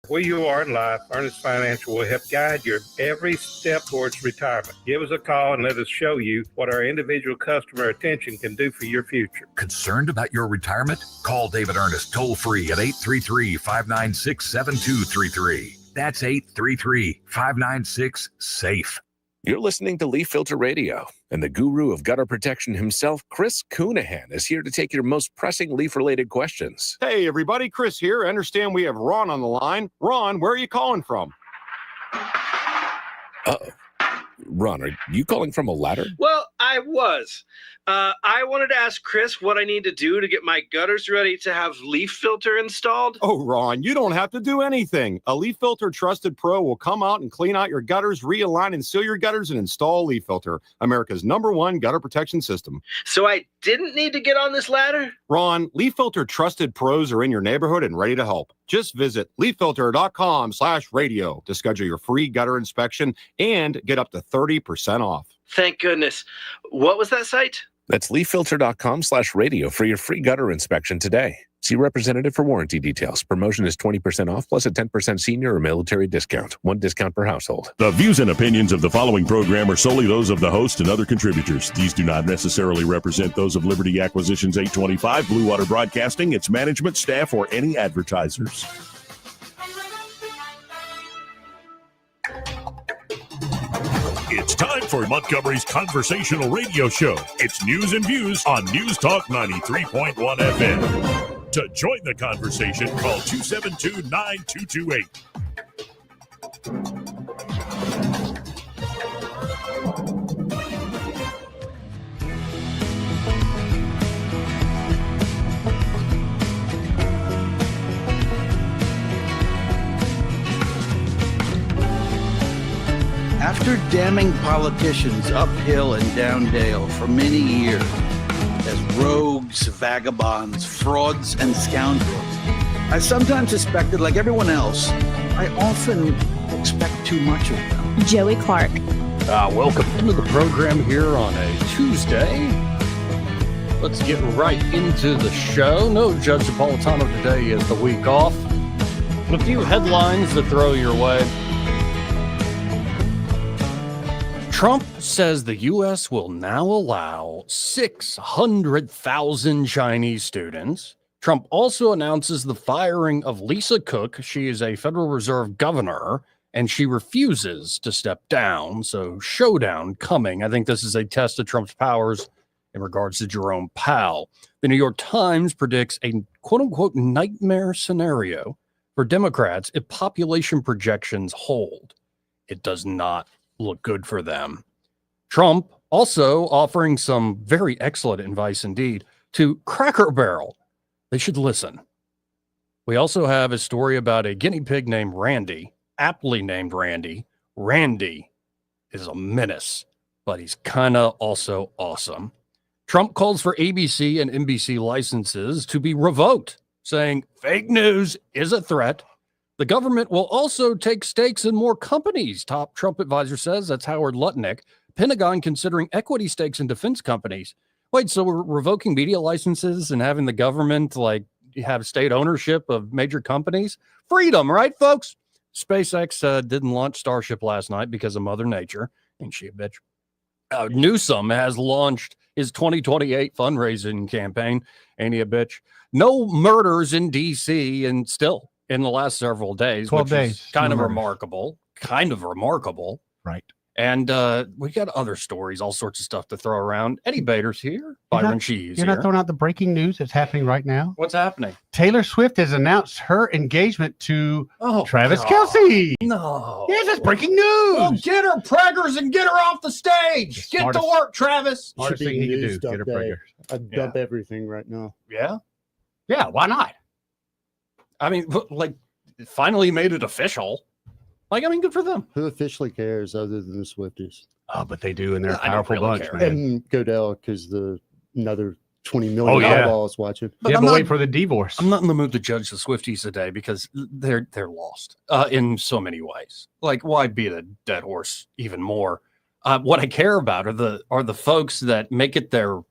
Where you are in life, Ernest Financial will help guide your every step towards retirement. Give us a call and let us show you what our individual customer attention can do for your future. Concerned about your retirement? Call David Ernest toll-free at 833-596-7233. That's 833-596-SAFE. You're listening to Leaf Filter Radio, and the guru of gutter protection himself, Chris Coonahan, is here to take your most pressing leaf-related questions. Hey, everybody, Chris here. I understand we have Ron on the line. Ron, where are you calling from? Uh-oh. Ron, are you calling from a ladder? Well, I was. I wanted to ask Chris what I need to do to get my gutters ready to have leaf filter installed. Oh, Ron, you don't have to do anything. A Leaf Filter Trusted Pro will come out and clean out your gutters, realign and seal your gutters, and install Leaf Filter, America's #1 gutter protection system. So I didn't need to get on this ladder? Ron, Leaf Filter Trusted Pros are in your neighborhood and ready to help. Just visit leaffilter.com/radio to schedule your free gutter inspection and get up to 30% off. Thank goodness. What was that site? That's leaffilter.com/radio for your free gutter inspection today. See representative for warranty details. Promotion is 20% off plus a 10% senior or military discount. One discount per household. The views and opinions of the following program are solely those of the host and other contributors. These do not necessarily represent those of Liberty Acquisitions 825, Blue Water Broadcasting, its management, staff, or any advertisers. It's time for Montgomery's conversational radio show. It's news and views on News Talk 93.1 FM. To join the conversation, call 272-9228. After damning politicians uphill and down dale for many years as rogues, vagabonds, frauds, and scoundrels, I sometimes suspected, like everyone else, I often expect too much of them. Joey Clark. Welcome into the program here on a Tuesday. Let's get right into the show. No Judge Napolitano today is the week off. A few headlines to throw your way. Trump says the U.S. will now allow 600,000 Chinese students. Trump also announces the firing of Lisa Cook. She is a Federal Reserve governor, and she refuses to step down. So showdown coming. I think this is a test of Trump's powers in regards to Jerome Powell. The New York Times predicts a quote-unquote nightmare scenario for Democrats if population projections hold. It does not look good for them. Trump also offering some very excellent advice indeed to Cracker Barrel. They should listen. We also have a story about a guinea pig named Randy, aptly named Randy. Randy is a menace, but he's kind of also awesome. Trump calls for ABC and NBC licenses to be revoked, saying fake news is a threat. The government will also take stakes in more companies, top Trump advisor says. That's Howard Lutnick. Pentagon considering equity stakes in defense companies. Wait, so we're revoking media licenses and having the government have state ownership of major companies? Freedom, right, folks? SpaceX didn't launch Starship last night because of Mother Nature. Ain't she a bitch? Newsom has launched his 2028 fundraising campaign. Ain't he a bitch? No murders in D.C. and still in the last several days, 12 which days. is kind of remarkable. Right. And we got other stories, all sorts of stuff to throw around. Eddie Bader's here. Byron Shee's You're here. not throwing out the breaking news that's happening right now? What's happening? Taylor Swift has announced her engagement to Travis Kelce. No. Yes, that's breaking news. Well, get her preggers and get her off the stage. Get to work, Travis. Smartest thing he could do. Get her preggers. I'd dump everything right now. Yeah? Yeah, why not? I mean, finally made it official. Good for them. Who officially cares other than the Swifties? Oh, but they do, and they're a powerful bunch, man. And Godell, because another 20 million eyeballs watching. But wait for the divorce. I'm not in the mood to judge the Swifties today because they're lost in so many ways. Why beat a dead horse even more? What I care about are the folks that make it their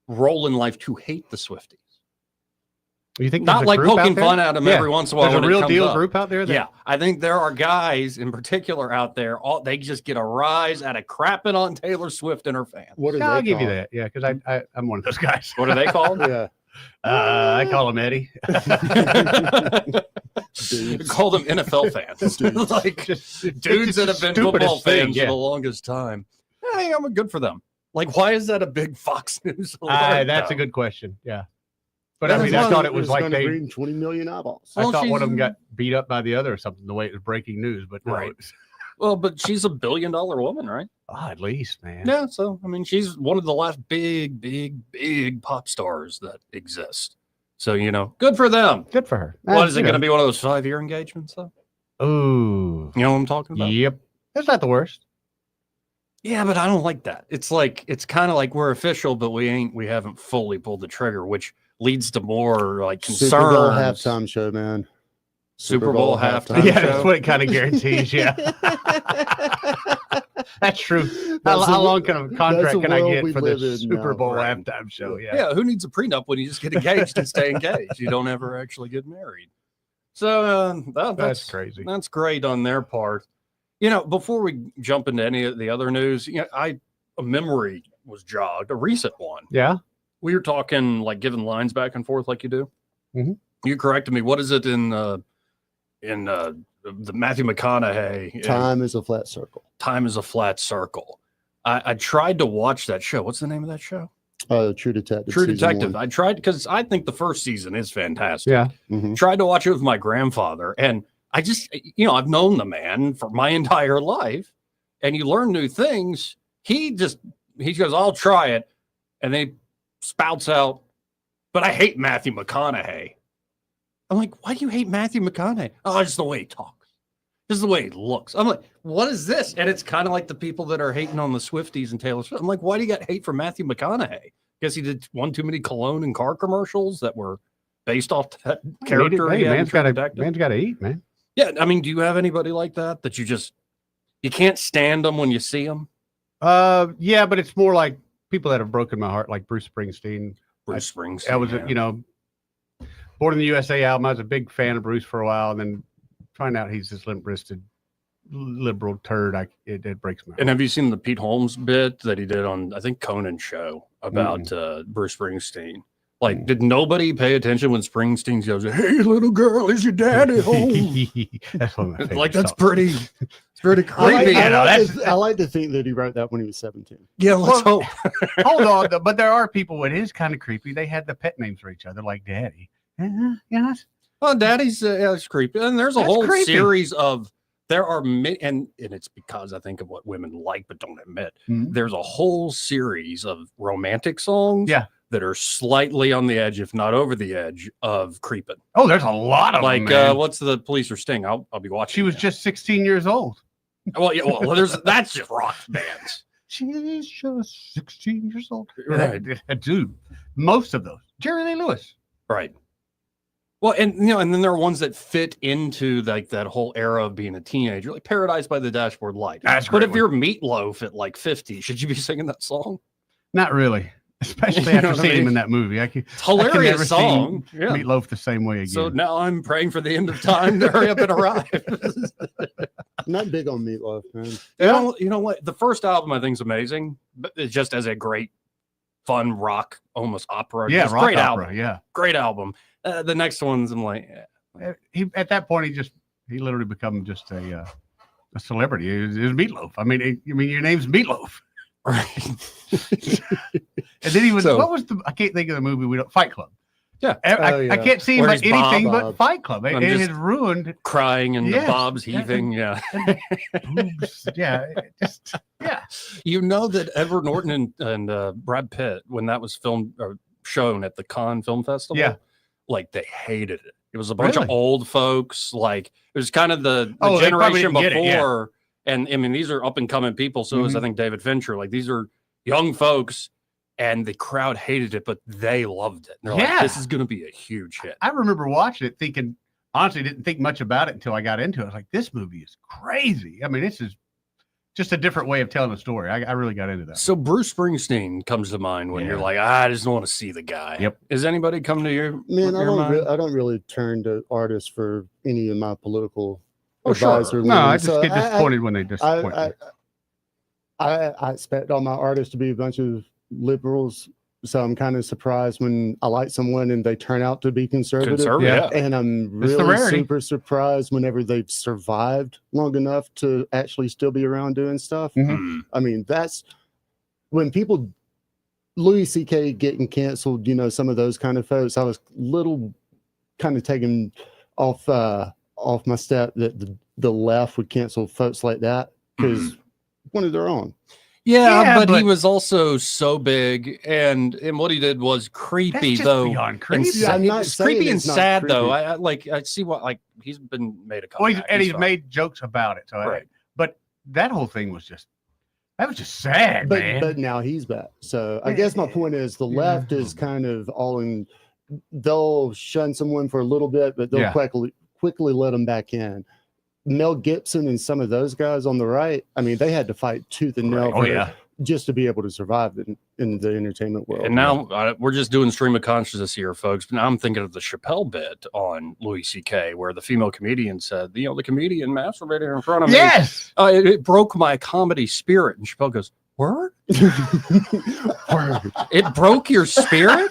role in life to hate the Swifties, You think not there's a like group out poking there? fun at him every once in a while. There's when a it real comes deal up. group out there. Yeah, I think there are guys in particular out there. They just get a rise out of crapping on Taylor Swift and her fans. What are Yeah, they I'll give you called? that. Yeah, because I'm one of those guys. What are they called? Yeah. I call him Eddie. Call them NFL fans. Like dudes that have been football fans for the longest time. Hey, I'm good for them. Like, why is that a big Fox News alert? That's though? a good question. Yeah. But That I is mean, I one thought of it was like gonna they. bring 20 million eyeballs. I Well, thought one of them she's- got beat up by the other or something. The way it was breaking news, but no, Right. it's- Well, but she's a $1 billion woman, right? at least, man. Yeah. So, I mean, she's one of the last big pop stars that exist. So, good for them. Good for her. What is it going to be? One of those 5-year engagements, though? Oh, You know what I'm talking about? yep. That's not the worst. Yeah, but I don't like that. It's kind of like we're official, but we haven't fully pulled the trigger, which leads to more like concerns. Super Bowl halftime show, man. Super Bowl halftime Yeah, show. that's what it kind of guarantees. Yeah, that's true. How long can a contract can I world get we for the live in Super now. Bowl Right. halftime show? Yeah. Yeah, who needs a prenup when you just get engaged and stay engaged? You don't ever actually get married. So That's crazy. That's great on their part. Before we jump into any of the other news, a memory was jogged, a recent one. Yeah. We were talking like giving lines back and forth like you do. Mhm. You corrected me. What is it in the Matthew McConaughey? Time is a flat circle. Time is a flat circle. I tried to watch that show. What's the name of that show? True Detective. True season Detective. one. I tried because I think the first season is fantastic. Yeah. Mhm. Tried to watch it with my grandfather, and I just, I've known the man for my entire life, and you learn new things. He goes, I'll try it, and then he spouts out, but I hate Matthew McConaughey. I'm like, why do you hate Matthew McConaughey? Oh, just the way he talks, just the way he looks. I'm like, what is this? And it's kind of like the people that are hating on the Swifties and Taylor Swift. I'm like, why do you got hate for Matthew McConaughey? Guess he did one too many cologne and car commercials that were based off that character. Hey, he had in man's True got Detective. to eat, man. Yeah, I mean, do you have anybody like that you can't stand them when you see them? Yeah, but it's more like people that have broken my heart, like Bruce Springsteen. Bruce Springsteen. I was, yeah. Born in the USA album. I was a big fan of Bruce for a while, and then find out he's this limp-wristed liberal turd. It breaks my heart. And have you seen the Pete Holmes bit that he did on, I think, Conan show about Bruce Springsteen? Like, did nobody pay attention when Springsteen goes, "Hey, little girl, is your daddy home?" That's one of my favorite Like, that's songs. pretty. It's pretty creepy. I like to think that he wrote that when he was 17. Yeah, let's hope. Hold on, though, but there are people. It is kind of creepy. They had the pet names for each other, like Daddy. Yeah. Well, Daddy's it's creepy, and there's a That's whole creepy. series of. There are many, and it's because I think of what women like but don't admit. Mhm. There's a whole series of romantic songs, Yeah. that are slightly on the edge, if not over the edge, of creeping. Oh, there's a lot of Like, them, man. what's the Police or Sting? I'll be watching. She was that. just 16 years old. Well, yeah. Well, that's just rock bands. She's just 16 years old. Right. Dude, most of those. Jerry Lee Lewis. Right. Well, and and then there are ones that fit into like that whole era of being a teenager, like Paradise by the Dashboard Light. That's a but great if you're Meatloaf at like 50, should you be singing that song? Not really. Especially You know after what I seeing him mean? in that movie. It's I can hilarious never song. see Yeah. Meatloaf the same way again. So now I'm praying for the end of time to hurry up and arrive. I'm not big on Meatloaf, man. You know what? The first album I think is amazing, but it's just as a great, fun rock, almost opera. Yeah, Just rock great opera, album. yeah. Great album. The next ones, I'm like, He at that point he literally become just a celebrity. It was Meatloaf. I mean, your name's Meatloaf. right. And then he was So- what was I can't think of the movie Fight Club. Yeah. I can't see him Where but he's Bob. anything but Fight Club. I'm It just has ruined crying and the Yes. bob's heaving. Yeah. boobs. Yeah. Yeah. You know that Edward Norton and Brad Pitt, when that was filmed or shown at the Cannes Film Festival, Yeah. like they hated it. It was a bunch of Really? old folks. Like it was kind of the They probably generation didn't get it, yeah. before. And I mean, these are up and coming people. So is I think David Fincher. Like these are young folks, and the crowd hated it, but they loved it. And they're Yeah. like, this is going to be a huge hit. I remember watching it thinking, honestly, didn't think much about it until I got into it. I was like, this movie is crazy. I mean, this is just a different way of telling a story. I really got into that. So Bruce Springsteen comes to mind when you're like, I just don't want to see the guy. Yep. Is anybody come to your Man, mind? I don't really turn to artists for any of my political Oh, sure. advisor. No, I leanings. just So get disappointed when they disappoint me. I expect all my artists to be a bunch of liberals. So I'm kind of surprised when I like someone and they turn out to be conservative. Yeah. And I'm It's the really rarity. super surprised whenever they've survived long enough to actually still be around doing stuff. Mm. I mean, that's when people, Louis C.K. getting canceled, you know, some of those kind of folks, I was little kind of taken off my step that the left would cancel folks like that because one of their own. Yeah, but he was also so big, and what he did was creepy, That's just though. beyond creepy. Yeah, I'm not It's creepy saying and it's not sad, though. creepy. I see what he's been made a Well, comeback. he's fine. made jokes about it. So Right. but that whole thing was just sad, man. But now he's back. So I guess my point is the left is kind of all in. They'll shun someone for a little bit, but they'll quickly let them back in. Mel Gibson and some of those guys on the right, I mean, they had to fight tooth and nail just to be able to survive in the entertainment world. And now we're just doing stream of consciousness here, folks. But now I'm thinking of the Chappelle bit on Louis C.K., where the female comedian said, the comedian masturbated in front of me. Yes. It broke my comedy spirit. And Chappelle goes, word? Word. It broke your spirit?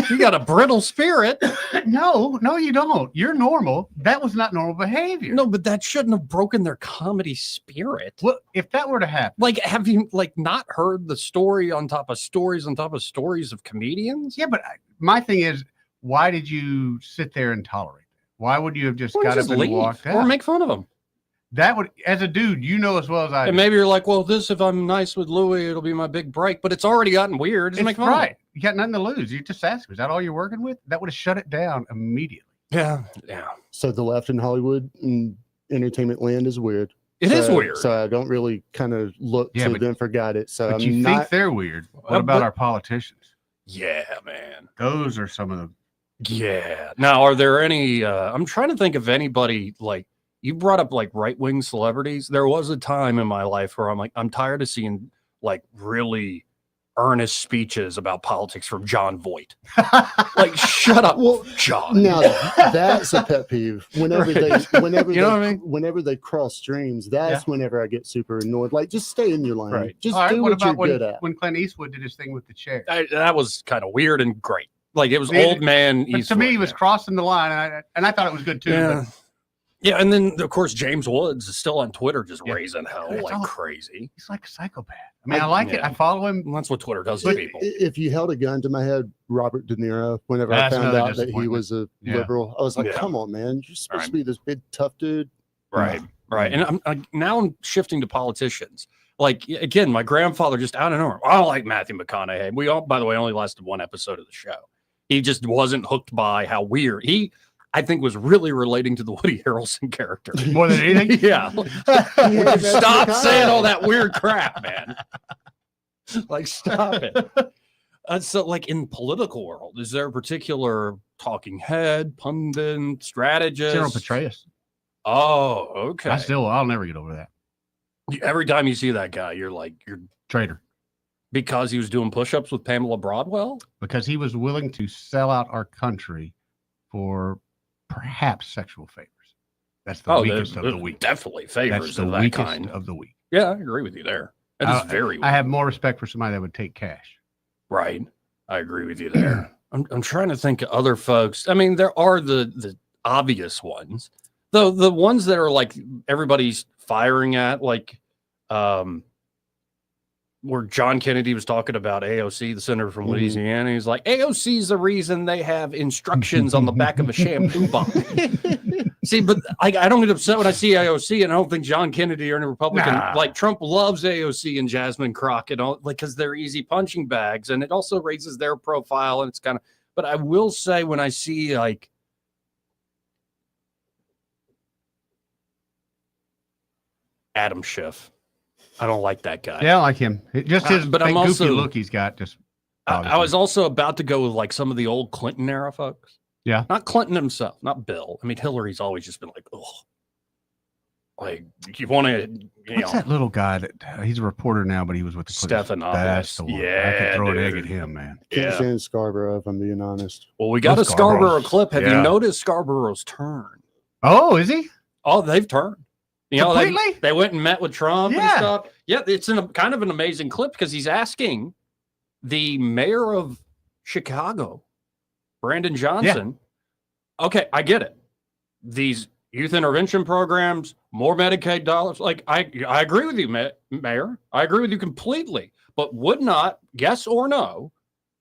You got a brittle spirit. No, you don't. You're normal. That was not normal behavior. No, but that shouldn't have broken their comedy spirit. Well, if that were to happen, Like, have you not heard the story on top of stories on top of stories of comedians? yeah, but my thing is, why did you sit there and tolerate that? Why would you have just Or got just up and leave, walked out? or make fun of them. That would, as a dude, you know as well as I do. And maybe you're like, well, if I'm nice with Louis, it'll be my big break. But it's already gotten weird. Just It's make fun of right. it. You got nothing to lose. You just ask, is that all you're working with? That would have shut it down immediately. Yeah. So the left in Hollywood and entertainment land is weird. It is weird. So I don't really kind of look to them for guidance. So But you think they're weird. What about our politicians? Yeah, man. Those are some of the. Yeah. Now, are there any? I'm trying to think of anybody like you brought up like right wing celebrities. There was a time in my life where I'm tired of seeing like really earnest speeches about politics from John Voight. Like, shut up, John. Now that's a pet peeve. Whenever whenever they cross streams, that's whenever I get super annoyed. Like, just stay in your lane. Right. Just All right, do what what you're about good at. when Clint Eastwood did his thing with the chair? That was kind of weird and great. Like, it was old man But to Eastwood. me, he was crossing the line, and I thought it was good too. Yeah. Yeah, and then of course James Woods is still on Twitter just raising hell That's like all- crazy. He's like a psychopath. I mean, I like it. I follow him. Well, that's what Twitter does to But people. if you held a gun to my head, Robert De Niro, whenever That's I found another out that he was a Yeah. liberal, I was like, Yeah. come on, man. You're supposed Right. to be this big, tough dude. Right, right. And now I'm shifting to politicians. Like, again, my grandfather just out of nowhere. I don't like Matthew McConaughey. We all, by the way, only lasted one episode of the show. He just wasn't hooked by how weird I think was really relating to the Woody Harrelson character. More than anything? Yeah. Stop saying all that weird crap, man. Like, stop it. So, like, in political world, is there a particular talking head, pundit, strategist? General Petraeus. Oh, okay. I'll never get over that. Every time you see that guy, you're Traitor. because he was doing push-ups with Pamela Broadwell. Because he was willing to sell out our country for perhaps sexual favors. That's the weakest of the weak. Definitely favors That's the of that weakest kind. of the weak. Yeah, I agree with you there. That is very weak. I have more respect for somebody that would take cash. Right. I agree with you there. I'm trying to think of other folks. I mean, there are the obvious ones. Though the ones that are like everybody's firing at, like where John Kennedy was talking about AOC, the senator from Louisiana. He's like, AOC is the reason they have instructions on the back of a shampoo bottle. See, but I don't get upset when I see AOC, and I don't think John Kennedy or any Republican, like Trump loves AOC and Jasmine Crockett, all like because they're easy punching bags, and it also raises their profile, and it's kind of. But I will say when I see like. Adam Schiff. I don't like that guy. Yeah, I like him. Just his but I'm goofy also look he's got. Just I was also about to go with like some of the old Clinton era folks. Yeah. Not Clinton himself, not Bill. I mean, Hillary's always just been like, Like, you want to, What's that little guy that he's a reporter now, but he was with the Clippers? That's the one. Yeah, I could throw an egg dude. at him, man. Can't stand Scarborough, if I'm being honest. Well, we got a Scarborough clip. Have Yeah. you noticed Scarborough's turn? Oh, is he? Oh, they've turned. You know, Completely? they went and met with Trump and Yeah. stuff. Yeah, it's kind of an amazing clip because he's asking the mayor of Chicago, Brandon Johnson. Okay, I get it. These youth intervention programs, more Medicaid dollars. Like, I agree with you, Mayor. I agree with you completely. But would not, yes or no,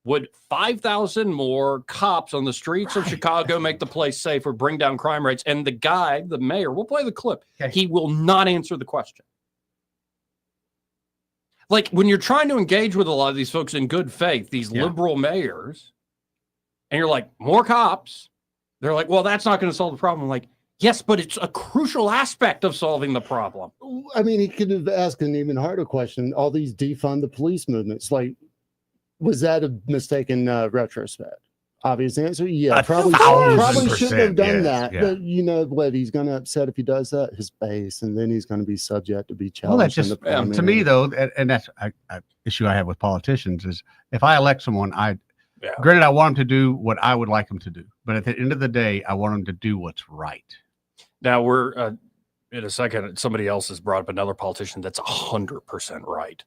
would 5,000 more cops on the streets of Chicago make the place safer, bring down crime rates? And the guy, the mayor, we'll play the clip. Okay. He will not answer the question. Like, when you're trying to engage with a lot of these folks in good faith, these liberal mayors, and you're like, more cops, they're like, well, that's not going to solve the problem. I'm like, yes, but it's a crucial aspect of solving the problem. I mean, he could have asked an even harder question. All these defund the police movements, like, was that a mistaken retrospect? Obvious answer, yeah. Probably shouldn't have done that. Yeah. But you know what? He's going to upset if he does that, his base, and then he's going to be subject to be challenged. Well, that's just to me though, and that's an issue I have with politicians is if I elect someone, granted I want them to do what I would like them to do, but at the end of the day, I want them to do what's right. Now we're in a second. Somebody else has brought up another politician that's 100% right.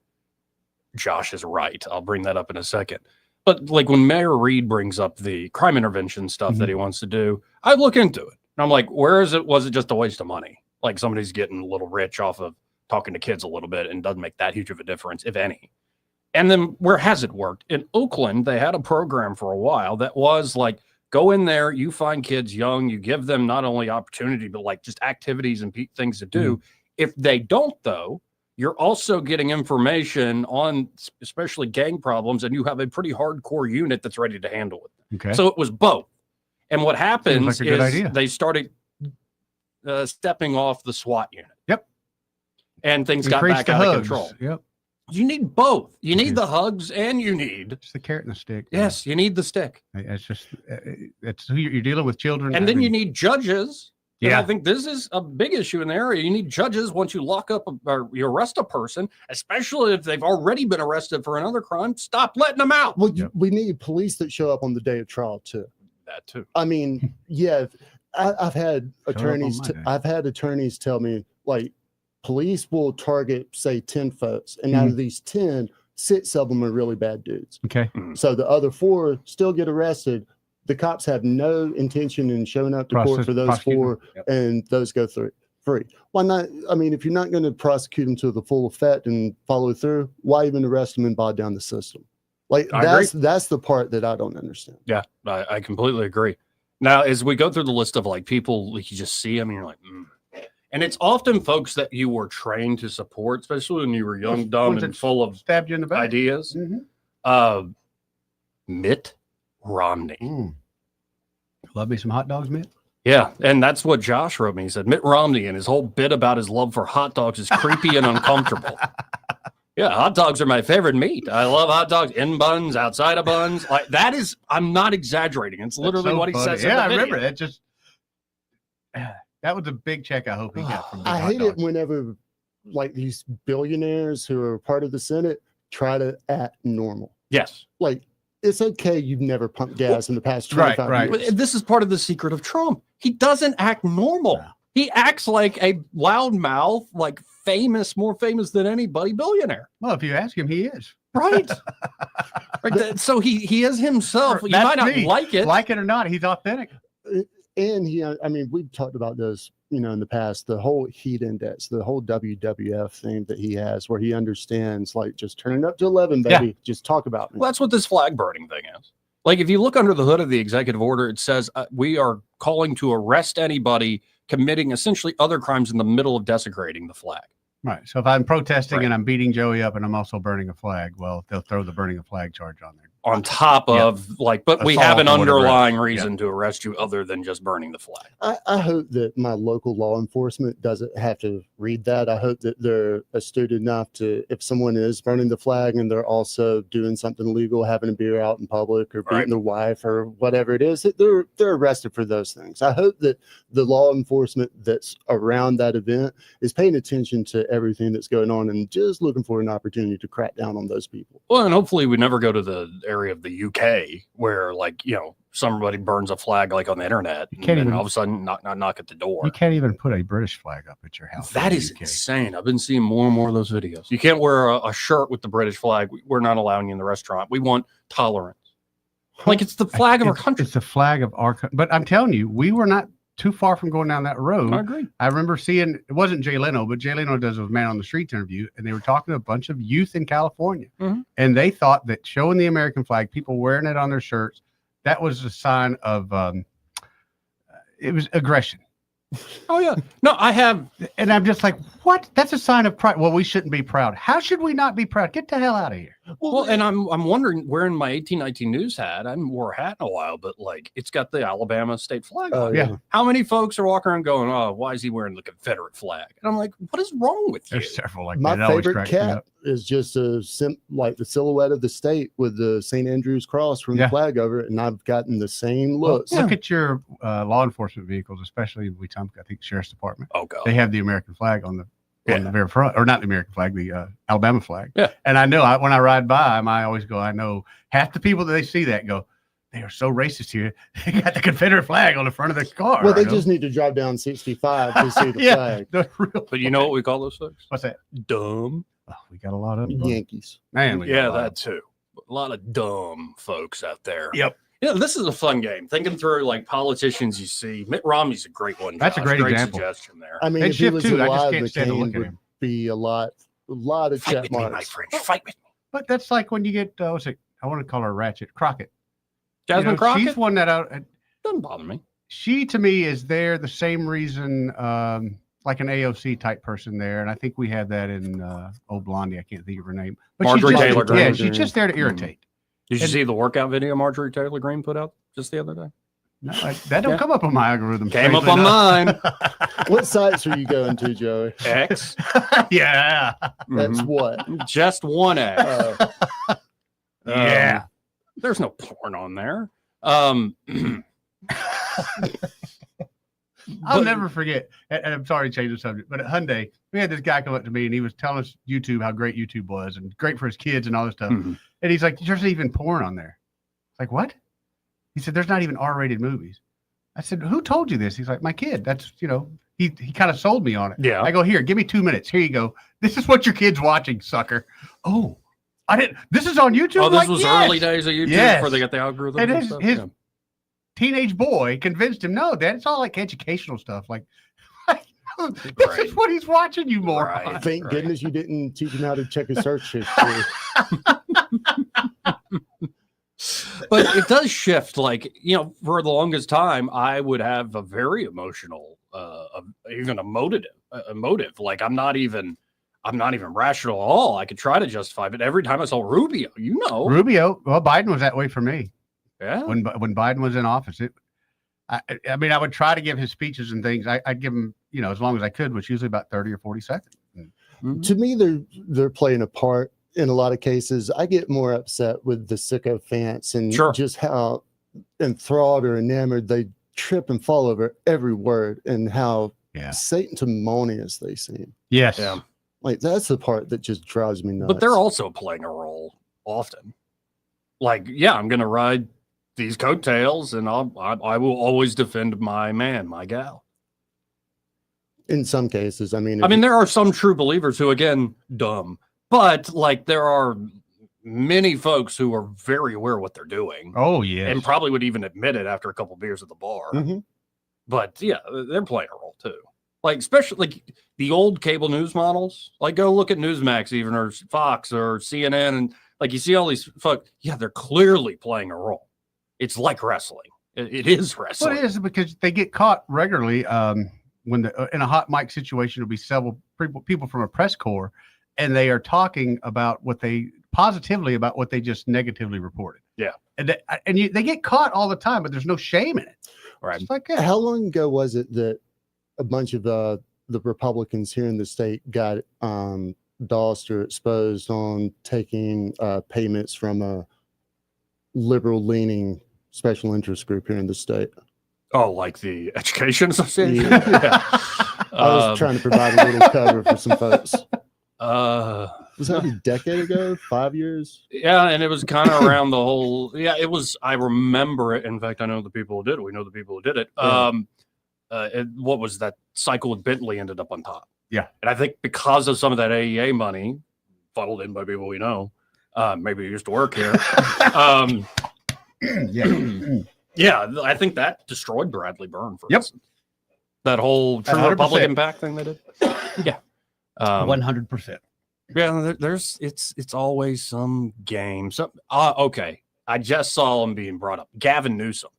Josh is right. I'll bring that up in a second. But like when Mayor Reed brings up the crime intervention stuff that he wants to do, I look into it. And I'm like, where is it? Was it just a waste of money? Like somebody's getting a little rich off of talking to kids a little bit and doesn't make that huge of a difference, if any. And then where has it worked? In Oakland, they had a program for a while that was like, go in there, you find kids young, you give them not only opportunity, but like just activities and things to do. If they don't, though, you're also getting information on especially gang problems, and you have a pretty hardcore unit that's ready to handle it. Okay. So it was both. And what happens like a good is idea. they started stepping off the SWAT unit. Yep. And things Increase got back the out hugs. of control. Yep. You need both. You need the hugs and you need It's the carrot and the stick. Yes, you need the stick. It's just it's who you're dealing with, children. And then you need judges. And Yeah. I think this is a big issue in the area. You need judges once you lock up or you arrest a person, especially if they've already been arrested for another crime. Stop letting them out. Well, we need police that show up on the day of trial too. That too. I mean, I've had attorneys. I've had attorneys tell me like, police will target say 10 folks, and out of these 10, 6 of them are really bad dudes. Okay. So the other 4 still get arrested. The cops have no intention in showing up to court for those 4, and those go free. Why not? I mean, if you're not going to prosecute them to the full effect and follow through, why even arrest them and bog down the system? Like that's the part that I don't understand. Yeah, I completely agree. Now, as we go through the list of like people, like you just see them, and you're like, and it's often folks that you were trained to support, especially when you were young, dumb, and full of stabbed you in the back. Ideas. Mitt Romney. Love me some hot dogs, Mitt. Yeah, and that's what Josh wrote me. He said Mitt Romney and his whole bit about his love for hot dogs is creepy and uncomfortable. Yeah, hot dogs are my favorite meat. I love hot dogs in buns, outside of buns. Like that is, I'm not exaggerating. It's literally what he says. Yeah, in the I remember video. that. Just that was a big check. I hope he got from. I hate it whenever like these billionaires who are part of the Senate try to act normal. Yes, like it's okay. You've never pumped gas in the past 25 years. But this is part of the secret of Trump. He doesn't act normal. No. He acts like a loudmouth, like more famous than anybody billionaire. Well, if you ask him, he is. Right. So he is himself. You might not like it or not. He's authentic. And I mean, we've talked about this, in the past, the whole heat index, the whole WWF thing that he has, where he understands, like, just turn it up to 11, baby. Yeah. Just talk about me. Well, that's what this flag burning thing is. Like, if you look under the hood of the executive order, it says we are calling to arrest anybody committing essentially other crimes in the middle of desecrating the flag. Right. So if I'm protesting and I'm beating Joey up and I'm also burning a flag, well, they'll throw the burning a flag charge on there. on top of but we have an Assault or whatever underlying else. reason to arrest you other than just burning the flag. I hope that my local law enforcement doesn't have to read that. I hope that they're astute enough to, if someone is burning the flag and they're also doing something illegal, having a beer out in public or beating their wife or whatever it is, that they're arrested for those things. I hope that the law enforcement that's around that event is paying attention to everything that's going on and just looking for an opportunity to crack down on those people. Well, and hopefully we never go to the area of the UK where somebody burns a flag like on the internet and all of a sudden knock at the door. You can't even put a British flag up at your house. That is insane. I've been seeing more and more of those videos. You can't wear a shirt with the British flag. We're not allowing you in the restaurant. We want tolerance. Like it's the flag of our country. It's the flag of our country. But I'm telling you, we were not too far from going down that road. I agree. I remember seeing, it wasn't Jay Leno, but Jay Leno does a Man on the Streets interview, and they were talking to a bunch of youth in California. And they thought that showing the American flag, people wearing it on their shirts, that was a sign of it was aggression. Oh yeah. No, I have, and I'm just like, what? That's a sign of pride. Well, we shouldn't be proud. How should we not be proud? Get the hell out of here. Well, and I'm wondering, wearing my 1819 News hat, I haven't wore a hat in a while, but it's got the Alabama state flag on it. Yeah. How many folks are walking around going, oh, why is he wearing the Confederate flag? And I'm like, what is wrong with you? There's several like My that. It always favorite cracks me cap up. is just like the silhouette of the state with the St. Andrew's cross from the flag over it, and I've gotten the same looks. Look at your law enforcement vehicles, especially in Wetumpka, I think Sheriff's Department. Oh god, they have the American flag on the very front, or not the American flag, the Alabama flag. Yeah, and I know when I ride by them, I always go, I know half the people that they see that go, they are so racist here. They got the Confederate flag on the front of their car. Well, they just need to drive down 65 to see the flag. But you know what we call those folks? What's that? Dumb. Oh, we got a lot of Yankees. Man, that too. A lot of dumb folks out there. Yep. This is a fun game. Thinking through like politicians you see. Mitt Romney's a great one. That's Josh. a great example. Suggestion there. I mean, And if he Schiff, was too. I just alive, can't stand to McCain look at would him. be a lot of Fight check with me, my marks. friend. Fight with me. But that's like when you get what's it? I want to call her Ratchet Crockett. Jasmine Crockett? She's one that out. Doesn't bother me. She to me is there the same reason, like an AOC type person there, and I think we had that in Old Blondie. I can't think of her name, but Marjorie she's just, Taylor Greene. Yeah, she's just there to irritate. Did you see the workout video Marjorie Taylor Greene put out just the other day? No, that don't come up on my algorithm. Came up on mine. What sites are you going to, Joey? X. Yeah. That's what? Just one X. Yeah. There's no porn on there. I'll never forget, and I'm sorry to change the subject, but at Hyundai, we had this guy come up to me and he was telling us YouTube, how great YouTube was and great for his kids and all this stuff. And he's like, there's even porn on there. Like, what? He said, there's not even R-rated movies. I said, who told you this? He's like, my kid. That's, he kind of sold me on it. Yeah. I go, here, give me 2 minutes. Here you go. This is what your kid's watching, sucker. Oh, I didn't. This is on YouTube? Oh, this like, was yes. early days of YouTube before they got the algorithm. And And his, stuff. his teenage boy convinced him, no, Dad, it's all like educational stuff. Like, this is what he's watching, you moron. Thank goodness you didn't teach him how to check his search history. But it does shift. Like, for the longest time, I would have a very emotional, even emotive. Like, I'm not even rational at all. I could try to justify, but every time I saw Rubio, Rubio, well, Biden was that way for me. Yeah. When Biden was in office, I mean, I would try to give his speeches and things. I'd give him, as long as I could, which usually about 30 or 40 seconds. To me, they're playing a part in a lot of cases. I get more upset with the sycophants and just how enthralled or enamored they trip and fall over every word and how sanctimonious they seem. Yes. Yeah. Like, that's the part that just drives me nuts. But they're also playing a role often. Like, I'm going to ride these coattails, and I will always defend my man, my gal. In some cases, I mean, there are some true believers who, again, dumb, but like there are many folks who are very aware of what they're doing. Oh yeah, and probably would even admit it after a couple beers at the bar. But they're playing a role too. Like, especially like the old cable news models. Like, go look at Newsmax, even, or Fox or CNN, and like you see all these folks. Yeah, they're clearly playing a role. It's like wrestling. It is wrestling. Well, it is, because they get caught regularly. When in a hot mic situation, there'll be several people from a press corps, and they are talking about what they just negatively reported. Yeah. And they get caught all the time, but there's no shame in it. Right. It's like, yeah. How long ago was it that a bunch of the Republicans here in the state got dossed or exposed on taking payments from a liberal-leaning special interest group here in the state? Oh, like the Education Association? Yeah. I was trying to provide a little cover for some folks. Was that a decade ago? 5 years? Yeah, and it was kind of around the whole. Yeah, it was. I remember it. In fact, I know the people who did it. We know the people who did it. Yeah. What was that cycle with Bentley ended up on top? Yeah, and I think because of some of that AEA money funneled in by people we know, maybe who used to work here. Yeah, I think that destroyed Bradley Byrne. For instance. That whole True 100%. Republican PAC thing they did. Yeah, 100%. Yeah, it's always some game. Okay, I just saw him being brought up. Gavin Newsom.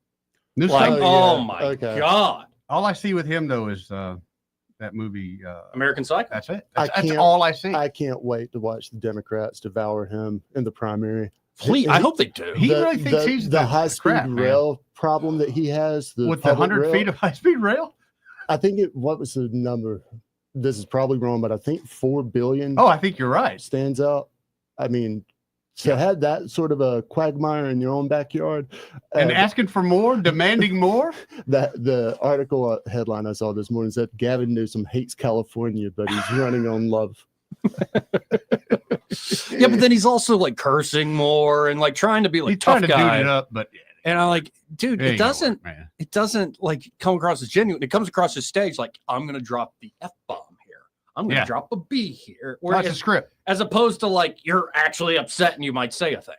Like, oh my God. All I see with him though is that movie American Psycho. That's it. That's all I see. I can't wait to watch the Democrats devour him in the primary. Please, I hope they do. He really thinks he's the high-speed rail problem that he has. With the 100 feet of high-speed rail? I think what was the number? This is probably wrong, but I think 4 billion. Oh, I think you're right. Stands out. I mean, to have that sort of a quagmire in your own backyard. And asking for more, demanding more? The article headline I saw this morning said Gavin Newsom hates California, but he's running on love. Yeah, but then he's also like cursing more and like trying to be like tough guy. Dude it up, but and I'm like, dude, it doesn't like come across as genuine. It comes across as stage like I'm gonna drop the F-bomb here. I'm gonna drop a B here. That's a script. As opposed to like you're actually upset and you might say a thing.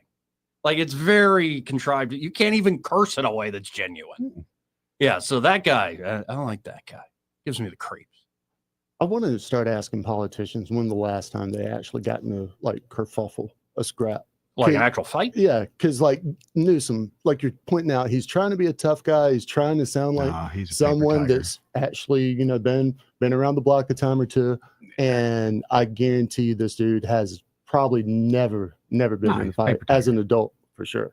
Like it's very contrived. You can't even curse in a way that's genuine. Yeah, so that guy, I don't like that guy. Gives me the creeps. I want to start asking politicians when the last time they actually got in a kerfuffle, a scrap. Like an actual fight? Yeah, because like Newsom, like you're pointing out, he's trying to be a tough guy. He's trying to sound like someone that's actually, been around the block a time or two. And I guarantee you this dude has probably never been in a fight as an adult, for sure.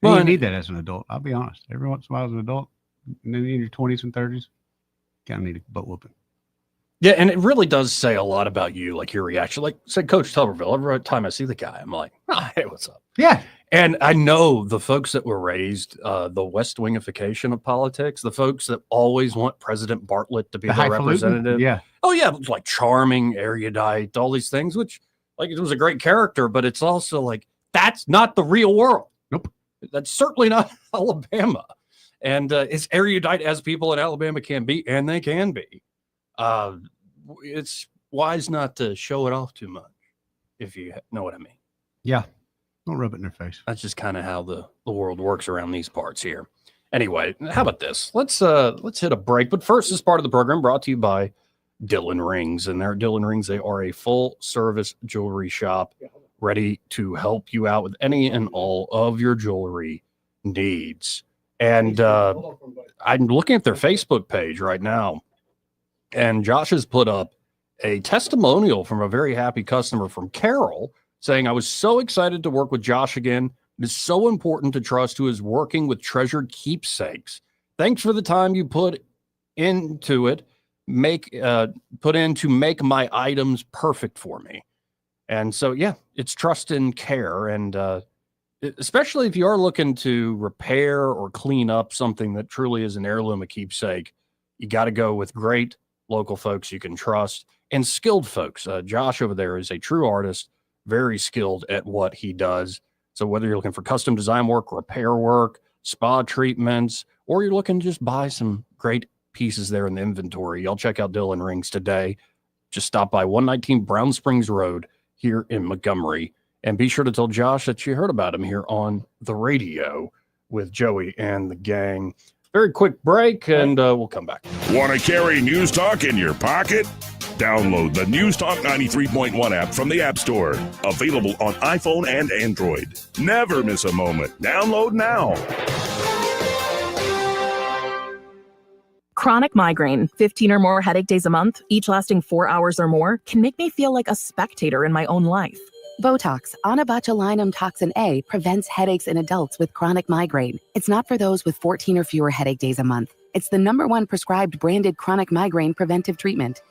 Well, you need that as an adult. I'll be honest. Every once in a while as an adult, and then in your 20s and 30s, kind of need a butt whooping. Yeah, and it really does say a lot about you, like your reaction. Like said Coach Tuberville, every time I see the guy, I'm like, hey, what's up? Yeah. And I know the folks that were raised, the West Wingification of politics, the folks that always want President Bartlett to be the representative. Yeah. Oh, yeah, like charming, erudite, all these things, which like it was a great character, but it's also like, that's not the real world. Nope. That's certainly not Alabama. And as erudite as people in Alabama can be, and they can be. It's wise not to show it off too much, if you know what I mean. Yeah. Don't rub it in their face. That's just kind of how the world works around these parts here. Anyway, how about this? Let's hit a break. But first, this part of the program brought to you by Dillon Rings. And they're Dillon Rings. They are a full-service jewelry shop ready to help you out with any and all of your jewelry needs. And I'm looking at their Facebook page right now. And Josh has put up a testimonial from a very happy customer from Carol saying, I was so excited to work with Josh again. It is so important to trust who is working with treasured keepsakes. Thanks for the time you put into it, put in to make my items perfect for me. And so, yeah, it's trust and care. And especially if you are looking to repair or clean up something that truly is an heirloom, a keepsake, you got to go with great local folks you can trust and skilled folks. Josh over there is a true artist, very skilled at what he does. So whether you're looking for custom design work, repair work, spa treatments, or you're looking to just buy some great pieces there in the inventory, y'all check out Dillon Rings today. Just stop by 119 Brown Springs Road here in Montgomery. And be sure to tell Josh that you heard about him here on the radio with Joey and the gang. Very quick break, and we'll come back. Want to carry News Talk in your pocket? Download the News Talk 93.1 app from the App Store. Available on iPhone and Android. Never miss a moment. Download now. Chronic migraine, 15 or more headache days a month, each lasting 4 hours or more, can make me feel like a spectator in my own life. Botox, onabotulinum toxin A, prevents headaches in adults with chronic migraine. It's not for those with 14 or fewer headache days a month. It's the #1 prescribed branded chronic migraine preventive treatment.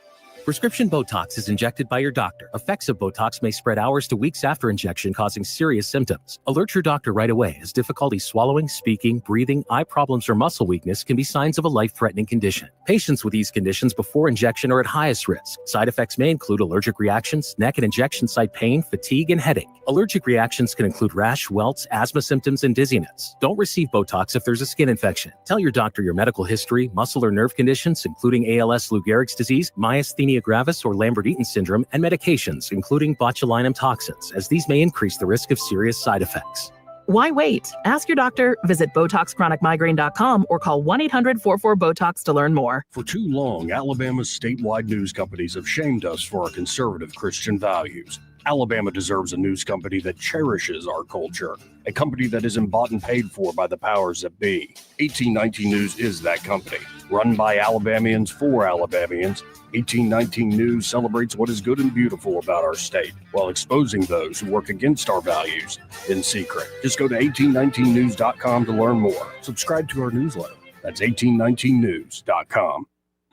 Prescription Botox is injected by your doctor. Effects of Botox may spread hours to weeks after injection, causing serious symptoms. Alert your doctor right away, as difficulty swallowing, speaking, breathing, eye problems, or muscle weakness can be signs of a life-threatening condition. Patients with these conditions before injection are at highest risk. Side effects may include allergic reactions, neck and injection site pain, fatigue, and headache. Allergic reactions can include rash, welts, asthma symptoms, and dizziness. Don't receive Botox if there's a skin infection. Tell your doctor your medical history, muscle or nerve conditions, including ALS, Lou Gehrig's disease, myasthenia gravis, or Lambert-Eaton syndrome, and medications, including botulinum toxins, as these may increase the risk of serious side effects. Why wait? Ask your doctor, visit BotoxChronicMigraine.com, or call 1-800-44-BOTOX to learn more. For too long, Alabama's statewide news companies have shamed us for our conservative Christian values. Alabama deserves a news company that cherishes our culture, a company that isn't bought and paid for by the powers that be. 1819 News is that company. Run by Alabamians for Alabamians, 1819 News celebrates what is good and beautiful about our state, while exposing those who work against our values in secret. Just go to 1819news.com to learn more. Subscribe to our newsletter. That's 1819news.com.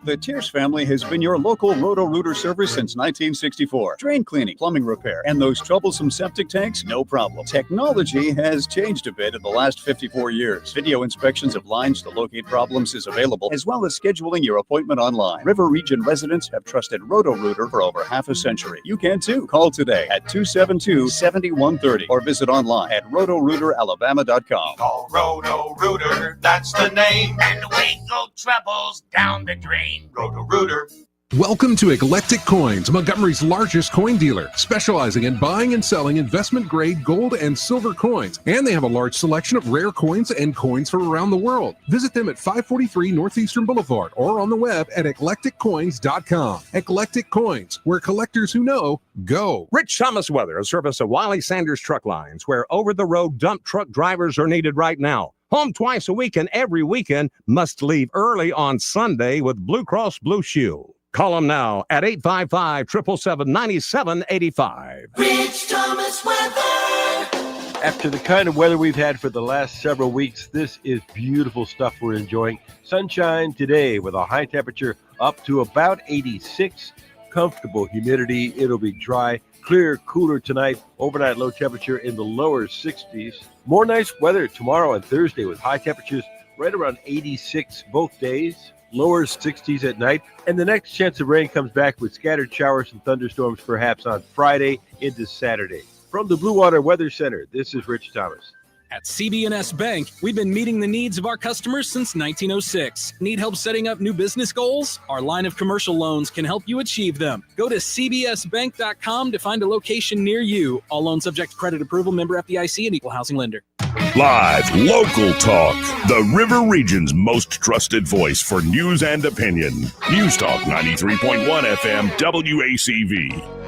The Tierce family has been your local Roto-Rooter service since 1964. Drain cleaning, plumbing repair, and those troublesome septic tanks, no problem. Technology has changed a bit in the last 54 years. Video inspections of lines to locate problems is available, as well as scheduling your appointment online. River Region residents have trusted Roto-Rooter for over half a century. You can too. Call today at 272-7130 or visit online at rotorooteralabama.com. Call Roto-Rooter, that's the name, and away go troubles down the drain. Roto-Rooter. Welcome to Eclectic Coins, Montgomery's largest coin dealer, specializing in buying and selling investment-grade gold and silver coins. And they have a large selection of rare coins and coins from around the world. Visit them at 543 Northeastern Boulevard or on the web at eclecticcoins.com. Eclectic Coins, where collectors who know go. Rich Thomas Weather, a service of Wiley Sanders Truck Lines, where over-the-road dump truck drivers are needed right now. Home twice a week and every weekend, must leave early on Sunday with Blue Cross Blue Shield. Call them now at 855-777-9785. Rich Thomas Weather. After the kind of weather we've had for the last several weeks, this is beautiful stuff we're enjoying. Sunshine today with a high temperature up to about 86. Comfortable humidity. It'll be dry. Clear, cooler tonight. Overnight low temperature in the lower 60s. More nice weather tomorrow and Thursday with high temperatures right around 86 both days. Lower 60s at night. And the next chance of rain comes back with scattered showers and thunderstorms perhaps on Friday into Saturday. From the Blue Water Weather Center, this is Rich Thomas. At CB&S Bank, we've been meeting the needs of our customers since 1906. Need help setting up new business goals? Our line of commercial loans can help you achieve them. Go to cbsbank.com to find a location near you. All loans subject to credit approval, member FDIC, and equal housing lender. Live local talk. The River Region's most trusted voice for news and opinion. News Talk 93.1 FM WACV.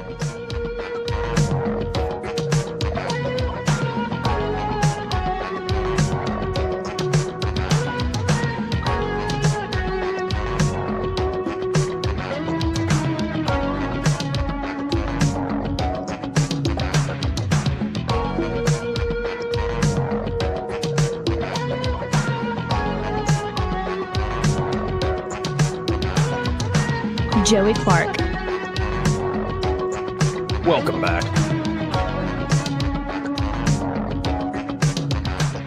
Joey Clark. Welcome back.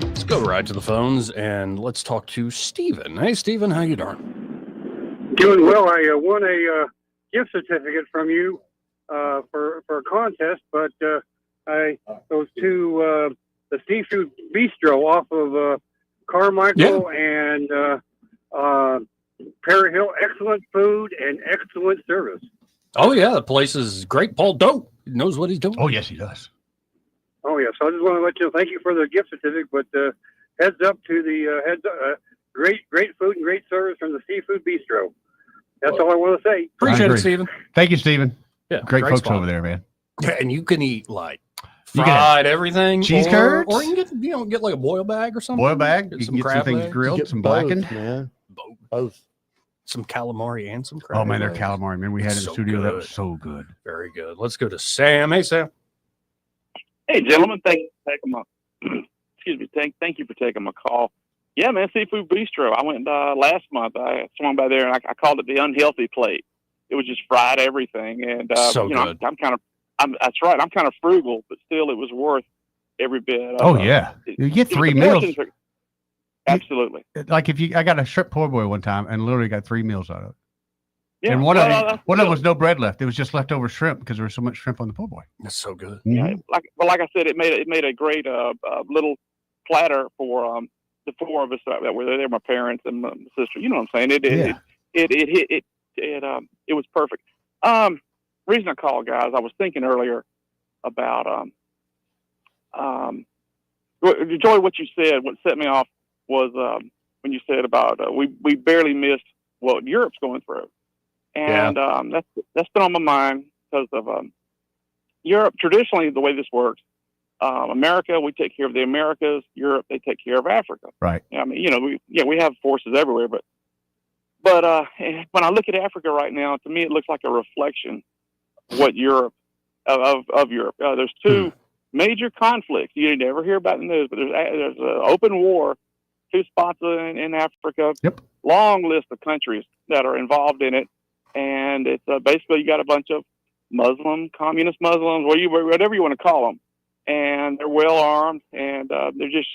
Let's go right to the phones and let's talk to Steven. Hey, Steven, how you doing? Doing well. I won a gift certificate from you for a contest, but I goes to the Seafood Bistro off of Carmichael and Perry Hill. Excellent food and excellent service. Oh, yeah, the place is great. Paul Dope knows what he's doing. Oh, yes, he does. Oh, yeah. So I just want to let you know, thank you for the gift certificate, but heads up to the great food and great service from the Seafood Bistro. That's all I want to say. Appreciate it, Steven. Thank you, Steven. Yeah, great folks spot over there, man. Yeah, and you can eat like fried everything, cheese curds, or you can get like a boil bag or something. Boil bag. Get You some can get some crab things legs. grilled, Get some both, blackened. man. Both. Some calamari and some crab. Oh man, their legs. calamari, man. We had in the So studio. That was good. so good. Very good. Let's go to Sam. Hey, Sam. Hey, gentlemen, thank you for taking my excuse me. Thank you for taking my call. Yeah, man, Seafood Bistro. I went last month. I swung by there and I called it the unhealthy plate. It was just fried everything, and So you know, good. that's right. I'm kind of frugal, but still, it was worth every bit. Oh yeah, you get 3 meals. Absolutely. Like I got a shrimp po' boy one time and literally got 3 meals out of it. Yeah, and one of them good. was no bread left. It was just leftover shrimp because there was so much shrimp on the po' boy. That's so good. Yeah, like I said, it made a great little platter for the 4 of us that were there. My parents and my sister. You know what I'm saying? It was perfect. Reason I called, guys, I was thinking earlier about Joy. What you said, what set me off was when you said about we barely missed what Europe's going through, and that's been on my mind because of Europe. Traditionally, the way this works, America, we take care of the Americas. Europe, they take care of Africa. Right. I mean, you know, we have forces everywhere, but when I look at Africa right now, to me, it looks like a reflection of what Europe of Europe. There's 2 major conflicts you never hear about in the news, but there's an open war, 2 spots in Africa. Yep. Long list of countries that are involved in it, and it's basically you got a bunch of communist Muslims, whatever you want to call them, and they're well armed, and they're just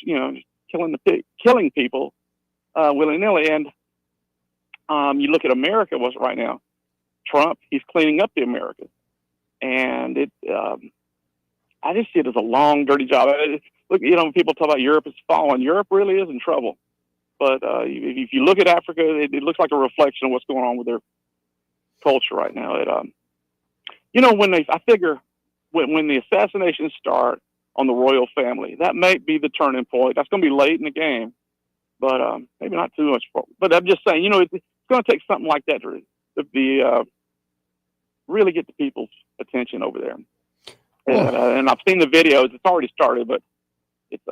killing people willy nilly. And you look at America right now. Trump, he's cleaning up the Americas, and I just see it as a long, dirty job. Look, when people talk about Europe is falling, Europe really is in trouble. But if you look at Africa, it looks like a reflection of what's going on with their culture right now. I figure when the assassinations start on the royal family, that may be the turning point. That's going to be late in the game, but maybe not too much. But I'm just saying, it's going to take something like that to really get the people's attention over there. And I've seen the videos. It's already started, but it's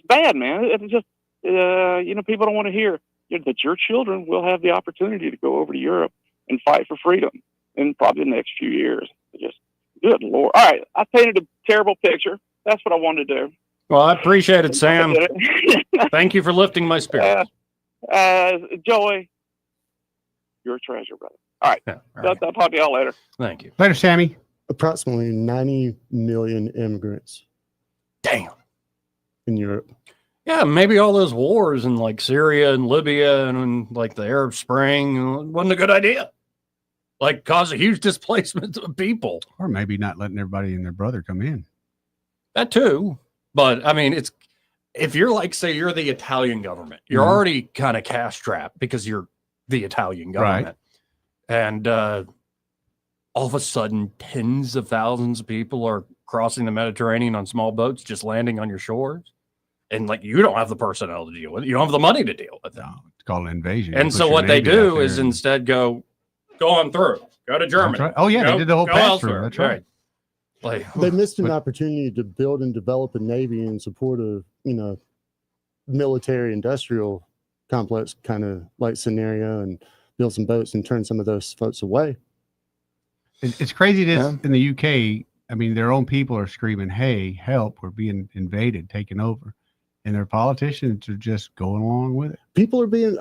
bad, man. It's just people don't want to hear that your children will have the opportunity to go over to Europe and fight for freedom in probably the next few years. Just good Lord. All right, I painted a terrible picture. That's what I wanted to do. Well, I appreciate it, Sam. Thank you for lifting my spirits. Joey, you're a treasure, brother. All right. I'll talk to y'all later. Thank you. Later, Sammy. Approximately 90 million immigrants. Damn. In Europe. Yeah, maybe all those wars in like Syria and Libya and like the Arab Spring wasn't a good idea. Like cause a huge displacement of people. Or maybe not letting everybody and their brother come in. That too. But I mean, if you're like, say you're the Italian government, you're already kind of cash strapped because you're the Italian government. Right. And all of a sudden, tens of thousands of people are crossing the Mediterranean on small boats, just landing on your shores. And like, you don't have the personnel to deal with it. You don't have the money to deal with it. No, it's called an invasion. And so what they do is instead go on through, go to Germany. Right. Oh yeah, they did the whole pass through. That's right. Like, they missed an opportunity to build and develop a navy in support of, military industrial complex kind of like scenario and build some boats and turn some of those folks away. It's crazy this in the UK. I mean, their own people are screaming, hey, help, we're being invaded, taken over. And their politicians are just going along with it. People are being,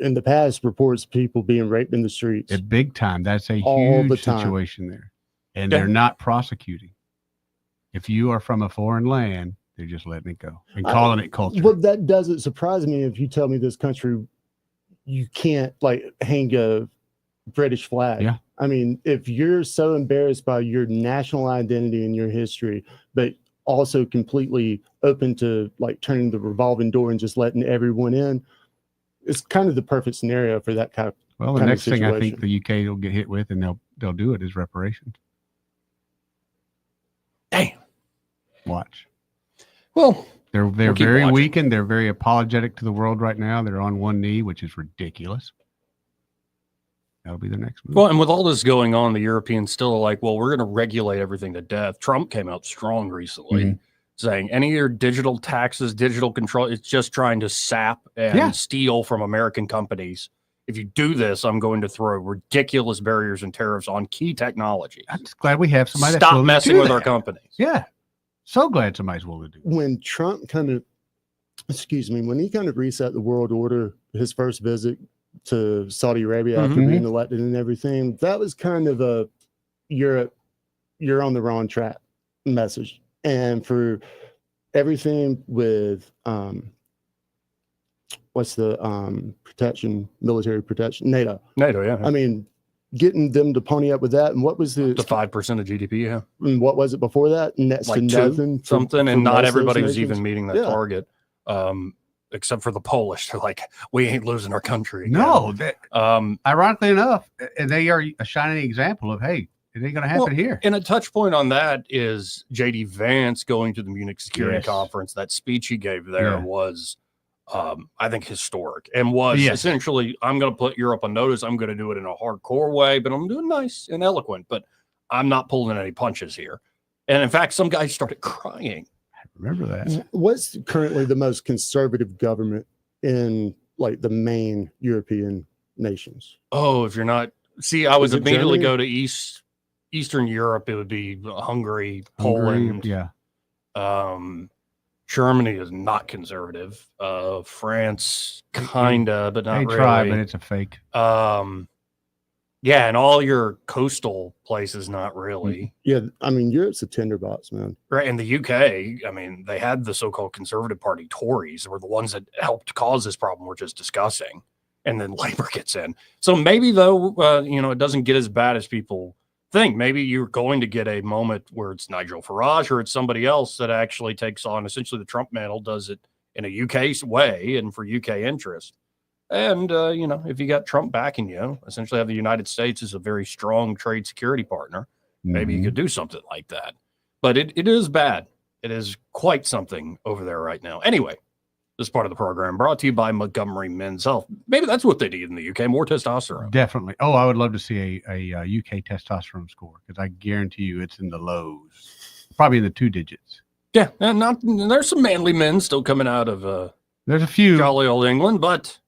in the past, reports people being raped in the streets. At big time. That's a huge situation there. And they're not prosecuting. If you are from a foreign land, they're just letting it go and calling it culture. But that doesn't surprise me if you tell me this country, you can't hang a British flag. Yeah. If you're so embarrassed by your national identity and your history, but also completely open to turning the revolving door and just letting everyone in, it's kind of the perfect scenario for that kind of. Well, the next thing I think the UK will get hit with, and they'll do it, is reparations. Damn. Watch. Well, they're very weakened. They're very apologetic to the world right now. They're on one knee, which is ridiculous. That'll be their next move. Well, and with all this going on, the Europeans still are like, well, we're going to regulate everything to death. Trump came out strong recently saying any of your digital taxes, digital control, it's just trying to sap and steal from American companies. If you do this, I'm going to throw ridiculous barriers and tariffs on key technology. I'm just glad we have somebody stop messing with our companies. Yeah. So glad somebody's willing to do. When Trump when he kind of reset the world order, his first visit to Saudi Arabia after being elected and everything, that was kind of a you're on the wrong track message. And for everything with what's the military protection, NATO, yeah. I mean, getting them to pony up with that, and what was the 5% of GDP? Yeah, and what was it before that? Next like to nothing, something, and not everybody was nations. even meeting that target, except for the Polish. They're like, we ain't losing our country. No, ironically enough, and they are a shining example of, hey, it ain't going to happen here. And a touch point on that is J.D. Vance going to the Munich Security Conference. That speech he gave there was, I think, historic, and was essentially, I'm going to put Europe on notice. I'm going to do it in a hardcore way, but I'm doing nice and eloquent, but I'm not pulling any punches here. And in fact, some guys started crying. I remember that. What's currently the most conservative government in like the main European nations? Oh, if you're not, I would immediately Germany? go to Eastern Europe. It would be Hungary, Poland. Germany is not conservative. France, kinda, but not they really. try, but it's a fake. And all your coastal places, not really. Yeah, I mean, Europe's a tinderbox, man. Right. In the UK, I mean, they had the so-called Conservative Party Tories were the ones that helped cause this problem we're just discussing. And then Labour gets in. So maybe, though, it doesn't get as bad as people think. Maybe you're going to get a moment where it's Nigel Farage or it's somebody else that actually takes on essentially the Trump mantle, does it in a UK way and for UK interest. And, if you got Trump backing you, essentially have the United States as a very strong trade security partner, maybe you could do something like that. But it is bad. It is quite something over there right now. Anyway, this part of the program brought to you by Montgomery Men's Health. Maybe that's what they need in the UK, more testosterone. Definitely. Oh, I would love to see a UK testosterone score, because I guarantee you it's in the lows, probably in the 2 digits. Yeah, and there's some manly men still coming out of there's a few jolly old England, but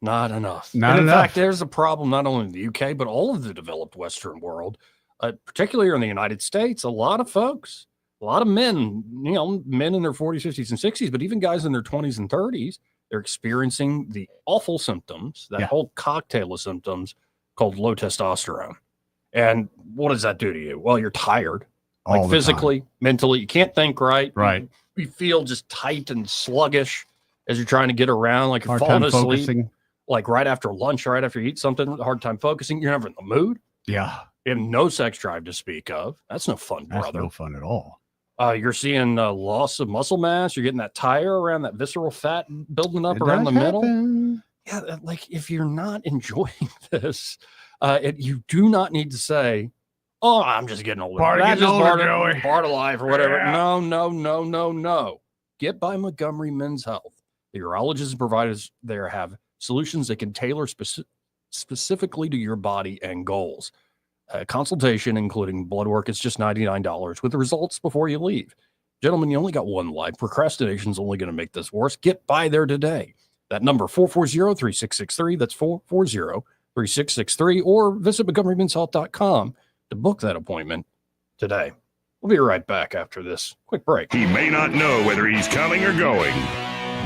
not enough. Not and in enough. fact, there's a problem not only in the UK, but all of the developed Western world, particularly in the United States. A lot of folks, a lot of men, men in their 40s, 50s, and 60s, but even guys in their 20s and 30s, they're experiencing the awful symptoms, that whole cocktail of symptoms called low testosterone. And what does that do to you? Well, you're tired, like physically, mentally. You can't think right. Right. You feel just tight and sluggish as you're trying to get around, like you're Hard falling time asleep, focusing. like right after lunch, right after you eat something, hard time focusing. You're never in the mood. Yeah. You have no sex drive to speak of. That's no fun, That's brother. no fun at all. You're seeing loss of muscle mass. You're getting that tire around that visceral fat building up It around the does middle. happen. Yeah, like if you're not enjoying this, you do not need to say, "Oh, I'm just getting older. Part of That's getting just older, Joey. part of life or whatever." Yeah. No. Get by Montgomery Men's Health. The urologists and providers there have solutions that can tailor specifically to your body and goals. Consultation, including blood work, is just $99 with the results before you leave. Gentlemen, you only got one life. Procrastination is only going to make this worse. Get by there today. That number, 440-3663. That's 440-3663. Or visit MontgomeryMen'sHealth.com to book that appointment today. We'll be right back after this quick break. He may not know whether he's coming or going,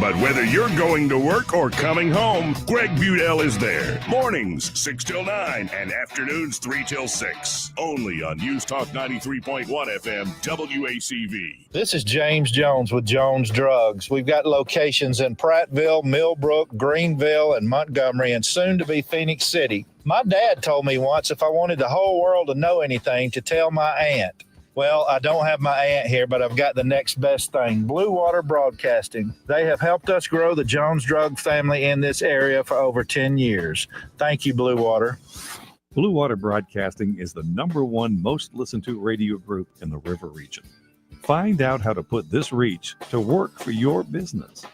but whether you're going to work or coming home, Greg Budell is there. Mornings, 6 till 9, and afternoons, 3 till 6. Only on News Talk 93.1 FM, WACV. This is James Jones with Jones Drugs. We've got locations in Prattville, Millbrook, Greenville, and Montgomery, and soon to be Phoenix City. My dad told me once if I wanted the whole world to know anything, to tell my aunt. Well, I don't have my aunt here, but I've got the next best thing, Blue Water Broadcasting. They have helped us grow the Jones Drug family in this area for over 10 years. Thank you, Blue Water. Blue Water Broadcasting is the #1 most listened to radio group in the River region. Find out how to put this reach to work for your business.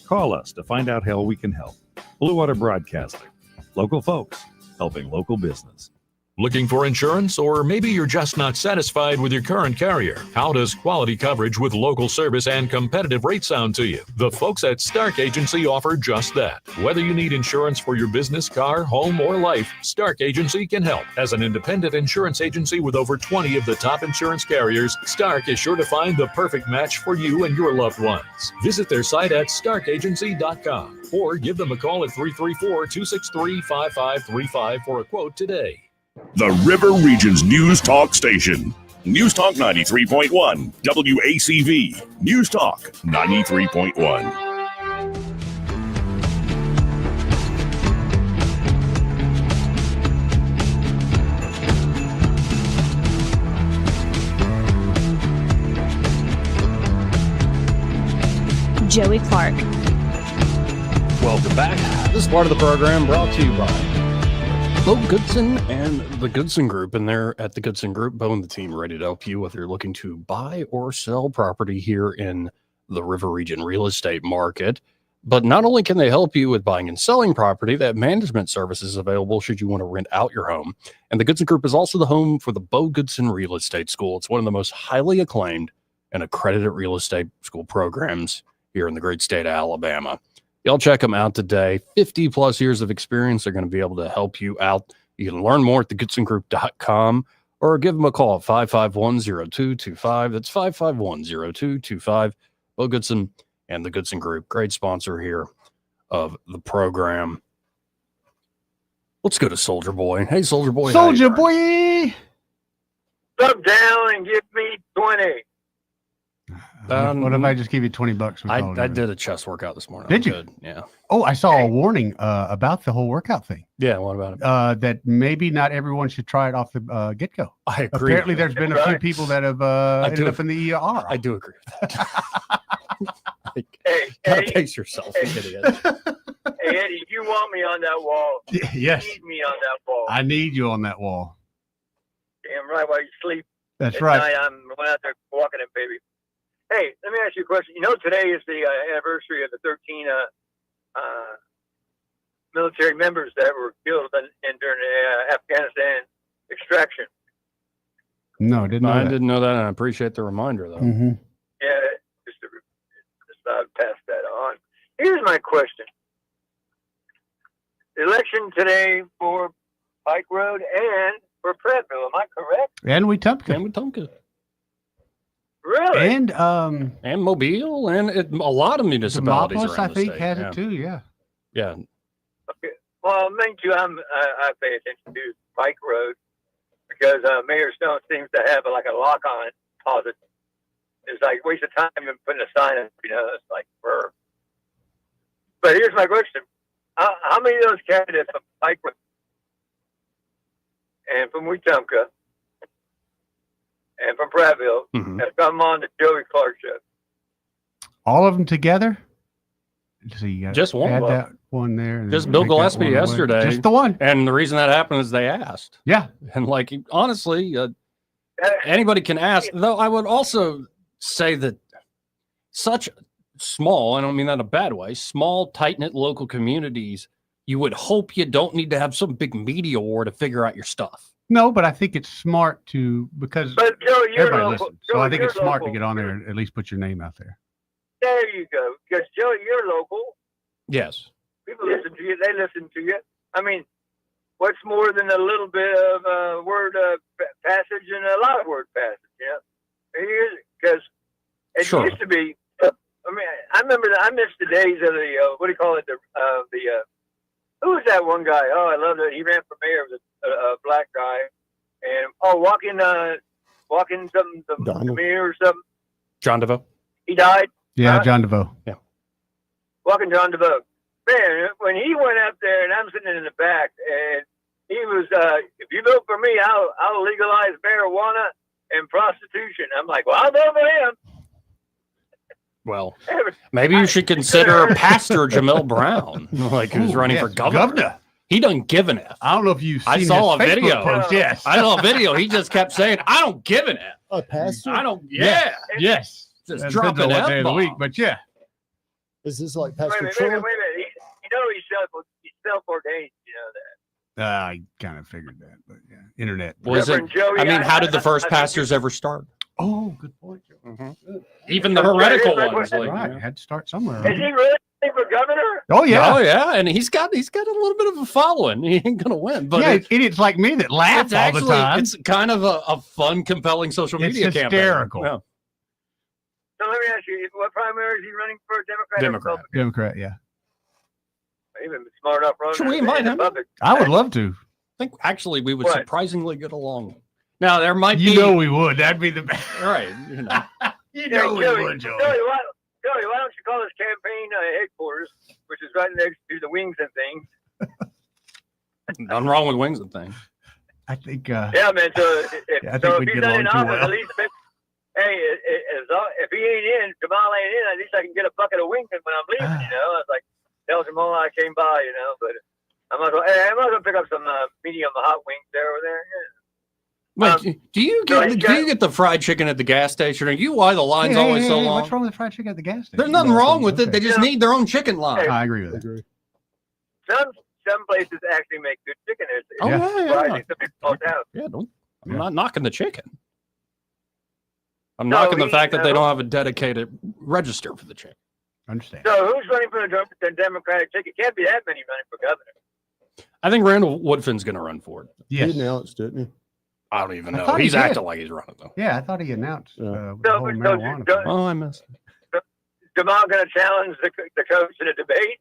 Call us to find out how we can help. Blue Water Broadcasting. Local folks helping local business. Looking for insurance, or maybe you're just not satisfied with your current carrier? How does quality coverage with local service and competitive rates sound to you? The folks at Stark Agency offer just that. Whether you need insurance for your business, car, home, or life, Stark Agency can help. As an independent insurance agency with over 20 of the top insurance carriers, Stark is sure to find the perfect match for you and your loved ones. Visit their site at starkagency.com or give them a call at 334-263-5535 for a quote today. The River Region's News Talk Station. News Talk 93.1. WACV. News Talk 93.1. Joey Clark. Welcome back. This part of the program brought to you by Bo Goodson and the Goodson Group. And they're at the Goodson Group. Bo and the team ready to help you whether you're looking to buy or sell property here in the River Region real estate market. But not only can they help you with buying and selling property, they have management services available should you want to rent out your home. And the Goodson Group is also the home for the Bo Goodson Real Estate School. It's one of the most highly acclaimed and accredited real estate school programs here in the great state of Alabama. Y'all check them out today. 50 plus years of experience. They're going to be able to help you out. You can learn more at thegoodsongroup.com or give them a call at 551-0225. That's 551-0225. Bo Goodson and the Goodson Group. Great sponsor here of the program. Let's go to Soldier Boy. Hey, Soldier Boy. Soldier Boy. Step down and give me 20. What if I just give you $20? I did a chest workout this morning. Did you? Good. Yeah. Oh, I saw a warning about the whole workout thing. Yeah, what about it? That maybe not everyone should try it off the get-go. I agree. Apparently, there's been a few people that have ended up in the ER. I do agree with that. Hey, gotta pace yourself, you idiot. Hey, Eddie, you want me on that wall. Yes. You need me on that wall. I need you on that wall. Damn right while you sleep. That's At right. night, I'm going out there walking it, baby. Hey, let me ask you a question. You know, today is the anniversary of the 13 military members that were killed during the Afghanistan extraction. No, I didn't know that. And I appreciate the reminder, though. Mm-hmm. Yeah, just pass that on. Here's my question. Election today for Pike Road and for Prattville, am I correct? And Wetumpka. Really? And Mobile and a lot of municipalities Demopolis, around I the think, state. has Yeah. it too. Yeah. Yeah. Okay. Well, me too. I pay attention to Pike Road because Mayor Stone seems to have like a lock on it. Deposit. It's like a waste of time and putting a sign up. You know, it's like brr. But here's my question: how many of those candidates from Pike Road and from Wetumpka and from Prattville have come on the Joey Clark show? All of them together? So you got Just one. add that one there. and Just then Bill take that Gillespie one away. yesterday. Just the one. And the reason that happened is they asked. Yeah. And like, honestly, anybody can ask. Though I would also say that such small, I don't mean that in a bad way, small, tight-knit local communities, you would hope you don't need to have some big media war to figure out your stuff. No, but I think it's smart to, because But Joe, you're everybody local. listens. So I think Joe, it's you're smart local. to get on there and at least put your name out there. There you go. Because Joe, you're local. Yes. People listen to you. They listen to you. I mean, what's more than a little bit of word passage and a lot of word passage? Yeah. Because it Sure. used to be. I mean, I remember. I miss the days of the what do you call it? Who was that one guy? Oh, I love it. He ran for mayor. It was a black guy, and walking some mayor or something. John DeVoe. He died. Yeah, John DeVoe. Yeah. Walking John DeVoe. Man, when he went up there and I'm sitting in the back and he was, if you vote for me, I'll legalize marijuana and prostitution. I'm like, well, I'll vote for him. Well, maybe you should consider Pastor Jamel Brown, like who's running for governor. He doesn't give an F. I don't know if you've seen I saw a his Facebook video. post. Yes. I saw a video. He just kept saying, I don't give an F. A pastor? I don't, yeah. Yes. Just That drop depends an on what day of the F-bomb. week, but yeah. Is this like Wait a Pastor minute. Troy? Wait a minute. He's self-ordained. You know that. I kind of figured that, but yeah, internet. Was it? Reverend Joey, I mean, how did the I first think pastors ever start? Oh, good point, Joe. Even the heretical Right, ones, like, Right, you know. had to start somewhere. Is Right? he really running for governor? Oh yeah, Oh yeah, and he's got a little bit of a following. He ain't gonna win, but yeah, idiots like me that laugh it's all actually the time. it's kind of a fun, compelling social It's media hysterical. campaign. So let me ask you, what primary is he running for? Democrat? Or Democrat. Republican? Democrat, yeah. Even smart enough running. Should we invite him? I would love to. I think actually we would What? surprisingly get along. Now there might You be know we would. That'd be the best. right. You know. You know we would, Joey. Joey, why don't you call this campaign headquarters, which is right next to the wings and things? Nothing wrong with wings and things. I think. Yeah, man. So if, I think so if we'd he's get not in along too office, well. at least if he ain't in, Jamal ain't in, at least I can get a bucket of wings when I'm leaving. You know, I was like, tell Jamal I came by. You know, but I might as well pick up some medium hot wings there over there. Yeah. Wait, do you get the fried chicken at the gas station? Are you why the line's always so long? What's wrong with the fried chicken at the gas station? There's nothing wrong with it. They just need their own chicken line. I agree with that. Some places actually make good chicken. Oh, yeah. surprising to small towns. Yeah, I'm not knocking the chicken. I'm knocking the fact that they don't have a dedicated register for the chicken. Understand. So who's running for the Democratic ticket? Can't be that many running for governor. I think Randall Woodfin's going to run for it. Yes. He announced, didn't he? I don't even I know. thought he He's did. acting like he's running though. Yeah, I thought he announced with the So, whole so marijuana. do- thing. Oh, I missed it. Jamal going to challenge the coach in a debate?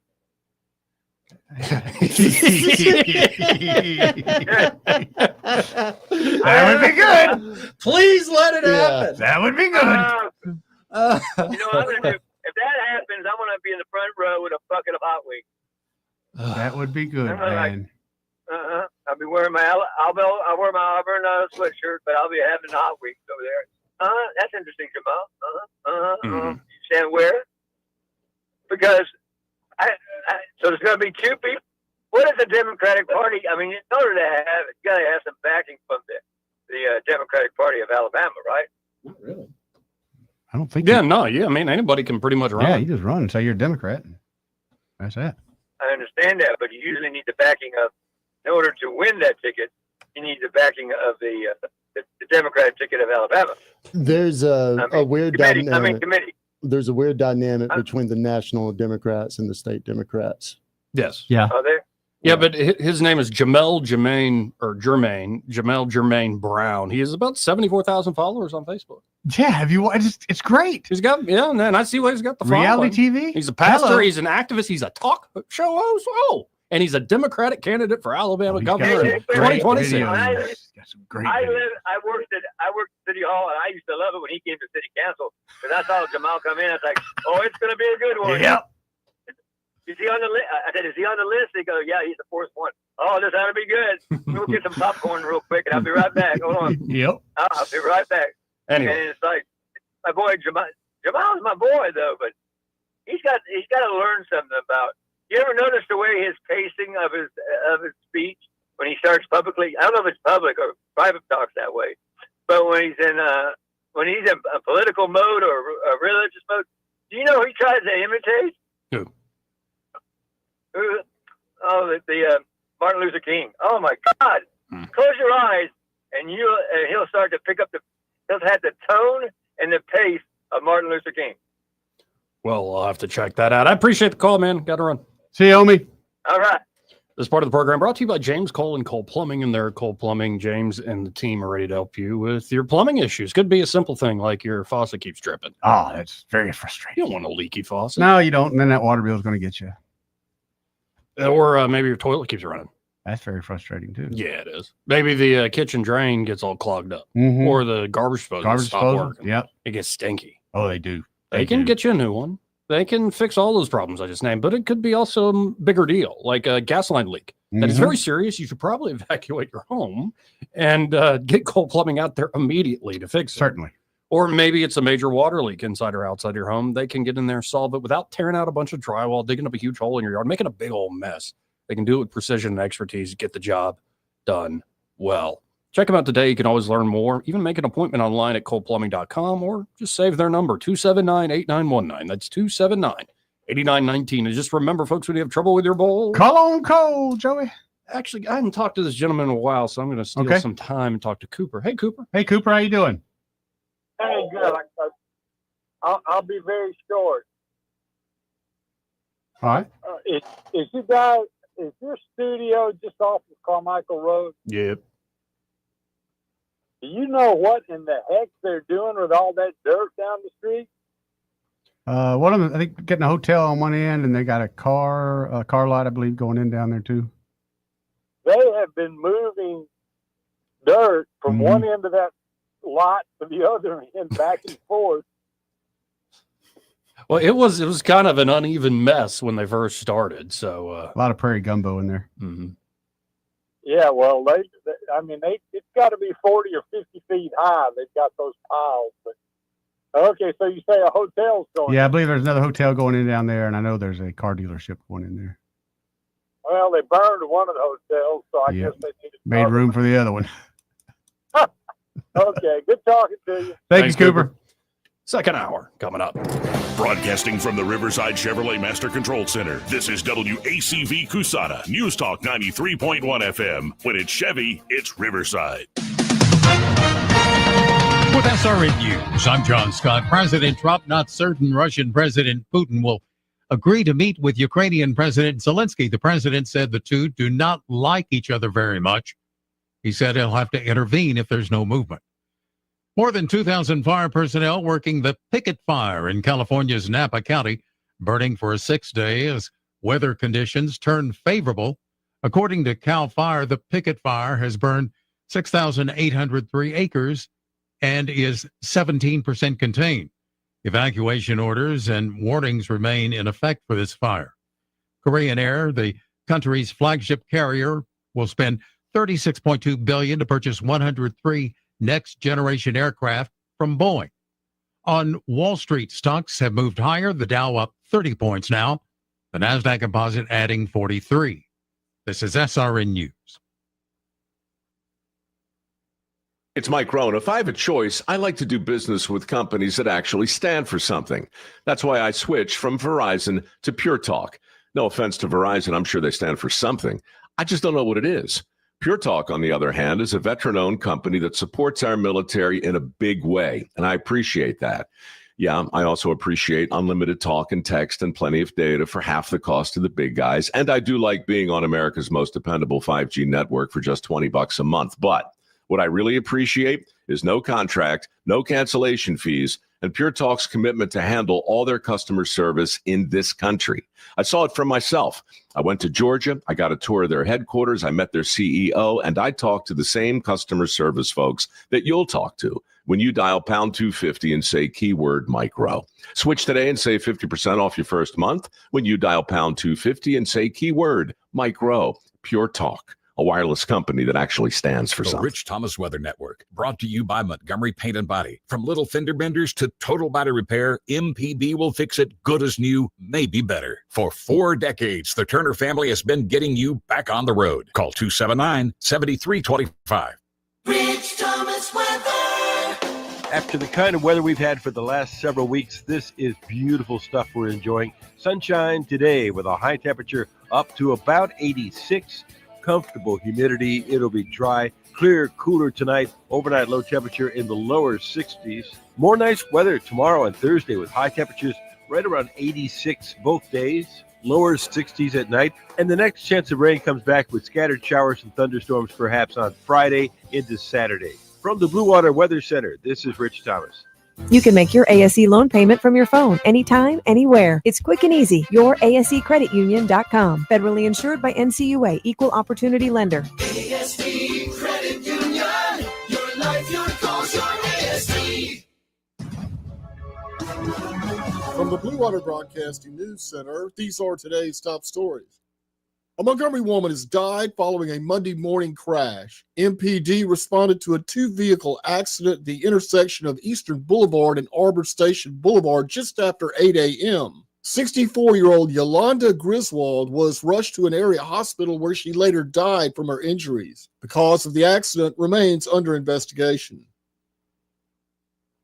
That would be good. Please let it happen. That would be good. You know what I'm going to do? If that happens, I'm going to be in the front row with a bucket of hot wings. That would be good, man. I'll be wearing I'll wear my Auburn sweatshirt, but I'll be having hot wings over there. That's interesting, Jamal. You stand where? Because so there's going to be two people. What is the Democratic Party? I mean, in order to have it, you got to have some backing from the Democratic Party of Alabama, right? Not really. I don't think. Yeah, I mean, anybody can pretty much run. Yeah, you just run and say you're a Democrat. That's it. I understand that, but you usually need the backing of, in order to win that ticket, you need the backing of the Democratic ticket of Alabama. There's a weird dynamic. Committee. There's a weird dynamic between the national Democrats and the state Democrats. Yes. Yeah. Are there? Yeah, but his name is Jamel Jermaine Brown. He has about 74,000 followers on Facebook. Yeah, have you? It's great. He's got and I see why he's got the following. Reality TV. He's a pastor. Hello. He's an activist. He's a talk show host. Oh, and he's a Democratic candidate for Alabama governor in 2026. I worked at City Hall, and I used to love it when he came to City Council because I saw Jamal come in. I was like, "Oh, it's going to be a good one." Yep. Is he on the list? I said, "Is he on the list?" They go, "Yeah, he's the fourth one." Oh, this ought to be good. We'll get some popcorn real quick, and I'll be right back. Hold on. Yep. I'll be right back. Anyway. And it's like my boy Jamal. Jamal's my boy though, but he's got to learn something about. You ever notice the way his pacing of his speech when he starts publicly? I don't know if it's public or private talks that way, but when he's in a political mode or a religious mode, do you know who he tries to imitate? Who? Oh, the Martin Luther King. Oh my God! Close your eyes, and he'll start to pick up he'll have the tone and the pace of Martin Luther King. Well, I'll have to check that out. I appreciate the call, man. Got to run. See you, homie. All right. This part of the program brought to you by James Cole and Cole Plumbing and their Cole Plumbing. James and the team are ready to help you with your plumbing issues. Could be a simple thing like your faucet keeps dripping. Oh, that's very frustrating. You don't want a leaky faucet. No, you don't. And then that water bill is going to get you. Or maybe your toilet keeps running. That's very frustrating too. Yeah, it is. Maybe the kitchen drain gets all clogged up, Mhm. or the garbage disposal stops working. Yep. It gets stinky. Oh, they do. They can get you a new one. They can fix all those problems I just named, but it could be also a bigger deal, like a gas line leak. That is Mhm. very serious. You should probably evacuate your home and get Cole Plumbing out there immediately to fix it. Certainly. Or maybe it's a major water leak inside or outside your home. They can get in there, solve it without tearing out a bunch of drywall, digging up a huge hole in your yard, making a big old mess. They can do it with precision and expertise, get the job done well. Check them out today. You can always learn more. Even make an appointment online at coleplumbing.com or just save their number, 279-8919. That's 279-8919. And just remember, folks, when you have trouble with your bowl, call on Cole, Joey. Actually, I hadn't talked to this gentleman in a while, so I'm going to steal some time and talk to Cooper. Hey, Cooper. Hey, Cooper, how you doing? Hey, good. I'll be very short. All right. Is your studio just off of Carmichael Road? Yep. Do you know what in the heck they're doing with all that dirt down the street? One of them, I think, getting a hotel on one end, and they got a car lot, I believe, going in down there too. They have been moving dirt from one end of that lot to the other end, back and forth. Well, it was kind of an uneven mess when they first started. So a lot of prairie gumbo in there. Mm-hmm. Yeah, well, it's got to be 40 or 50 feet high. They've got those piles. But okay, so you say a hotel's going? Yeah, I believe there's another hotel going in down there, and I know there's a car dealership going in there. Well, they burned one of the hotels, so I guess they needed made room for the other one. Okay, good talking to you. Thanks, Cooper. Second hour coming up. Broadcasting from the Riverside Chevrolet Master Control Center, this is WACV Cusana, News Talk 93.1 FM. When it's Chevy, it's Riverside. With SRN News, I'm John Scott. President Trump not certain Russian President Putin will agree to meet with Ukrainian President Zelensky. The president said the two do not like each other very much. He said he'll have to intervene if there's no movement. More than 2,000 fire personnel working the picket fire in California's Napa County, burning for a 6th day as weather conditions turn favorable. According to CAL FIRE, the picket fire has burned 6,803 acres and is 17% contained. Evacuation orders and warnings remain in effect for this fire. Korean Air, the country's flagship carrier, will spend $36.2 billion to purchase 103 next-generation aircraft from Boeing. On Wall Street, stocks have moved higher. The Dow up 30 points now. The NASDAQ composite adding 43. This is SRN News. It's Mike Rohn. If I have a choice, I like to do business with companies that actually stand for something. That's why I switched from Verizon to Pure Talk. No offense to Verizon, I'm sure they stand for something. I just don't know what it is. Pure Talk, on the other hand, is a veteran-owned company that supports our military in a big way, and I appreciate that. Yeah, I also appreciate unlimited talk and text and plenty of data for half the cost of the big guys, and I do like being on America's most dependable 5G network for just $20 a month. But what I really appreciate is no contract, no cancellation fees, and Pure Talk's commitment to handle all their customer service in this country. I saw it for myself. I went to Georgia. I got a tour of their headquarters. I met their CEO, and I talked to the same customer service folks that you'll talk to when you dial pound 250 and say keyword Mike Rowe. Switch today and save 50% off your first month when you dial pound 250 and say keyword Mike Rowe. Pure Talk, a wireless company that actually stands for something. The Rich Thomas Weather Network, brought to you by Montgomery Paint and Body. From little fender benders to total body repair, MPB will fix it good as new, maybe better. For 4 decades, the Turner family has been getting you back on the road. Call 279-7325. Rich Thomas Weather. After the kind of weather we've had for the last several weeks, this is beautiful stuff we're enjoying. Sunshine today with a high temperature up to about 86. Comfortable humidity. It'll be dry, clear, cooler tonight. Overnight low temperature in the lower 60s. More nice weather tomorrow and Thursday with high temperatures right around 86 both days. Lower 60s at night. And the next chance of rain comes back with scattered showers and thunderstorms perhaps on Friday into Saturday. From the Blue Water Weather Center, this is Rich Thomas. You can make your ASE loan payment from your phone anytime, anywhere. It's quick and easy. YourASECreditUnion.com. Federally insured by NCUA. Equal Opportunity Lender. ASE Credit Union. Your life, your cause, your ASE. From the Blue Water Broadcasting News Center, these are today's top stories. A Montgomery woman has died following a Monday morning crash. MPD responded to a 2-vehicle accident at the intersection of Eastern Boulevard and Arbor Station Boulevard just after 8 a.m. 64-year-old Yolanda Griswold was rushed to an area hospital where she later died from her injuries. The cause of the accident remains under investigation.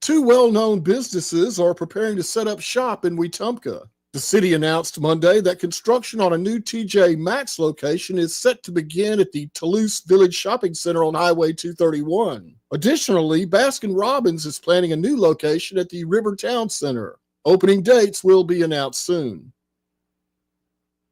2 well-known businesses are preparing to set up shop in Wetumpka. The city announced Monday that construction on a new TJ Maxx location is set to begin at the Toulouse Village Shopping Center on Highway 231. Additionally, Baskin-Robbins is planning a new location at the Rivertown Center. Opening dates will be announced soon.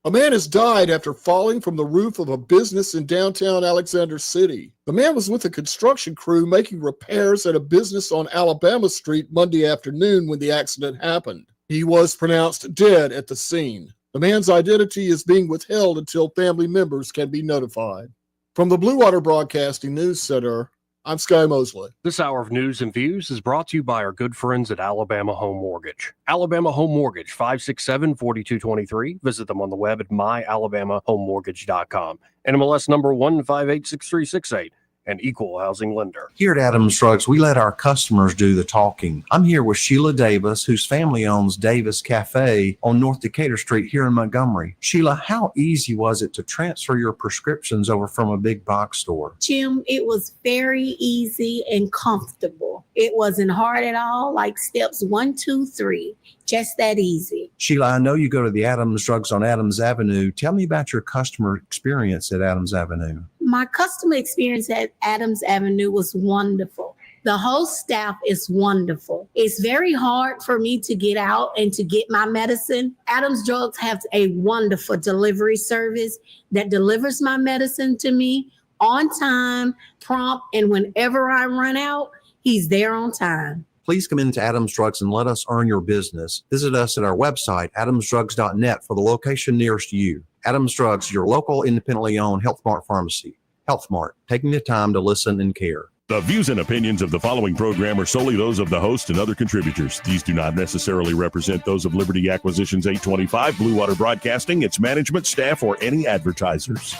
A man has died after falling from the roof of a business in downtown Alexander City. The man was with a construction crew making repairs at a business on Alabama Street Monday afternoon when the accident happened. He was pronounced dead at the scene. The man's identity is being withheld until family members can be notified. From the Blue Water Broadcasting News Center, I'm Sky Mosley. This hour of news and views is brought to you by our good friends at Alabama Home Mortgage. Alabama Home Mortgage, 567-4223. Visit them on the web at myalabamahomemortgage.com. NMLS number 1586368. An equal housing lender. Here at Adams Drugs, we let our customers do the talking. I'm here with Sheila Davis, whose family owns Davis Cafe on North Decatur Street here in Montgomery. Sheila, how easy was it to transfer your prescriptions over from a big box store? Jim, it was very easy and comfortable. It wasn't hard at all, like steps 1, 2, 3. Just that easy. Sheila, I know you go to the Adams Drugs on Adams Avenue. Tell me about your customer experience at Adams Avenue. My customer experience at Adams Avenue was wonderful. The whole staff is wonderful. It's very hard for me to get out and to get my medicine. Adams Drugs has a wonderful delivery service that delivers my medicine to me on time, prompt, and whenever I run out, he's there on time. Please come into Adams Drugs and let us earn your business. Visit us at our website, adamsdrugs.net, for the location nearest you. Adams Drugs, your local independently owned Health Mart pharmacy. Health Mart, taking the time to listen and care. The views and opinions of the following program are solely those of the host and other contributors. These do not necessarily represent those of Liberty Acquisitions 825, Blue Water Broadcasting, its management, staff, or any advertisers.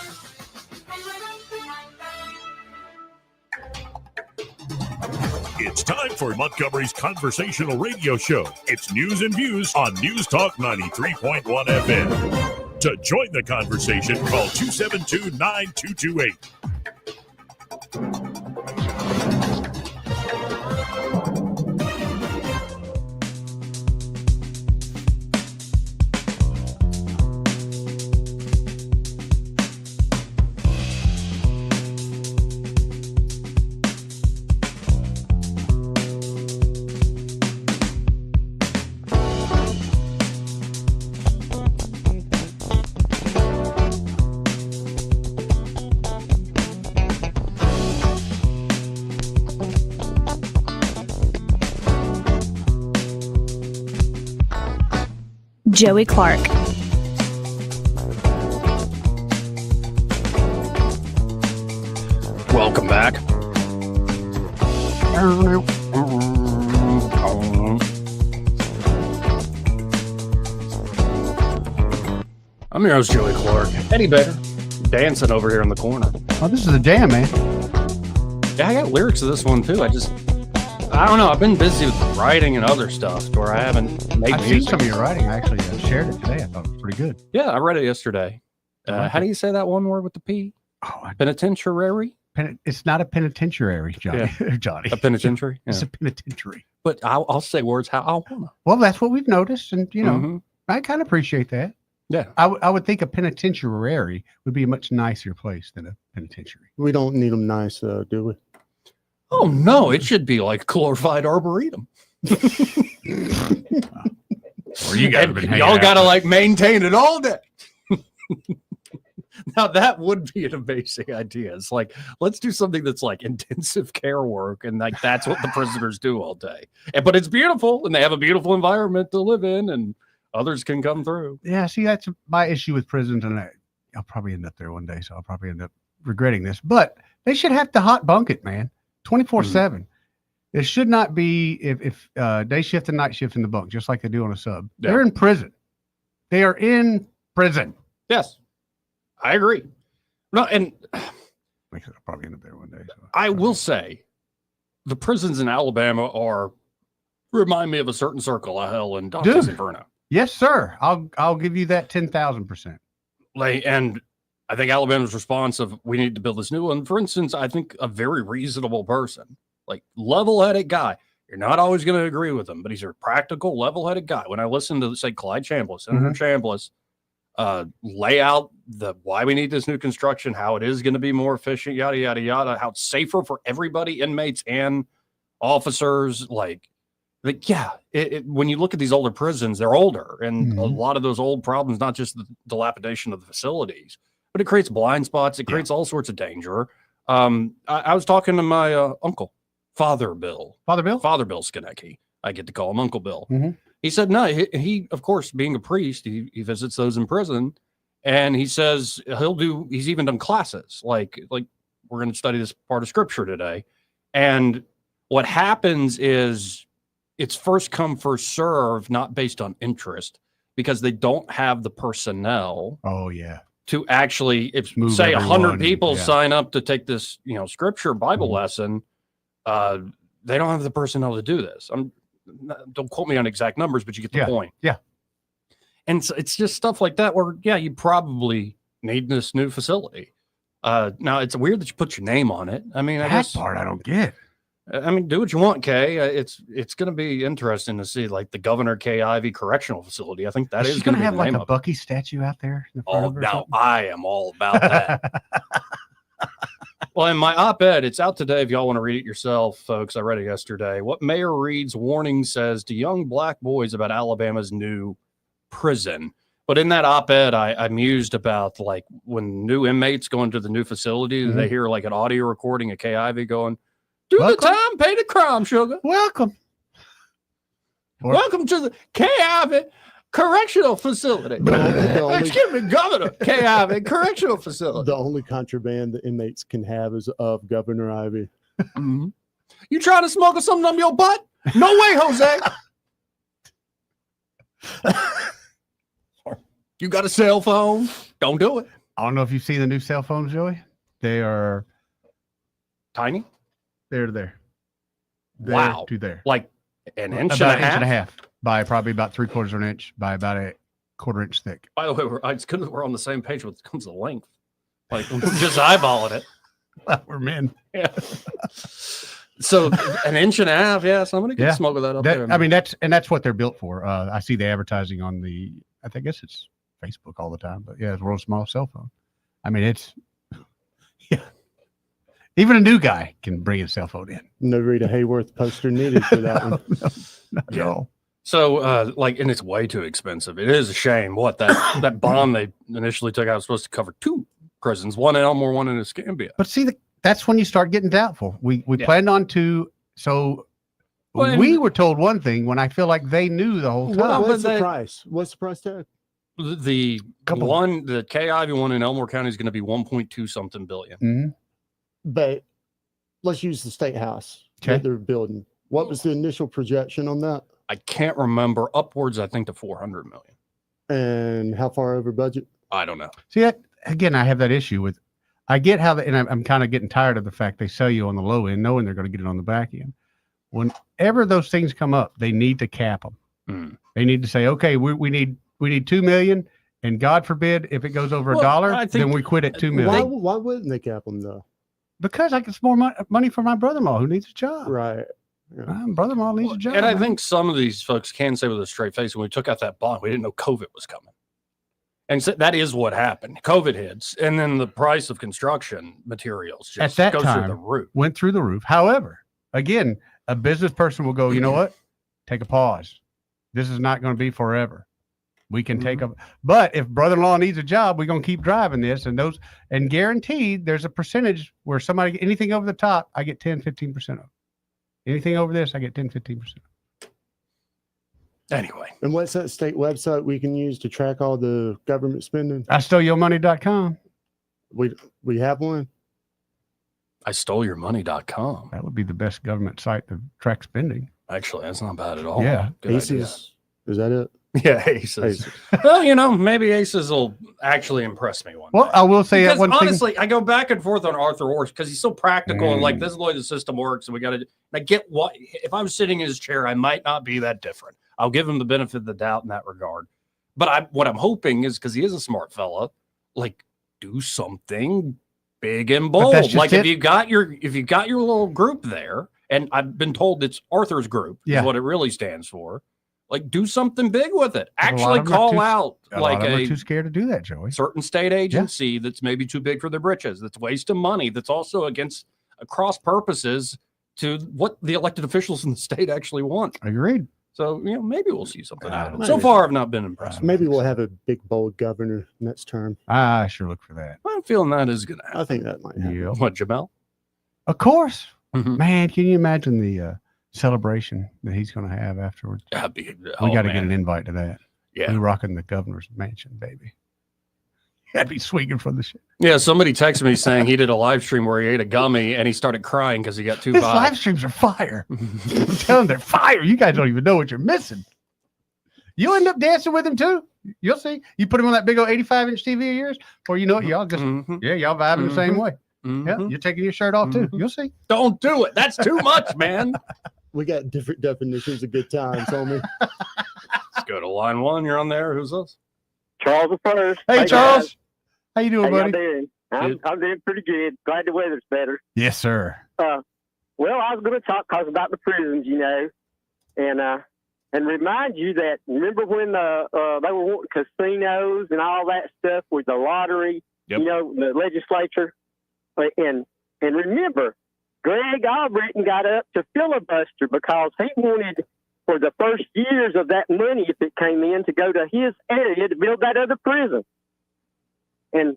It's time for Montgomery's conversational radio show. It's news and views on News Talk 93.1 FM. To join the conversation, call 272-9228. Joey Clark. Welcome back. I'm your host, Joey Clark. Eddie Better, dancing over here in the corner. Oh, this is a jam, man. Yeah, I got lyrics to this one too. I don't know. I've been busy with writing and other stuff where I haven't made I've seen some of your writing. I actually shared it today. I thought it was pretty good. Yeah, I read it yesterday. How do you say that one word with the P? Oh, penitentiary? It's not a penitentiary, Johnny. Yeah. Johnny. A penitentiary? It's Yeah. a penitentiary. But I'll say words how I want to. Well, that's what we've noticed. And, you know, Mhm. I kind of appreciate that. Yeah. I would think a penitentiary would be a much nicer place than a penitentiary. We don't need them nice, do we? Oh, no. It should be like glorified arboretum. Or you guys have been hanging y'all out got to with- like maintain it all day. Now that would be an amazing idea. It's like, let's do something that's like intensive care work. And like, that's what the prisoners do all day. But it's beautiful and they have a beautiful environment to live in and others can come through. Yeah, see, that's my issue with prisons, and I'll probably end up there one day, so I'll probably end up regretting this. But they should have to hot bunk it, man, 24/7. It should not be if day shift and night shift in the bunk, just like they do on a sub. Yeah. They're in prison. They are in prison. Yes, I agree. No, and I'll probably end up there one day. So. I will say the prisons in Alabama remind me of a certain circle of hell in Dante's Dude. Inferno. Yes, sir. I'll give you that 10,000%. And I think Alabama's response of we need to build this new one. For instance, I think a very reasonable person, like level-headed guy, You're not always going to agree with him, but he's a practical, level-headed guy. When I listen to, say, Clyde Chambliss, Senator Chambliss, lay out why we need this new construction, how it is going to be more efficient, yada, yada, yada, how it's safer for everybody, inmates and officers. When you look at these older prisons, they're older, and a lot of those old problems, not just the dilapidation of the facilities, but it creates blind spots. It creates all sorts of danger. I was talking to my uncle, Father Bill Skonecki. I get to call him Uncle Bill. He said, no, he, of course, being a priest, he visits those in prison, and he says he's even done classes. Like we're going to study this part of scripture today. And what happens is it's first come, first serve, not based on interest, because they don't have the personnel. Oh, yeah. To actually, if say 100 people sign up to take this, scripture Bible lesson, they don't have the personnel to do this. Don't quote me on exact numbers, but you get the point. Yeah. And so it's just stuff like that where, you probably need this new facility. Now it's weird that you put your name on it. I mean, I guess part I don't get. I mean, do what you want, Kay. It's going to be interesting to see, like, the Governor Kay Ivey Correctional Facility. I think that is going to have be like a Bucky statue out there. Oh, now I am all about that. Well, in my op-ed, it's out today if y'all want to read it yourself, folks. I read it yesterday. What Mayor Reed's warning says to young black boys about Alabama's new prison. But in that op-ed, I mused about, like, when new inmates go into the new facility, they hear like an audio recording of Kay Ivey going, "Do the time, pay the crime, sugar. Welcome to the Kay Ivey Correctional Facility." Excuse me, Governor Kay Ivey Correctional Facility. The only contraband the inmates can have is of Governor Ivey. You trying to smuggle something up your butt? No way, Jose. You got a cell phone? Don't do it. I don't know if you've seen the new cell phones, Joey. They are tiny. They're there. Wow. To there. Like an inch about and a half? Inch and a half by probably about 3/4 of an inch by about a 1/4 inch thick. By the way, it's good that we're on the same page when it comes to length. Like, we're just eyeballing it. Well, we're men. Yeah. So an inch and a half, somebody can smuggle that up there. I mean, that's what they're built for. I see the advertising on I guess it's Facebook all the time, but it's the world's smallest cell phone. I mean, it's even a new guy can bring his cell phone in. No Rita Hayworth poster needed for that one. Not at all. So, and it's way too expensive. It is a shame. What that bond they initially took out was supposed to cover 2 prisons, one in Elmore, one in Escambia. But see, that's when you start getting doubtful. We planned on 2, so we were told one thing when I feel like they knew the whole time. What's the price? What's the price tag? The Kay Ivey one in Elmore County is going to be 1.2 something billion. But let's use the state house that they're building. What was the initial projection on that? I can't remember. Upwards, I think, to 400 million. And how far over budget? I don't know. See, again, I have that issue with. I get how, and I'm kind of getting tired of the fact they sell you on the low end, knowing they're going to get it on the back end. Whenever those things come up, they need to cap them. They need to say, okay, we need 2 million, and God forbid if it goes over $1, then we quit at 2 million. Why wouldn't they cap them though? Because I get more money for my brother-in-law who needs a job. Right. My brother-in-law needs a job. And I think some of these folks can say with a straight face, when we took out that bond, we didn't know COVID was coming. And so that is what happened. COVID hits, and then the price of construction materials just at that goes time through the roof. Went through the roof. However, again, a business person will go, you know what? Take a pause. This is not going to be forever. We can take up, but if brother-in-law needs a job, we're going to keep driving this, and guaranteed there's a percentage where anything over the top, I get 10-15% of. Anything over this, I get 10-15%. Anyway. And what's that state website we can use to track all the government spending? IstoleYourMoney.com. We have one. IstoleYourMoney.com. That would be the best government site to track spending. Actually, that's not bad at all. Yeah. Good Aces. idea. Is that it? Yeah, Aces. Well, maybe Aces will actually impress me one day. Well, I will say because one honestly, thing. I go back and forth on Arthur Orsh because he's so practical and like this is the way the system works, and we got to. I get what if I was sitting in his chair, I might not be that different. I'll give him the benefit of the doubt in that regard. But what I'm hoping is because he is a smart fella, like do something big and bold. Like if you got your little group there And I've been told it's Arthur's group is what it really stands for. Like, do something big with it. Actually call out like a too scared to do that, Joey. Certain state agency that's maybe too big for their britches, that's wasting money, that's also against cross purposes to what the elected officials in the state actually want. Agreed. So, maybe we'll see something out of it. So far, I've not been impressed. Maybe we'll have a big, bold governor next term. I sure look for that. I'm feeling that is going to happen. I think that might happen. Yeah. What, Jamel? Of course. Man, can you imagine the celebration that he's going to have afterwards? We got to get an invite to that. Yeah. We're rocking the governor's mansion, baby. That'd be swinging from the shit. Yeah, somebody texted me saying he did a live stream where he ate a gummy and he started crying because he got too His high. live streams are fire. I'm telling them they're fire. You guys don't even know what you're missing. You'll end up dancing with him too. You'll see. You put him on that big old 85-inch TV of yours, or y'all just y'all vibing the same way. Yeah, you're taking your shirt off too. You'll see. Don't do it. That's too much, man. We got different definitions of good times, homie. Let's go to line one. You're on there. Who's this? Charles the first. Hey, Charles. Guys. How you doing, How buddy? y'all doing? I'm doing pretty good. Glad the weather's better. Yes, sir. Well, I was going to talk about the prisons, and remind you that remember when they were wanting casinos and all that stuff with the lottery, the legislature, and remember, Greg Albritton got up to filibuster because he wanted for the first years of that money, if it came in, to go to his area to build that other prison. And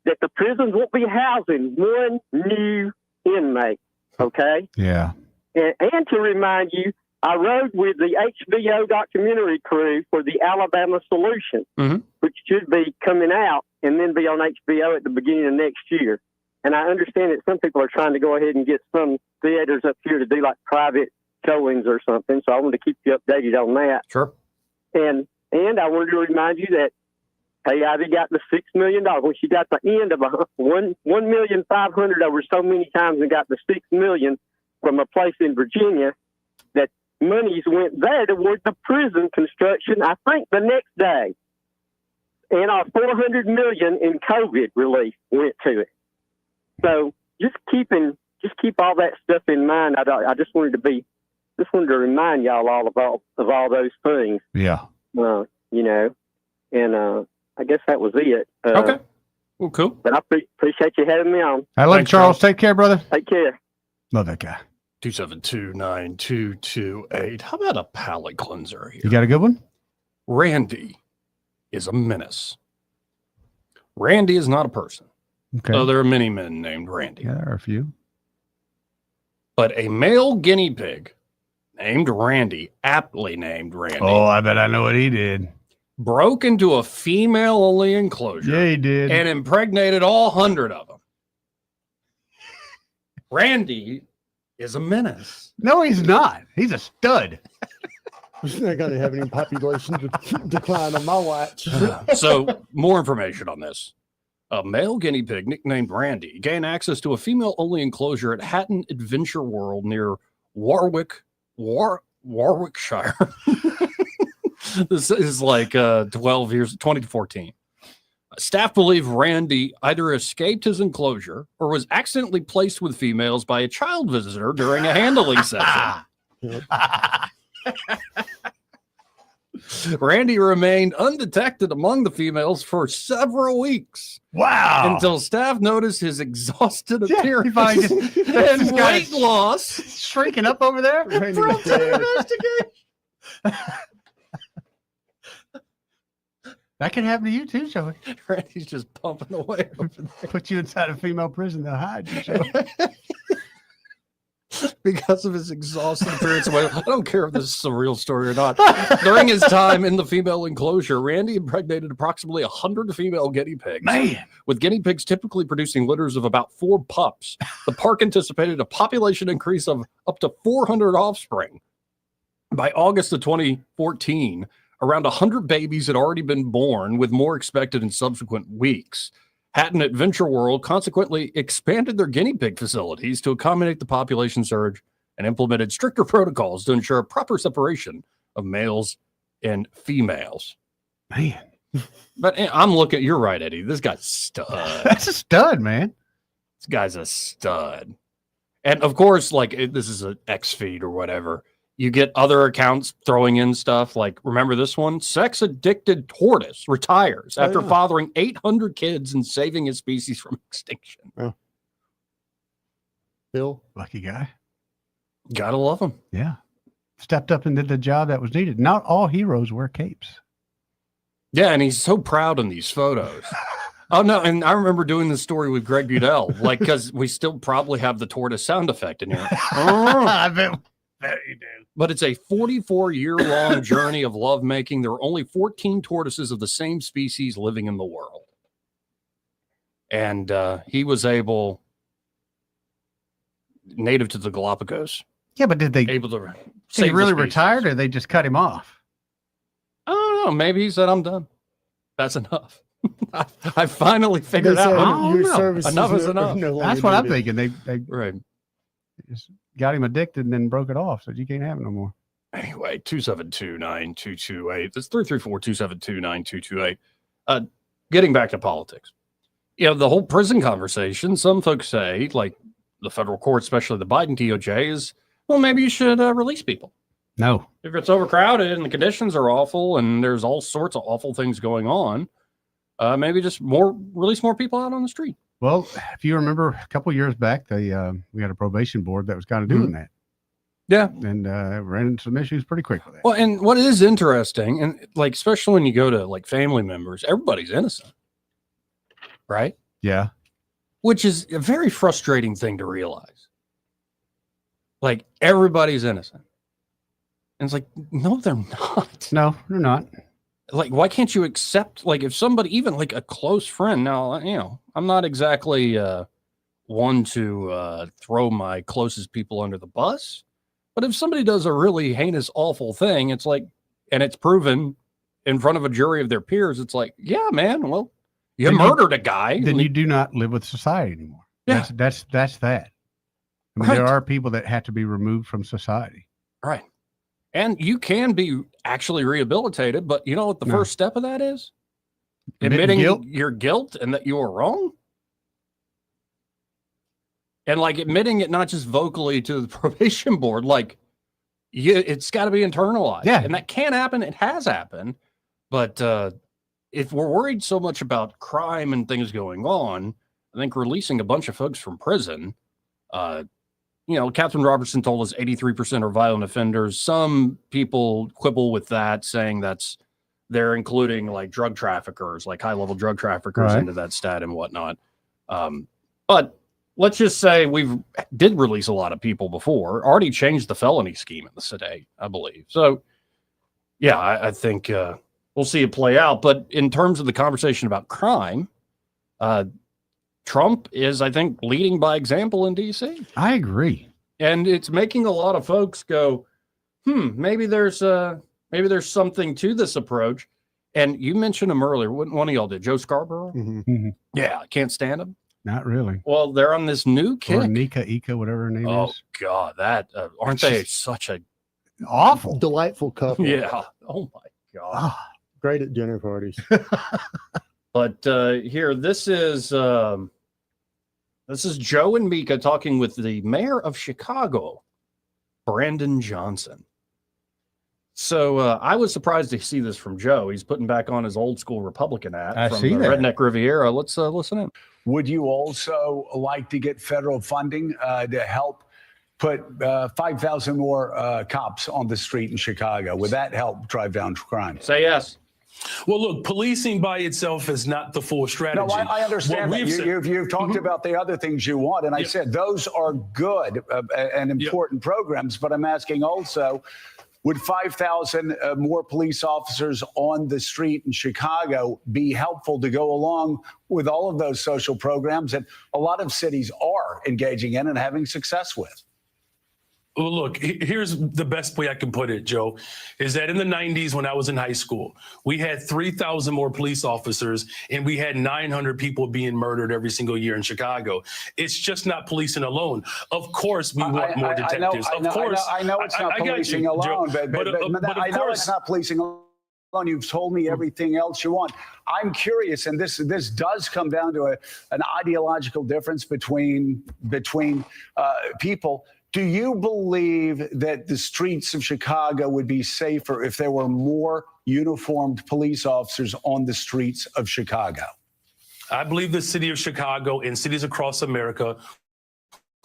that the prisons won't be housing one new inmate, okay? Yeah. And to remind you, I rode with the HBO documentary crew for the Alabama Solution, which should be coming out and then be on HBO at the beginning of next year. And I understand that some people are trying to go ahead and get some theaters up here to do like private showings or something. So I want to keep you updated on that. Sure. And I wanted to remind you that Hey, Ivy got the $6 million. When she got the end of $1,500,000 over so many times and got the $6 million from a place in Virginia, that monies went there toward the prison construction, I think the next day. And our $400 million in COVID relief went to it. So just keep all that stuff in mind. I just wanted to remind y'all all of all those things. Yeah. I guess that was it. Okay. Well, cool. But I appreciate you having me on. I love you, Charles. Take care, brother. Take care. Love that guy. 272-9228. How about a palate cleanser here? You got a good one? Randy is a menace. Randy is not a person. Okay. So there are many men named Randy. Yeah, there are a few. But a male guinea pig named Randy, aptly named Randy. Oh, I bet I know what he did. Broke into a female-only enclosure. Yeah, he did. And impregnated all 100 of them. Randy is a menace. No, he's not. He's a stud. He's not going to have any population decline on my watch. So, more information on this. A male guinea pig nicknamed Randy gained access to a female-only enclosure at Hatton Adventure World near Warwickshire. This is like 12 years, 2014. Staff believe Randy either escaped his enclosure or was accidentally placed with females by a child visitor during a handling session. Randy remained undetected among the females for several weeks. Wow. Until staff noticed his exhausted appearance and and weight loss. Shrinking up over there. That can happen to you too, Joey. Randy's just pumping away. Put you inside a female prison, they'll hide you, Joey. Because of his exhausted appearance. I don't care if this is a real story or not. During his time in the female enclosure, Randy impregnated approximately 100 female guinea pigs. Man. With guinea pigs typically producing litters of about 4 pups. The park anticipated a population increase of up to 400 offspring. By August of 2014, around 100 babies had already been born, with more expected in subsequent weeks. Hatton Adventure World consequently expanded their guinea pig facilities to accommodate the population surge and implemented stricter protocols to ensure proper separation of males and females. Man. But I'm looking, you're right, Eddie. This guy's a stud. That's a stud, man. This guy's a stud. And of course, like this is an X feed or whatever. You get other accounts throwing in stuff like, remember this one? Sex addicted tortoise retires after fathering 800 kids and saving his species from extinction. Oh. Bill, lucky guy. Gotta love him. Yeah. Stepped up and did the job that was needed. Not all heroes wear capes. Yeah, and he's so proud in these photos. Oh, no, and I remember doing this story with Greg Budell, like, because we still probably have the tortoise sound effect in here. I bet you do. But it's a 44-year-long journey of lovemaking. There are only 14 tortoises of the same species living in the world. And he was native to the Galapagos. Yeah, but did they really retired, or they just cut him off? I don't know. Maybe he said, I'm done. That's enough. I finally figured out. Enough is enough. That's what I'm thinking. They just got him addicted and then broke it off. So you can't have it no more. Anyway, 272-9228. That's 334-272-9228. Getting back to politics. The whole prison conversation, some folks say, like the federal court, especially the Biden DOJ, is, well, maybe you should release people. No. If it's overcrowded and the conditions are awful and there's all sorts of awful things going on, maybe just release more people out on the street. Well, if you remember a couple of years back, we had a probation board that was kind of doing that. Yeah. And ran into some issues pretty quickly. Well, and what is interesting, and like, especially when you go to like family members, everybody's innocent. Right? Yeah. Which is a very frustrating thing to realize. Like, everybody's innocent. And it's like, no, they're not. No, they're not. Like, why can't you accept, like, if somebody, even like a close friend, now, I'm not exactly one to throw my closest people under the bus, but if somebody does a really heinous, awful thing, it's like, and it's proven in front of a jury of their peers, it's like, yeah, man, well, you murdered a guy. Then you do not live with society anymore. Yeah. That's that. I mean, there are people that have to be removed from society. Right. And you can be actually rehabilitated, but you know what the first step of that is? Admitting your guilt and that you were wrong. And like admitting it, not just vocally to the probation board, like it's got to be internalized. Yeah. And that can happen. It has happened. But if we're worried so much about crime and things going on, I think releasing a bunch of folks from prison, Catherine Robertson told us 83% are violent offenders. Some people quibble with that, saying they're including like drug traffickers, like high-level drug traffickers into that stat and whatnot. But let's just say did release a lot of people before, already changed the felony scheme in the state, I believe. So, yeah, I think we'll see it play out. But in terms of the conversation about crime, Trump is, I think, leading by example in D.C. I agree. And it's making a lot of folks go, maybe there's something to this approach. And you mentioned him earlier. One of y'all did, Joe Scarborough? Mm-hmm. Yeah, I can't stand him. Not really. Well, they're on this new kick. Or Ika, whatever her name is. Oh, God, that aren't they such a awful, delightful couple? Yeah. Oh, my God. Great at dinner parties. But here, this is Joe and Mika talking with the mayor of Chicago, Brandon Johnson. So I was surprised to see this from Joe. He's putting back on his old school Republican hat from the Redneck Riviera. Let's listen in. Would you also like to get federal funding to help put 5,000 more cops on the street in Chicago? Would that help drive down crime? Say yes. Well, look, policing by itself is not the full strategy. No, I understand that. You've talked about the other things you want, and I said those are good and important programs, but I'm asking also, would 5,000 more police officers on the street in Chicago be helpful to go along with all of those social programs that a lot of cities are engaging in and having success with? Well, look, here's the best way I can put it, Joe, is that in the 90s when I was in high school, we had 3,000 more police officers and we had 900 people being murdered every single year in Chicago. It's just not policing alone. Of course, we want more detectives. I know it's not policing alone, but I know it's not policing alone. and you've told me everything else you want. I'm curious, and this does come down to an ideological difference between people. Do you believe that the streets of Chicago would be safer if there were more uniformed police officers on the streets of Chicago? I believe the city of Chicago and cities across America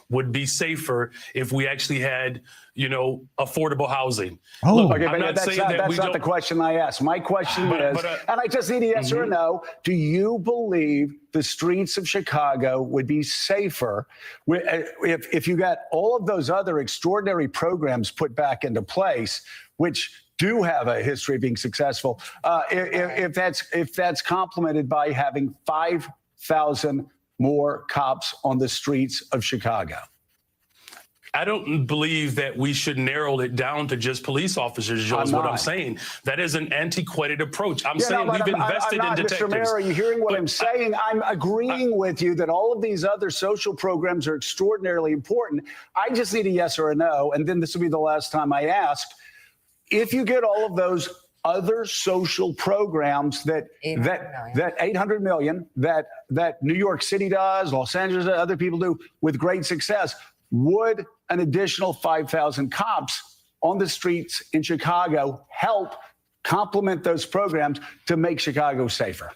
would be safer if we actually had, affordable housing. Look, okay, but that's not the question I asked. My question is, and I just need a yes or a no, do you believe the streets of Chicago would be safer if you got all of those other extraordinary programs put back into place, which do have a history of being successful, if that's complemented by having 5,000 more cops on the streets of Chicago? I don't believe that we should narrow it down to just police officers, Joe, is what I'm saying. That is an antiquated approach. I'm saying we've invested in detectives. Mr. Mayor, are you hearing what I'm saying? I'm agreeing with you that all of these other social programs are extraordinarily important. I just need a yes or a no, and then this will be the last time I ask. If you get all of those other social programs that 800 million that New York City does, Los Angeles, other people do with great success, would an additional 5,000 cops on the streets in Chicago help complement those programs to make Chicago safer?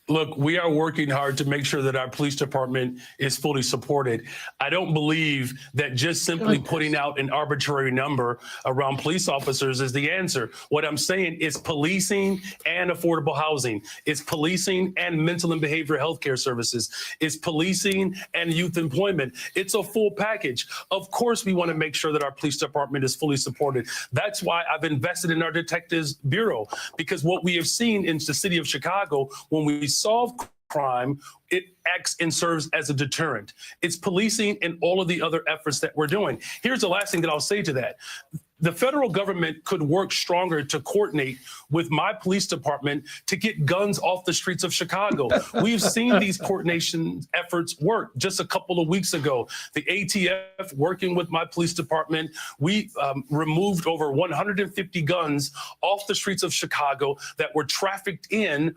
Look, we are working hard to make sure that our police department is fully supported. I don't believe that just simply putting out an arbitrary number around police officers is the answer. What I'm saying is policing and affordable housing. It's policing and mental and behavioral health care services. It's policing and youth employment. It's a full package. Of course, we want to make sure that our police department is fully supported. That's why I've invested in our Detectives Bureau, because what we have seen in the city of Chicago, when we solve crime, it acts and serves as a deterrent. It's policing and all of the other efforts that we're doing. Here's the last thing that I'll say to that. The federal government could work stronger to coordinate with my police department to get guns off the streets of Chicago. We've seen these coordination efforts work. Just a couple of weeks ago, the ATF working with my police department, we removed over 150 guns off the streets of Chicago that were trafficked in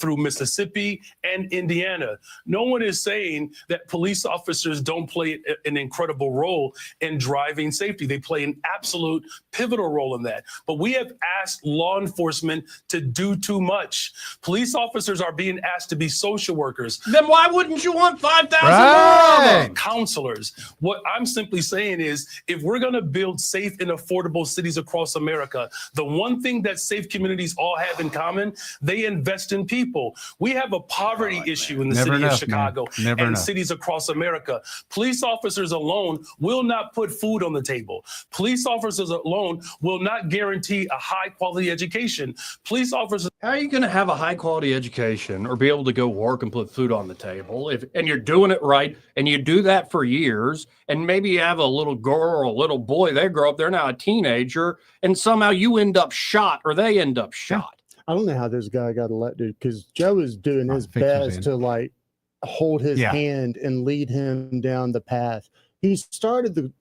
through Mississippi and Indiana. No one is saying that police officers don't play an incredible role in driving safety. They play an absolute pivotal role in that. But we have asked law enforcement to do too much. Police officers are being asked to be social workers. Then why wouldn't you want 5,000 more of them? Counselors. What I'm simply saying is, if we're going to build safe and affordable cities across America, the one thing that safe communities all have in common, they invest in people. We have a poverty issue in the city of Chicago and cities across America. Police officers alone will not put food on the table. Police officers alone will not guarantee a high quality education. Police officers. How are you going to have a high quality education or be able to go work and put food on the table and you're doing it right and you do that for years, and maybe you have a little girl or a little boy, they grow up, they're now a teenager, and somehow you end up shot or they end up shot? I don't know how this guy got elected, because Joe is doing his best to hold his hand and lead him down the path. He started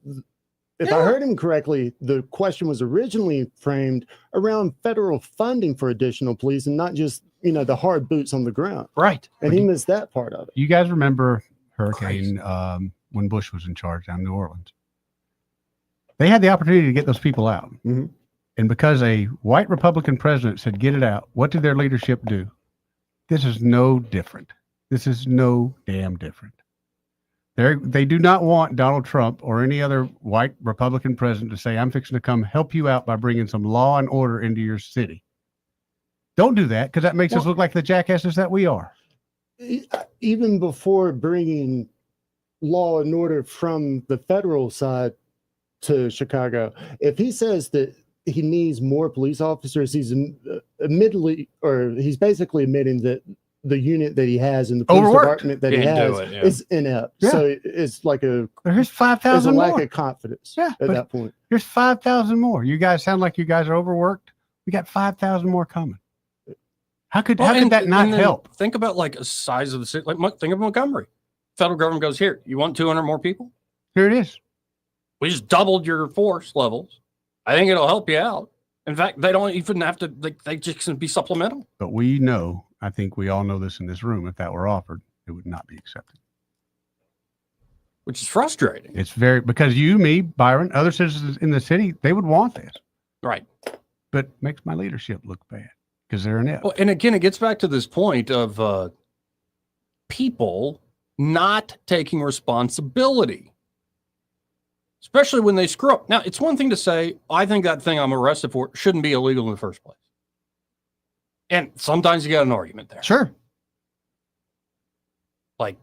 if I heard him correctly, the question was originally framed around federal funding for additional police and not just, the hard boots on the ground. Right. And he missed that part of it. You guys remember Hurricane when Bush was in charge down in New Orleans? They had the opportunity to get those people out. Mm-hmm. And because a white Republican president said, get it out, what did their leadership do? This is no different. This is no damn different. They do not want Donald Trump or any other white Republican president to say, I'm fixing to come help you out by bringing some law and order into your city. Don't do that, because that makes us look like the jackasses that we are. Even before bringing law and order from the federal side to Chicago, if he says that he needs more police officers, he's basically admitting that the unit that he has in the police department that he has is inept. Yeah. So it's like here's 5,000 more. Lack of confidence at that point. Here's 5,000 more. You guys sound like you guys are overworked. We got 5,000 more coming. How could that not help? Think about a size of the city. Think of Montgomery. Federal government goes, here, you want 200 more people? Here it is. We just doubled your force levels. I think it'll help you out. In fact, they don't even have to. They just can be supplemental. But we know, I think we all know this in this room. If that were offered, it would not be accepted. Which is frustrating. It's because you, me, Byron, other citizens in the city, they would want this. Right. But makes my leadership look bad because they're inept. Well, and again, it gets back to this point of people not taking responsibility, especially when they screw up. Now, it's one thing to say, I think that thing I'm arrested for shouldn't be illegal in the first place. And sometimes you got an argument there. Sure. Like,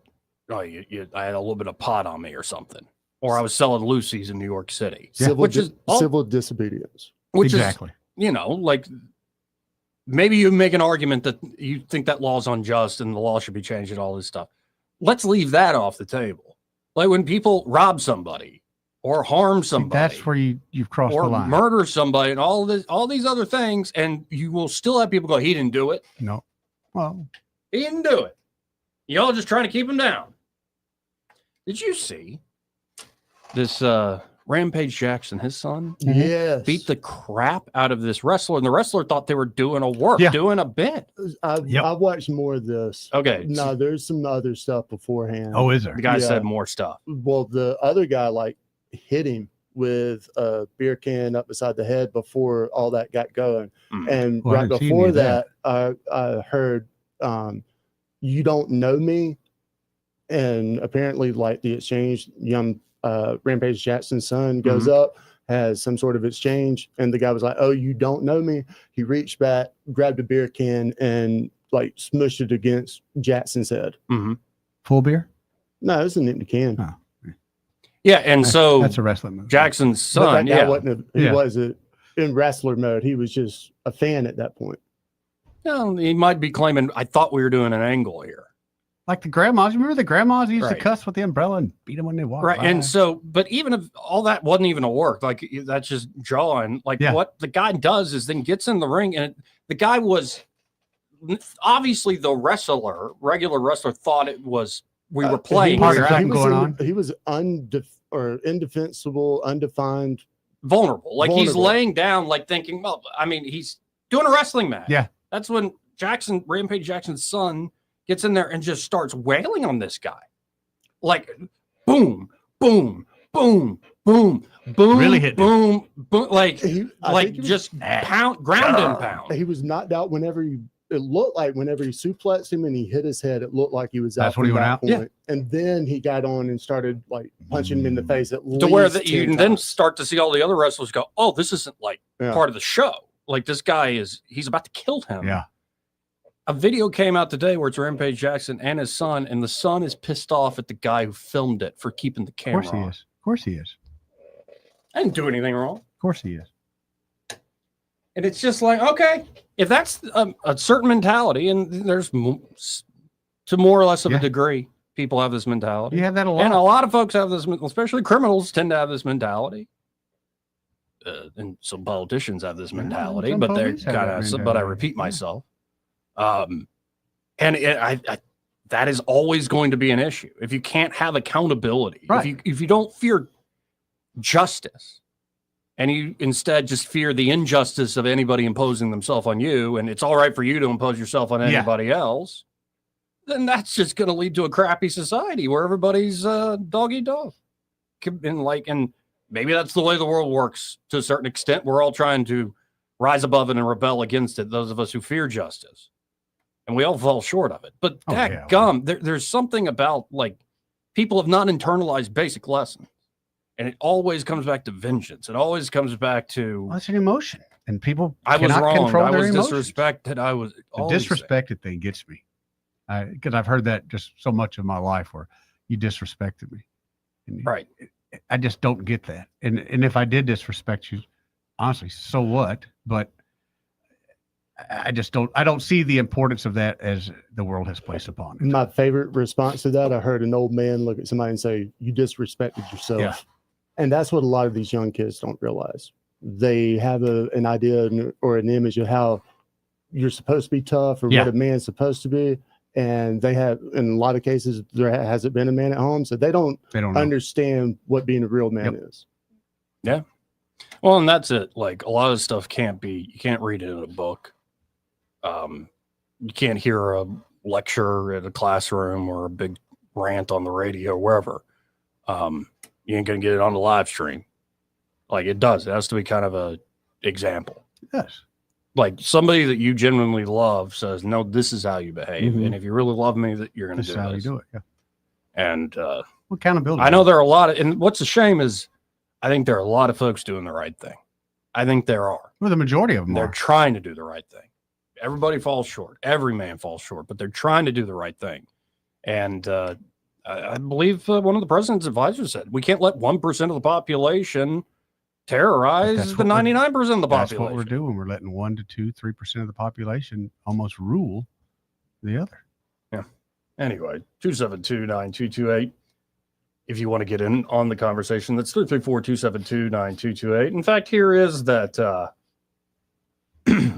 oh, I had a little bit of pot on me or something. Or I was selling Lucy's in New York City. Civil disobedience. Which exactly. Is, like maybe you make an argument that you think that law is unjust and the law should be changed and all this stuff. Let's leave that off the table. Like when people rob somebody or harm somebody. That's where you've crossed the line. Or murder somebody and all these other things, and you will still have people go, he didn't do it. No. Well, he didn't do it. Y'all just trying to keep him down. Did you see this Rampage Jackson, his son? Yes. Beat the crap out of this wrestler, and the wrestler thought they were doing doing a bit. I watched more of this. Okay. No, there's some other stuff beforehand. Oh, is there? The guy said more stuff. Well, the other guy hit him with a beer can up beside the head before all that got going. And right before that, I heard, you don't know me. And apparently, the exchange, young Rampage Jackson's son goes up, has some sort of exchange, and the guy was like, "Oh, you don't know me." He reached back, grabbed a beer can, and smushed it against Jackson's head. Full beer? No, it was an empty can. Oh. Yeah, and so that's a wrestling move. Jackson's son, that guy wasn't in wrestler mode. He was just a fan at that point. No, he might be claiming, I thought we were doing an angle here. Like the grandmas. Remember the grandmas used to cuss with the umbrella and beat them when they walked Right. by? And so, but even if all that wasn't even a work, that's just drawing. What the guy does is then gets in the ring, and the guy was obviously the regular wrestler thought it was, we were playing. He was indefensible, undefined. Vulnerable. He's laying down, thinking, well, he's doing a wrestling match. Yeah. That's when Rampage Jackson's son, gets in there and just starts wailing on this guy. Boom, boom, boom, boom, boom, really hit boom, boom, ground and pound. He was knocked out it looked like whenever he suplexed him and he hit his head, it looked like he was out. That's when he went out? Yeah. And then he got on and started punching him in the face at least. To where you can then start to see all the other wrestlers go, oh, this isn't part of the show. This guy he's about to kill him. Yeah. A video came out today where it's Rampage Jackson and his son, and the son is pissed off at the guy who filmed it for keeping the camera on. Of course he is. I didn't do anything wrong. Of course he is. And it's just okay, if that's a certain mentality, and there's to more or less of a degree, people have this mentality. You have that a lot. And a lot of folks have this, especially criminals tend to have this mentality. And some politicians have this mentality, but they're kind of, but I repeat myself. And that is always going to be an issue. If you can't have accountability, if you don't fear justice, and you instead just fear the injustice of anybody imposing themselves on you, and it's all right for you to impose yourself on anybody else, then that's just going to lead to a crappy society where everybody's dog eat dog. And maybe that's the way the world works to a certain extent. We're all trying to rise above it and rebel against it, those of us who fear justice. And we all fall short of it. But there's something about people have not internalized basic lessons. And it always comes back to vengeance. It always comes back to it's an emotion. And people I was wrong. Control I their was emotions. disrespected. I was the disrespected thing gets me. Because I've heard that just so much of my life where you disrespected me. And right. I just don't get that. And if I did disrespect you, honestly, so what? But I don't see the importance of that as the world has placed upon it. My favorite response to that, I heard an old man look at somebody and say, "You disrespected yourself." Yeah. And that's what a lot of these young kids don't realize. They have an idea or an image of how you're supposed to be tough or what a man's supposed to be. And they have, in a lot of cases, there hasn't been a man at home. So they don't know. understand what being a real man is. Yeah. Well, and that's it. Like a lot of stuff you can't read it in a book. You can't hear a lecture at a classroom or a big rant on the radio or wherever. You ain't going to get it on the live stream. Like it does. It has to be kind of a example. Yes. Like somebody that you genuinely love says, no, this is how you behave. And if you really love me, that you're going to do this. How you do it. Yeah. And accountability. I know there are a lot of, and what's a shame is I think there are a lot of folks doing the right thing. I think there are. Well, the majority of them They're are. trying to do the right thing. Everybody falls short. Every man falls short, but they're trying to do the right thing. And I believe one of the president's advisors said, we can't let 1% of the population terrorize the 99% of the population. That's what we're doing. We're letting 1 to 2, 3% of the population almost rule the other. Yeah. Anyway, 272-9228. If you want to get in on the conversation, that's 334-272-9228. In fact, here is that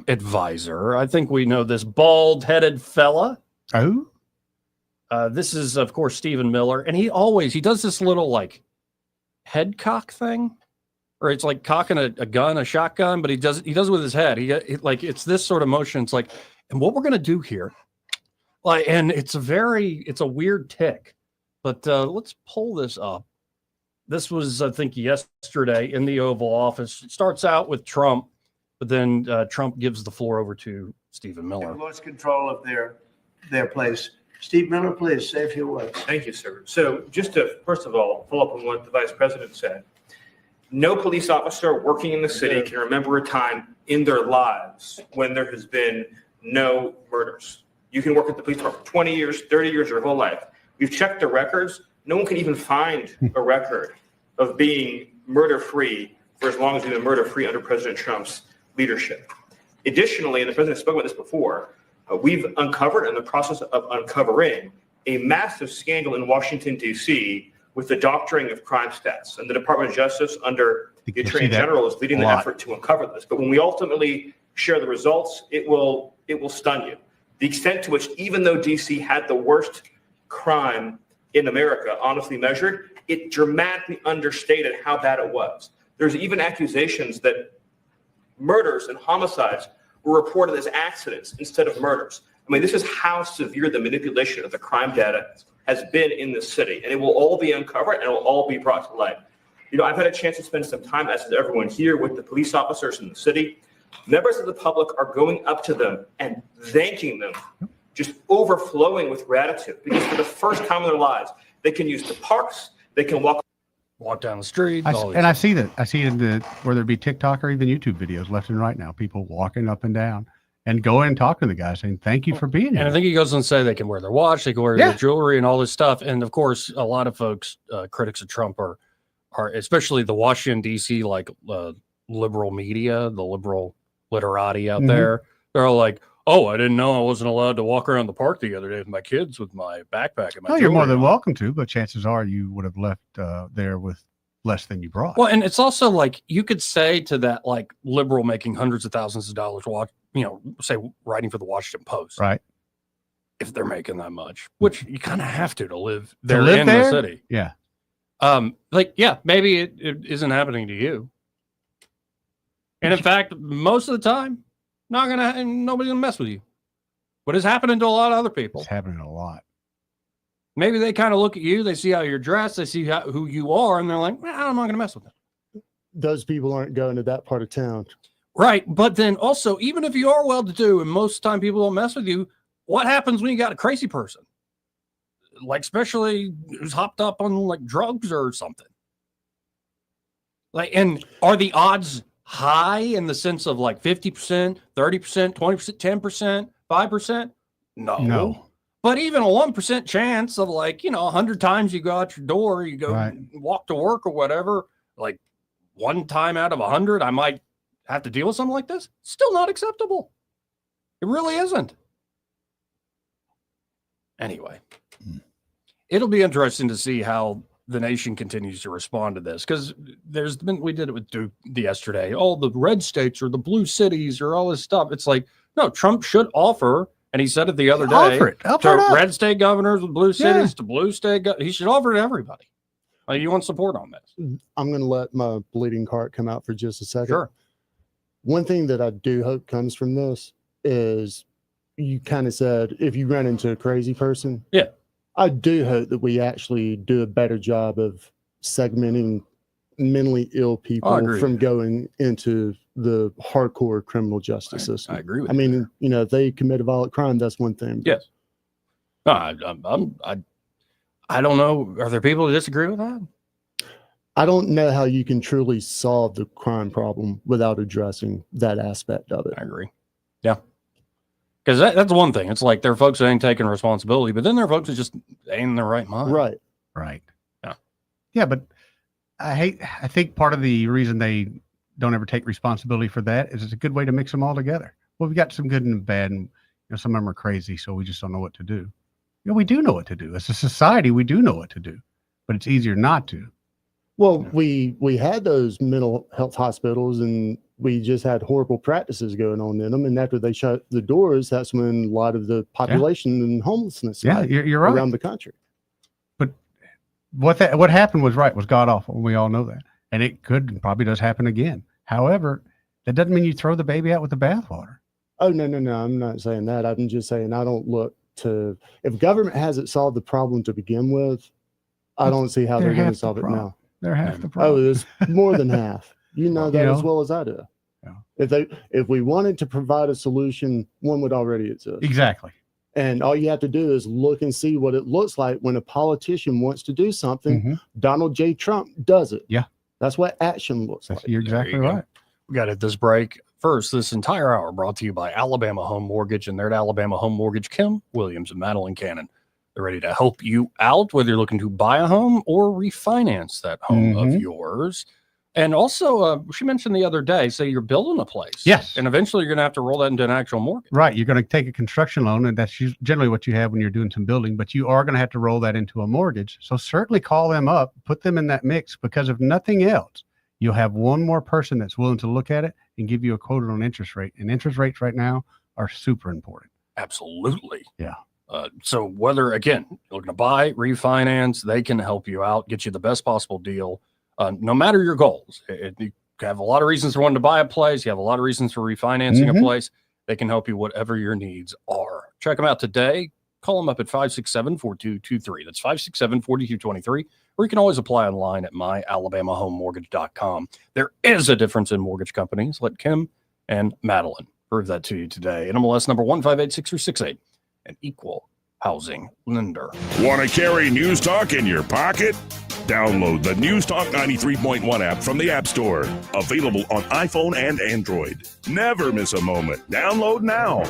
advisor. I think we know this bald-headed fella. Oh? This is, of course, Stephen Miller. And he does this little, like, head cock thing. Or it's like cocking a gun, a shotgun, but he does it with his head. He it's this sort of motion. It's like, and what we're going to do here, like, and it's a weird tick. But let's pull this up. This was, I think, yesterday in the Oval Office. It starts out with Trump, but then Trump gives the floor over to Stephen Miller. Lost control of their place. Steve Miller, please say a few words. Thank you, sir. So just to, first of all, follow up on what the vice president said. No police officer working in the city can remember a time in their lives when there has been no murders. You can work at the police department for 20 years, 30 years, your whole life. We've checked the records. No one can even find a record of being murder-free for as long as we've been murder-free under President Trump's leadership. Additionally, and the president spoke about this before, we've uncovered, in the process of uncovering, a massive scandal in Washington, D.C. with the doctoring of crime stats. And the Department of Justice under the Attorney General is leading the effort to uncover this. But when we ultimately share the results, it will stun you. The extent to which, even though D.C. had the worst crime in America, honestly measured, it dramatically understated how bad it was. There's even accusations that murders and homicides were reported as accidents instead of murders. I mean, this is how severe the manipulation of the crime data has been in this city, and it will all be uncovered and it will all be brought to light. You know, I've had a chance to spend some time, as did everyone here, with the police officers in the city. Members of the public are going up to them and thanking them, just overflowing with gratitude, because for the first time in their lives, they can use the parks, they can walk down the street. I see that. I see it whether it be TikTok or even YouTube videos left and right now, people walking up and down and go in and talk to the guy saying, thank you for being here. And I think he goes on to say they can wear their watch, they can wear their jewelry and all this stuff. And of course, a lot of folks, critics of Trump are especially the Washington, D.C., like liberal media, the liberal literati out there. They're all like, oh, I didn't know I wasn't allowed to walk around the park the other day with my kids with my backpack and my you're more than welcome to, but chances are you would have left there with less than you brought. Well, and it's also like you could say to that like liberal making hundreds of thousands of dollars, say writing for the Washington Post, right? If they're making that much, which you kind of have to live there in the city, yeah. Maybe it isn't happening to you, and in fact, most of the time, nobody's gonna mess with you. But it's happening to a lot of other people. It's happening a lot. Maybe they kind of look at you, they see how you're dressed, they see who you are, and they're like, I'm not going to mess with them. Those people aren't going to that part of town. Right. But then also, even if you are well-to-do, and most of the time people don't mess with you, what happens when you got a crazy person? Like, especially who's hopped up on like drugs or something. Like, and are the odds high in the sense of like 50%, 30%, 20%, 10%, 5%? No. But even a 1% chance of 100 times you go out your door, you go walk to work or whatever, like one time out of 100, I might have to deal with something like this. Still not acceptable. It really isn't. Anyway, it'll be interesting to see how the nation continues to respond to this, because we did it with Duke yesterday. All the red states or the blue cities or all this stuff. It's like, no, Trump should offer. And he said it the other day offer it to red state governors with blue cities, to blue state. He should offer it to everybody. You want support on this? I'm going to let my bleeding heart come out for just a second. Sure. One thing that I do hope comes from this is you kind of said if you run into a crazy person. Yeah. I do hope that we actually do a better job of segmenting mentally ill people from going into the hardcore criminal justice system. I agree with I mean, if they commit a violent crime, that's one thing. Yes. No, I don't know. Are there people who disagree with that? I don't know how you can truly solve the crime problem without addressing that aspect of it. I agree. Yeah. Because that's one thing. It's like there are folks that ain't taking responsibility, but then there are folks that just ain't in their right mind. Right. Right. Yeah. Yeah, but I think part of the reason they don't ever take responsibility for that is it's a good way to mix them all together. Well, we got some good and bad, and some of them are crazy, so we just don't know what to do. We do know what to do. As a society, we do know what to do, but it's easier not to. Well, we had those mental health hospitals, and we just had horrible practices going on in them. And after they shut the doors, that's when a lot of the population and homelessness you're right. around the country. But what happened was god awful. We all know that, and it could and probably does happen again. However, that doesn't mean you throw the baby out with the bathwater. Oh no! I'm not saying that. I'm just saying I don't look to if government hasn't solved the problem to begin with. I don't see how they're going to solve it now. They're half the problem. Oh, it's more than half. You know that as well as I do. Yeah. If we wanted to provide a solution, one would already exist. Exactly. And all you have to do is look and see what it looks like when a politician wants to do something. Mm-hmm. Donald J. Trump does it. Yeah. That's what action looks like. You're exactly right. We got it this break. First, this entire hour brought to you by Alabama Home Mortgage, and they're at Alabama Home Mortgage, Kim Williams and Madeline Cannon. They're ready to help you out, whether you're looking to buy a home or refinance that home of yours. And also, she mentioned the other day, say you're building a place. Yes. And eventually you're going to have to roll that into an actual mortgage. Right. You're going to take a construction loan, and that's generally what you have when you're doing some building, but you are going to have to roll that into a mortgage. So certainly call them up, put them in that mix, because if nothing else, you'll have one more person that's willing to look at it and give you a quote on interest rate. And interest rates right now are super important. Absolutely. Yeah. So whether, again, you're looking to buy, refinance, they can help you out, get you the best possible deal, no matter your goals. You have a lot of reasons for wanting to buy a place. You have a lot of reasons for refinancing a place. They can help you whatever your needs are. Check them out today. Call them up at 567-4223. That's 567-4223. Or you can always apply online at myalabamahomemortgage.com. There is a difference in mortgage companies. Let Kim and Madeline prove that to you today. NMLS number 1586368. An equal housing lender. Want to carry News Talk in your pocket? Download the News Talk 93.1 app from the App Store. Available on iPhone and Android. Never miss a moment. Download now.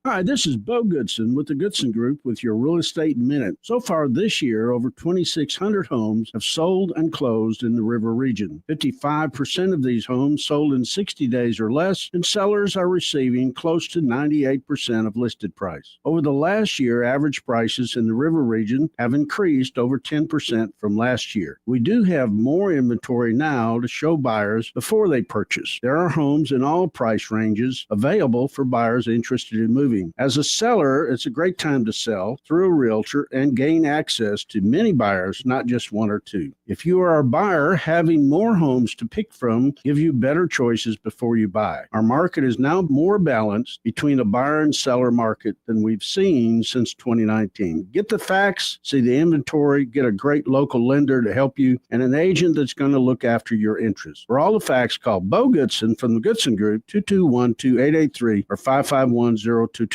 Hi, this is Bo Goodson with the Goodson Group with your Real Estate Minute. So far this year, over 2,600 homes have sold and closed in the River region. 55% of these homes sold in 60 days or less, and sellers are receiving close to 98% of listed price. Over the last year, average prices in the River region have increased over 10% from last year. We do have more inventory now to show buyers before they purchase. There are homes in all price ranges available for buyers interested in moving. As a seller, it's a great time to sell through a realtor and gain access to many buyers, not just one or two. If you are a buyer, having more homes to pick from give you better choices before you buy. Our market is now more balanced between a buyer and seller market than we've seen since 2019. Get the facts, see the inventory, get a great local lender to help you, and an agent that's going to look after your interests. For all the facts, call Bo Goodson from the Goodson Group, 221-2883 or 551-0225.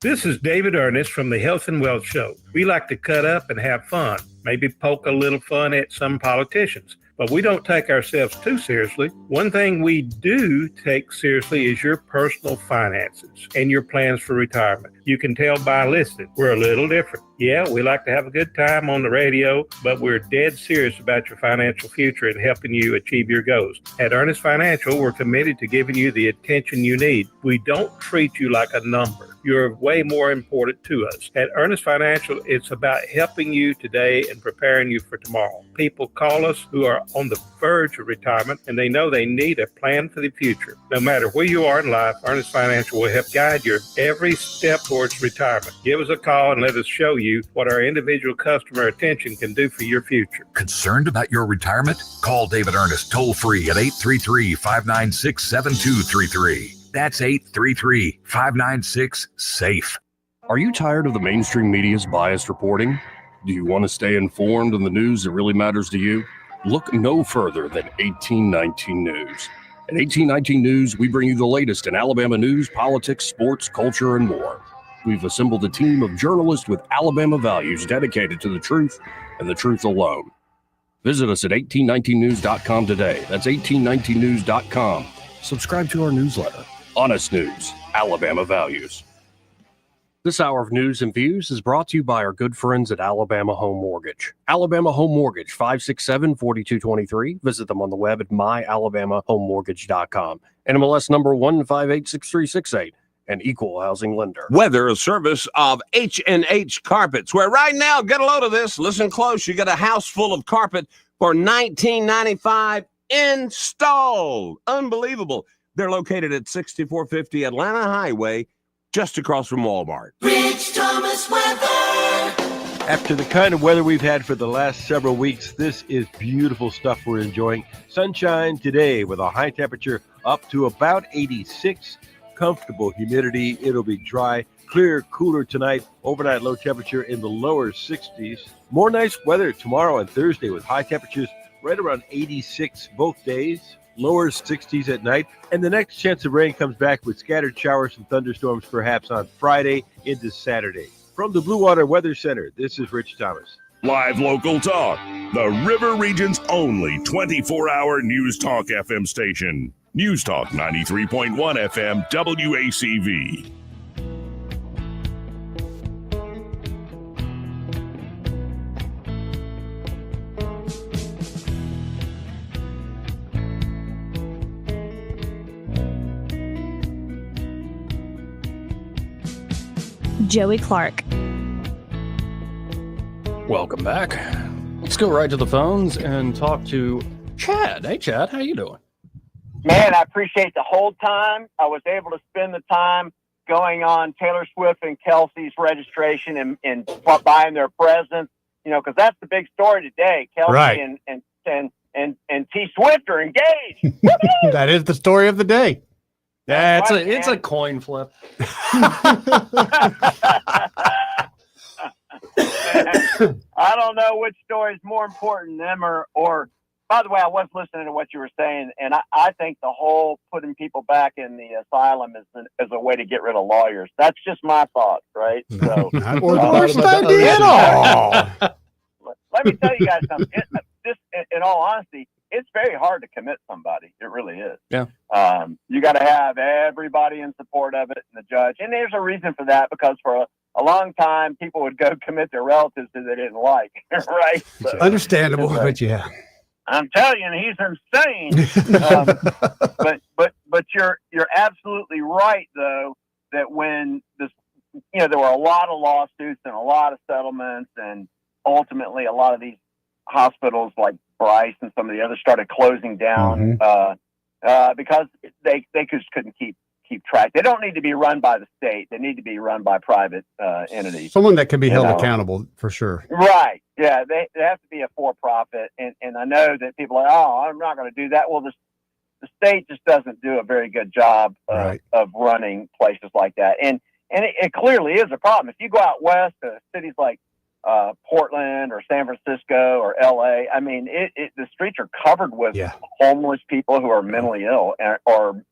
This is David Ernest from the Health and Wealth Show. We like to cut up and have fun, maybe poke a little fun at some politicians, but we don't take ourselves too seriously. One thing we do take seriously is your personal finances and your plans for retirement. You can tell by listening, we're a little different. Yeah, we like to have a good time on the radio, but we're dead serious about your financial future and helping you achieve your goals. At Ernest Financial, we're committed to giving you the attention you need. We don't treat you like a number. You're way more important to us. At Ernest Financial, it's about helping you today and preparing you for tomorrow. People call us who are on the verge of retirement, and they know they need a plan for the future. No matter where you are in life, Ernest Financial will help guide your every step towards retirement. Give us a call and let us show you what our individual customer attention can do for your future. Concerned about your retirement? Call David Ernest toll free at 833-596-7233. That's 833-596-SAFE. Are you tired of the mainstream media's biased reporting? Do you want to stay informed on the news that really matters to you? Look no further than 1819 News. At 1819 News, we bring you the latest in Alabama news, politics, sports, culture, and more. We've assembled a team of journalists with Alabama values dedicated to the truth and the truth alone. Visit us at 1819news.com today. That's 1819news.com. Subscribe to our newsletter. Honest News, Alabama Values. This hour of news and views is brought to you by our good friends at Alabama Home Mortgage. Alabama Home Mortgage, 567-4223. Visit them on the web at myalabamahomemortgage.com. NMLS number 1586368. An equal housing lender. Weather, a service of H&H Carpets, where right now, get a load of this, listen close, you get a house full of carpet for $19.95 installed. Unbelievable. They're located at 6450 Atlanta Highway, just across from Walmart. Rich Thomas weather. After the kind of weather we've had for the last several weeks, this is beautiful stuff we're enjoying. Sunshine today with a high temperature up to about 86. Comfortable humidity. It'll be dry, clear, cooler tonight. Overnight low temperature in the lower 60s. More nice weather tomorrow and Thursday with high temperatures right around 86 both days. Lower 60s at night. And the next chance of rain comes back with scattered showers and thunderstorms perhaps on Friday into Saturday. From the Blue Water Weather Center, this is Rich Thomas. Live local talk. The River Region's only 24-hour News Talk FM station. News Talk 93.1 FM WACV. Joey Clark. Welcome back. Let's go right to the phones and talk to Chad. Hey, Chad, how you doing? Man, I appreciate the whole time. I was able to spend the time going on Taylor Swift and Kelsey's registration and buying their presents, you know, because that's the big story today. Kelsey Right. and T Swift are engaged. That is the story of the day. Yeah, it's a coin flip. I don't know which story is more important, them or. By the way, I was listening to what you were saying, and I think the whole putting people back in the asylum is a way to get rid of lawyers. That's just my thoughts, right? So, Or the worst idea at all. Let me tell you guys something. Just in all honesty, it's very hard to commit somebody. It really is. Yeah. You got to have everybody in support of it and the judge. And there's a reason for that, because for a long time, people would go commit their relatives who they didn't like, right? So, Understandable, but yeah. I'm telling you, he's insane. But you're absolutely right, though, that when this, there were a lot of lawsuits and a lot of settlements, and ultimately a lot of these hospitals like Bryce and some of the others started closing down because they just couldn't keep track. They don't need to be run by the state. They need to be run by private entities. Someone that can be held accountable for sure. Right. Yeah. They have to be a for-profit. And I know that people are, I'm not going to do that. Well, the state just doesn't do a very good job of running places like that. And it clearly is a problem. If you go out west to cities like Portland or San Francisco or LA, I mean, the streets are covered with homeless people who are mentally ill or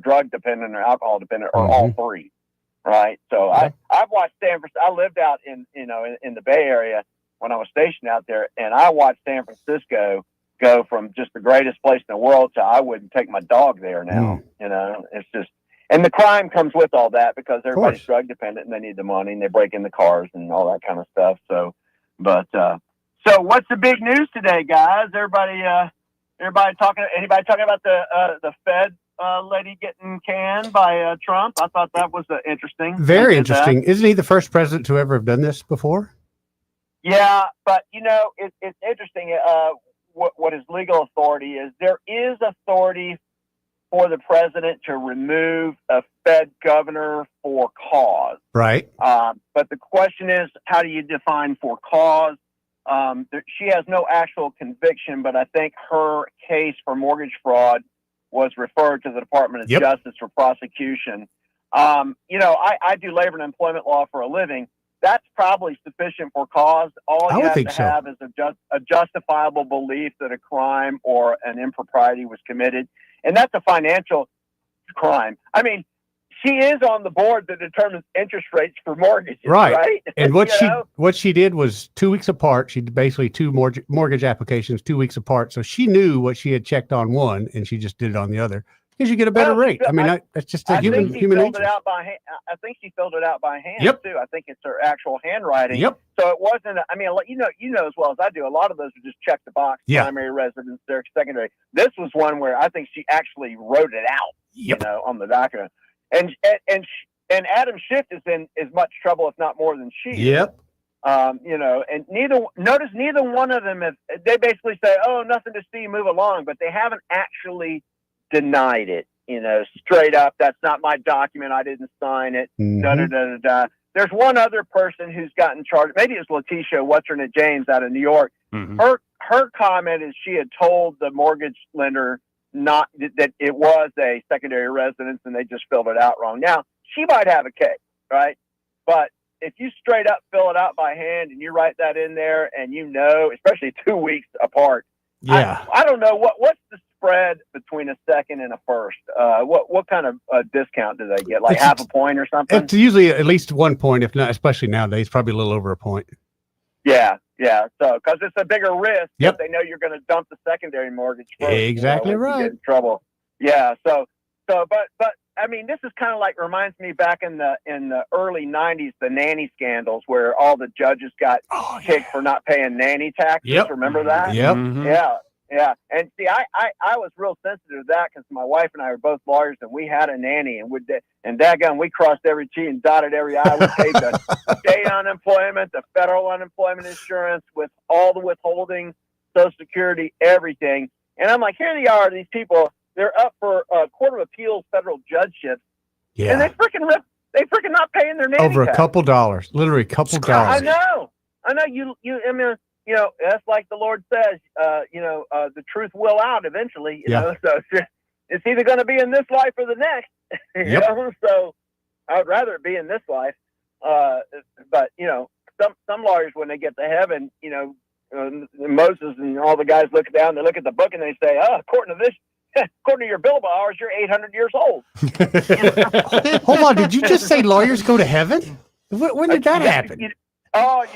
drug dependent or alcohol dependent or all three. Right. So I've watched San Francisco. I lived out in the Bay Area when I was stationed out there, and I watched San Francisco go from just the greatest place in the world to I wouldn't take my dog there now. It's just, and the crime comes with all that because everybody's drug dependent and they need the money and they break in the cars and all that kind of stuff. So, so what's the big news today, guys? Anybody talking about the Fed lady getting canned by Trump. I thought that was interesting. Very They did that. interesting. Isn't he the first president to ever have done this before? Yeah, but it's interesting. What his legal authority is? There is authority for the president to remove a Fed governor for cause. Right. But the question is, how do you define for cause? She has no actual conviction, but I think her case for mortgage fraud was referred to the Department of Justice for prosecution. I do labor and employment law for a living. That's probably sufficient for cause. All you have to have is a justifiable belief that a crime or an impropriety was committed. And that's a financial crime. I mean, she is on the board that determines interest rates for mortgages, right? And what she did was 2 weeks apart. She did basically two mortgage applications 2 weeks apart. So she knew what she had checked on one, and she just did it on the other because you get a better rate. I mean, that's just a human nature. I think she filled it out by hand too. I think it's her actual handwriting. Yep. So it wasn't. I mean, you know as well as I do. A lot of those are just check the box, primary residence, their secondary. This was one where I think she actually wrote it out. On the document. And Adam Schiff is in as much trouble, if not more, than she is. And neither one of them they basically say, "Oh, nothing to see, move along," but they haven't actually denied it. Straight up, that's not my document. I didn't sign it. There's one other person who's gotten charged. Maybe it's Letitia James out of New York. Her comment is she had told the mortgage lender not that it was a secondary residence and they just filled it out wrong. Now, she might have a case, right? But if you straight up fill it out by hand and you write that in there and especially 2 weeks apart, I don't know what's the spread between a second and a first. What kind of discount do they get? Like half a point or something? It's usually at least 1 point, if not, especially nowadays, probably a little over a point. Yeah. So, because it's a bigger risk, if they know you're going to dump the secondary mortgage first. Exactly right. You get in trouble. Yeah. So, but I mean, this is kind of like reminds me back in the early '90s, the nanny scandals, where all the judges got kicked for not paying nanny taxes. Remember that? Yeah. And see, I was real sensitive to that because my wife and I were both lawyers, and we had a nanny, and daggone, we crossed every T and dotted every I. We paid the state unemployment, the federal unemployment insurance, with all the withholding, Social Security, everything. And I'm like, here they are, these people. They're up for Court of Appeals federal judgeships, and they freaking not paying their nanny over tax. a couple dollars, literally a couple dollars. I know. I mean, that's like the Lord says, the truth will out eventually, so it's either going to be in this life or the next, so I would rather it be in this life. But some lawyers, when they get to heaven, Moses and all the guys look down, they look at the book and they say, according to your billable hours, you're 800 years old. Hold on. Did you just say lawyers go to heaven? When did that happen? You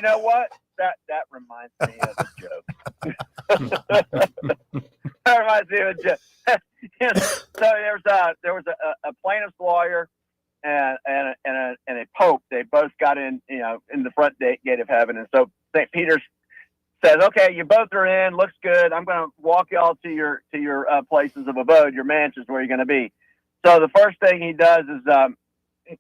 know what? That reminds me of a joke. That reminds me of a joke. So there was a plaintiff's lawyer and a pope. They both got in the front gate of heaven, and so St. Peter says, "Okay, you both are in. Looks good. I'm going to walk y'all to your places of abode, your mansions where you're going to be." So the first thing he does is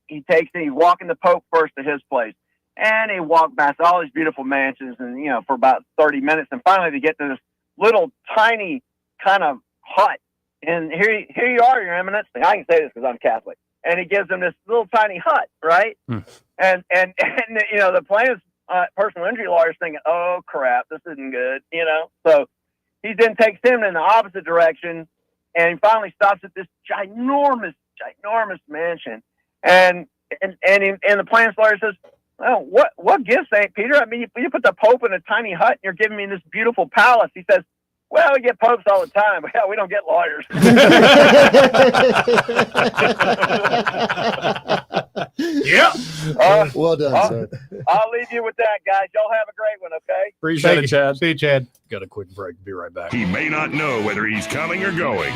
he's walking the pope first to his place. And he walked past all these beautiful mansions and, for about 30 minutes. And finally they get to this little tiny kind of hut. And here you are, Your Eminence. I can say this because I'm Catholic. And he gives them this little tiny hut, right? And the plaintiff's personal injury lawyer's thinking, oh, crap, this isn't good, So he then takes him in the opposite direction. And he finally stops at this ginormous mansion. And the plaintiff's lawyer says, "Well, what gives, St. Peter? I mean, you put the Pope in a tiny hut and you're giving me this beautiful palace." He says, "Well, we get popes all the time. Well, we don't get lawyers." Well done, sir. I'll leave you with that, guys. Y'all have a great one, okay? Appreciate it, Chad. See you, Chad. Got a quick break. Be right back. He may not know whether he's coming or going,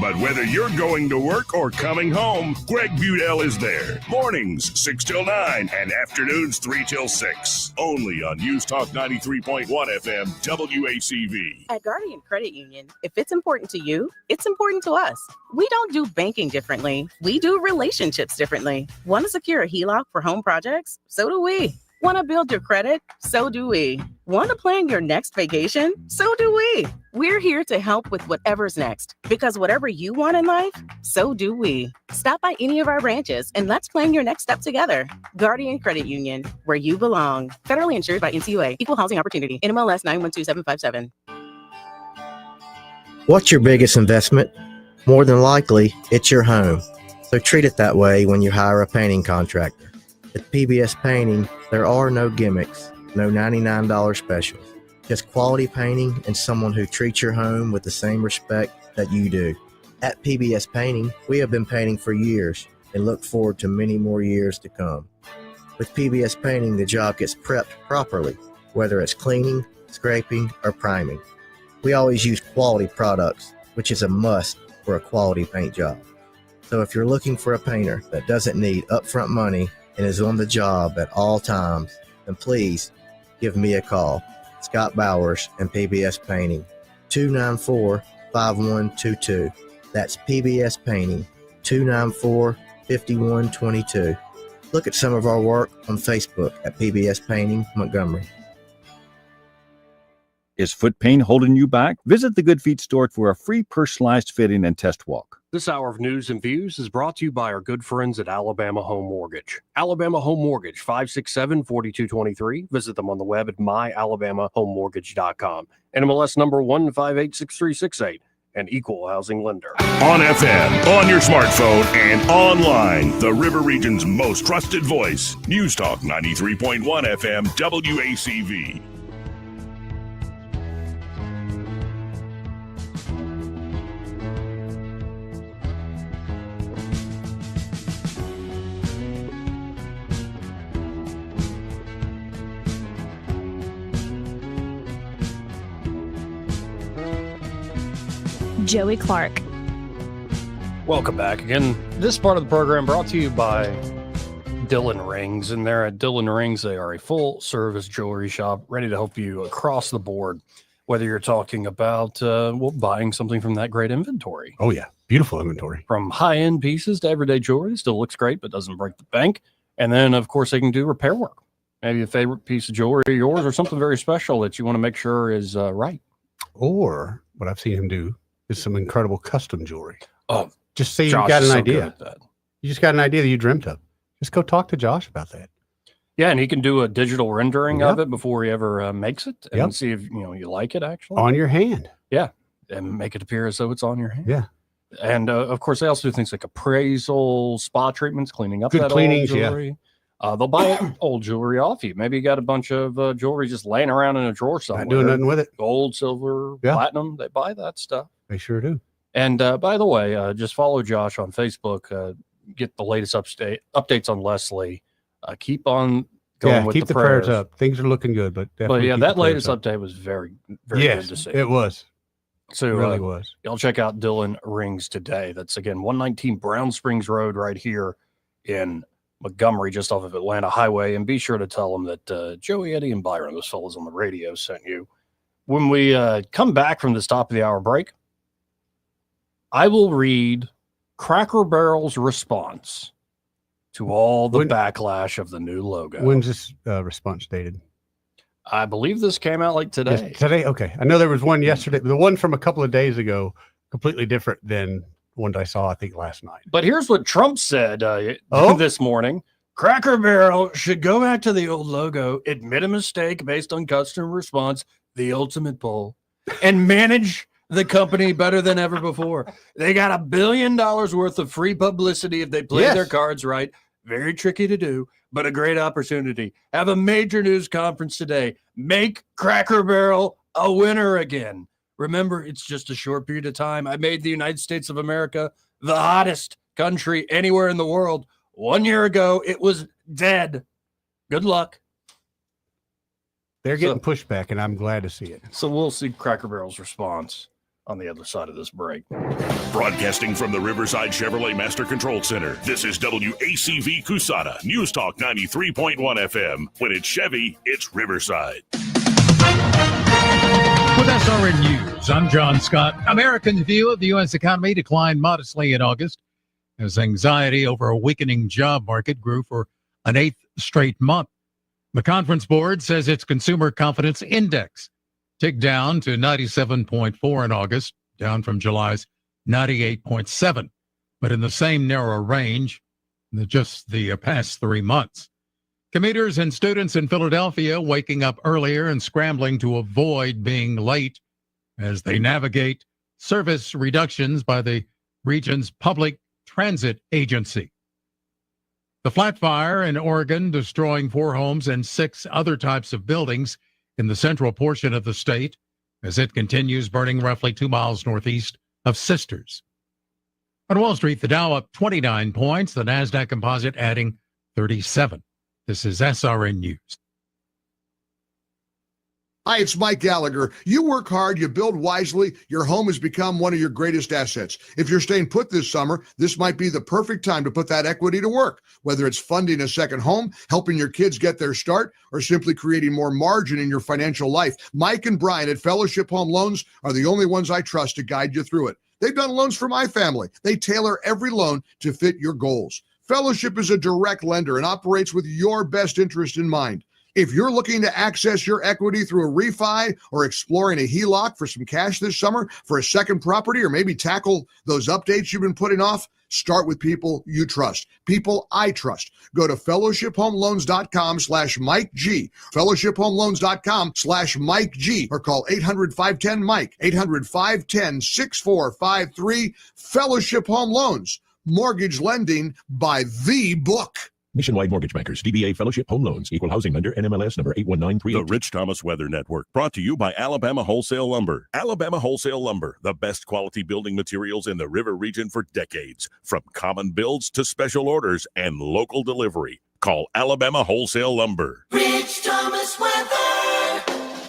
But whether you're going to work or coming home, Greg Budell is there. Mornings 6 till 9 and afternoons 3 till 6. Only on News Talk 93.1 FM WACV. At Guardian Credit Union, if it's important to you, it's important to us. We don't do banking differently. We do relationships differently. Want to secure a HELOC for home projects? So do we. Want to build your credit? So do we. Want to plan your next vacation? So do we. We're here to help with whatever's next, because whatever you want in life, so do we. Stop by any of our branches and let's plan your next step together. Guardian Credit Union, where you belong. Federally insured by NCUA. Equal Housing Opportunity. NMLS 912757. What's your biggest investment? More than likely, it's your home. So treat it that way when you hire a painting contractor. At PBS Painting, there are no gimmicks, no $99 specials. Just quality painting and someone who treats your home with the same respect that you do. At PBS Painting, we have been painting for years and look forward to many more years to come. With PBS Painting, the job gets prepped properly, whether it's cleaning, scraping, or priming. We always use quality products, which is a must for a quality paint job. So if you're looking for a painter that doesn't need upfront money and is on the job at all times, then please give me a call. Scott Bowers and PBS Painting, 294-5122. That's PBS Painting, 294-5122. Look at some of our work on Facebook at PBS Painting Montgomery. Is foot pain holding you back? Visit the Good Feet store for a free personalized fitting and test walk. This hour of news and views is brought to you by our good friends at Alabama Home Mortgage. Alabama Home Mortgage, 567-4223. Visit them on the web at myalabamahomemortgage.com. NMLS number 1586368. An equal housing lender. On FM, on your smartphone, and online, the River Region's most trusted voice. News Talk 93.1 FM WACV. Joey Clark. Welcome back again. This part of the program brought to you by Dillon Rings. And there at Dillon Rings, they are a full service jewelry shop ready to help you across the board, whether you're talking about buying something from that great inventory. Oh, yeah. Beautiful inventory. From high-end pieces to everyday jewelry. Still looks great, but doesn't break the bank. And then, of course, they can do repair work. Maybe a favorite piece of jewelry of yours or something very special that you want to make sure is right. Or what I've seen him do is some incredible custom jewelry. Oh, just say Josh you've got an is so idea. good at that. You just got an idea that you dreamt of. Just go talk to Josh about that. Yeah, and he can do a digital rendering Yep. of it before he ever makes it, and Yep. see if you like it actually On your hand. Yeah, and make it appear as though it's on your hand. Yeah. And of course, they also do things like appraisal, spa treatments, cleaning up Good that cleanings, old yeah. jewelry. They'll buy old jewelry off you. Maybe you got a bunch of jewelry just laying around in a drawer somewhere. Not doing nothing with it. Gold, silver, Yeah. platinum. They buy that stuff. They sure do. And by the way, just follow Josh on Facebook. Get the latest updates on Leslie. Keep on going with keep the prayers up. Things are looking good, but definitely yeah, keep that the prayers latest up. update was very, very Yes, good to see. it was. So It really was. Y'all check out Dillon Rings today. That's again 119 Brown Springs Road right here in Montgomery, just off of Atlanta Highway. And be sure to tell them that Joey, Eddie, and Byron, those fellas on the radio, sent you. When we come back from this top of the hour break, I will read Cracker Barrel's response to all the backlash of the new logo. When's this response dated? I believe this came out like today. Today? Okay. I know there was one yesterday. The one from a couple of days ago, completely different than one I saw, I think, last night. But here's what Trump said this morning. Cracker Barrel should go back to the old logo, admit a mistake based on customer response, the ultimate poll, and manage the company better than ever before. They got $1 billion worth of free publicity if they play their cards right. Very tricky to do, but a great opportunity. Have a major news conference today. Make Cracker Barrel a winner again. Remember, it's just a short period of time. I made the United States of America the hottest country anywhere in the world. 1 year ago, it was dead. Good luck. They're getting pushback, and I'm glad to see it. So we'll see Cracker Barrel's response on the other side of this break. Broadcasting from the Riverside Chevrolet Master Control Center, this is WACV Cusana, News Talk 93.1 FM. When it's Chevy, it's Riverside. With SRN News, I'm John Scott. Americans' view of the U.S. economy declined modestly in August as anxiety over a weakening job market grew for an eighth straight month. The Conference Board says its consumer confidence index ticked down to 97.4 in August, down from July's 98.7, but in the same narrow range in just the past 3 months. Commuters and students in Philadelphia waking up earlier and scrambling to avoid being late as they navigate service reductions by the region's public transit agency. The flat fire in Oregon destroying 4 homes and 6 other types of buildings in the central portion of the state as it continues burning roughly 2 miles northeast of Sisters. On Wall Street, the Dow up 29 points, the NASDAQ composite adding 37. This is SRN News. Hi, it's Mike Gallagher. You work hard, you build wisely, your home has become one of your greatest assets. If you're staying put this summer, this might be the perfect time to put that equity to work, whether it's funding a second home, helping your kids get their start, or simply creating more margin in your financial life. Mike and Brian at Fellowship Home Loans are the only ones I trust to guide you through it. They've done loans for my family. They tailor every loan to fit your goals. Fellowship is a direct lender and operates with your best interest in mind. If you're looking to access your equity through a refi or exploring a HELOC for some cash this summer for a second property, or maybe tackle those updates you've been putting off, start with people you trust, people I trust. Go to fellowshiphomeloans.com/Mike G, fellowshiphomeloans.com/Mike G, or call 800-510-MIKE, 800-510-6453. Fellowship Home Loans, mortgage lending by the book. Nationwide Mortgage Bankers, DBA Fellowship Home Loans, Equal Housing Lender, NMLS number 8193. The Rich Thomas Weather Network, brought to you by Alabama Wholesale Lumber. Alabama Wholesale Lumber, the best quality building materials in the River region for decades. From common builds to special orders and local delivery. Call Alabama Wholesale Lumber. Rich Thomas Weather.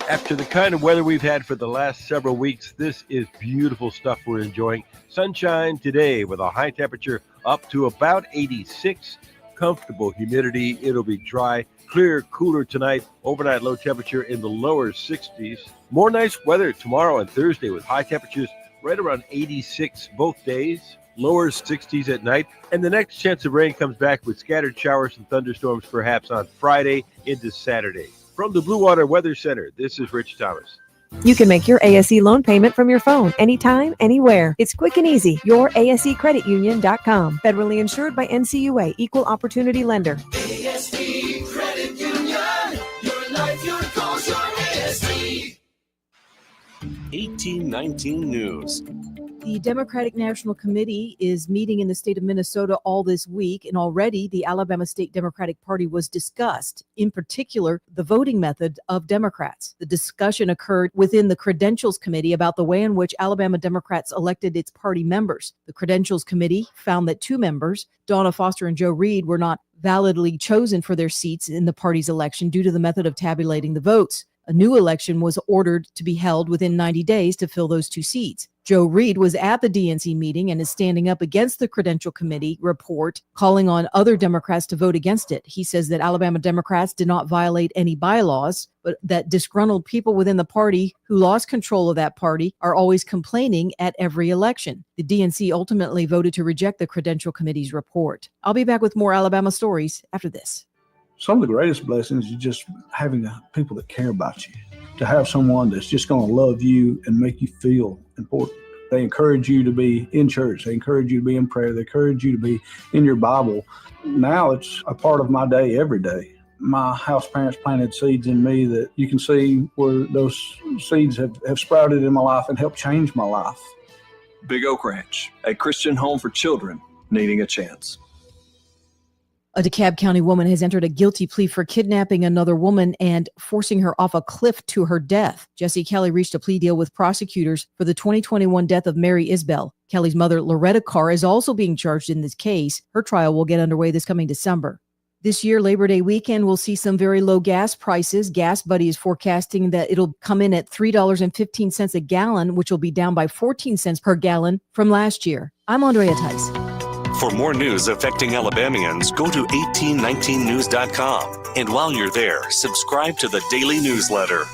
After the kind of weather we've had for the last several weeks, this is beautiful stuff we're enjoying. Sunshine today with a high temperature up to about 86. Comfortable humidity. It'll be dry, clear, cooler tonight. Overnight low temperature in the lower 60s. More nice weather tomorrow and Thursday with high temperatures right around 86 both days. Lower 60s at night. And the next chance of rain comes back with scattered showers and thunderstorms perhaps on Friday into Saturday. From the Blue Water Weather Center, this is Rich Thomas. You can make your ASE loan payment from your phone anytime, anywhere. It's quick and easy. YourASECreditUnion.com. Federally insured by NCUA. Equal Opportunity Lender. ASE Credit Union. Your life, your goals, your ASE. 1819 News. The Democratic National Committee is meeting in the state of Minnesota all this week, and already the Alabama State Democratic Party was discussed, in particular, the voting method of Democrats. The discussion occurred within the Credentials Committee about the way in which Alabama Democrats elected its party members. The Credentials Committee found that 2 members, Donna Foster and Joe Reed, were not validly chosen for their seats in the party's election due to the method of tabulating the votes. A new election was ordered to be held within 90 days to fill those 2 seats. Joe Reed was at the DNC meeting and is standing up against the Credential Committee report, calling on other Democrats to vote against it. He says that Alabama Democrats did not violate any bylaws, but that disgruntled people within the party who lost control of that party are always complaining at every election. The DNC ultimately voted to reject the Credential Committee's report. I'll be back with more Alabama stories after this. Some of the greatest blessings is just having people that care about you, to have someone that's just going to love you and make you feel important. They encourage you to be in church. They encourage you to be in prayer. They encourage you to be in your Bible. Now it's a part of my day every day. My house parents planted seeds in me that you can see where those seeds have sprouted in my life and helped change my life. Big Oak Ranch, a Christian home for children needing a chance. A DeKalb County woman has entered a guilty plea for kidnapping another woman and forcing her off a cliff to her death. Jesse Kelly reached a plea deal with prosecutors for the 2021 death of Mary Isbell. Kelly's mother, Loretta Carr, is also being charged in this case. Her trial will get underway this coming December. This year, Labor Day weekend, we'll see some very low gas prices. Gas Buddy is forecasting that it'll come in at $3.15 a gallon, which will be down by 14 cents per gallon from last year. I'm Andrea Tice. For more news affecting Alabamians, go to 1819news.com. And while you're there, subscribe to the daily newsletter.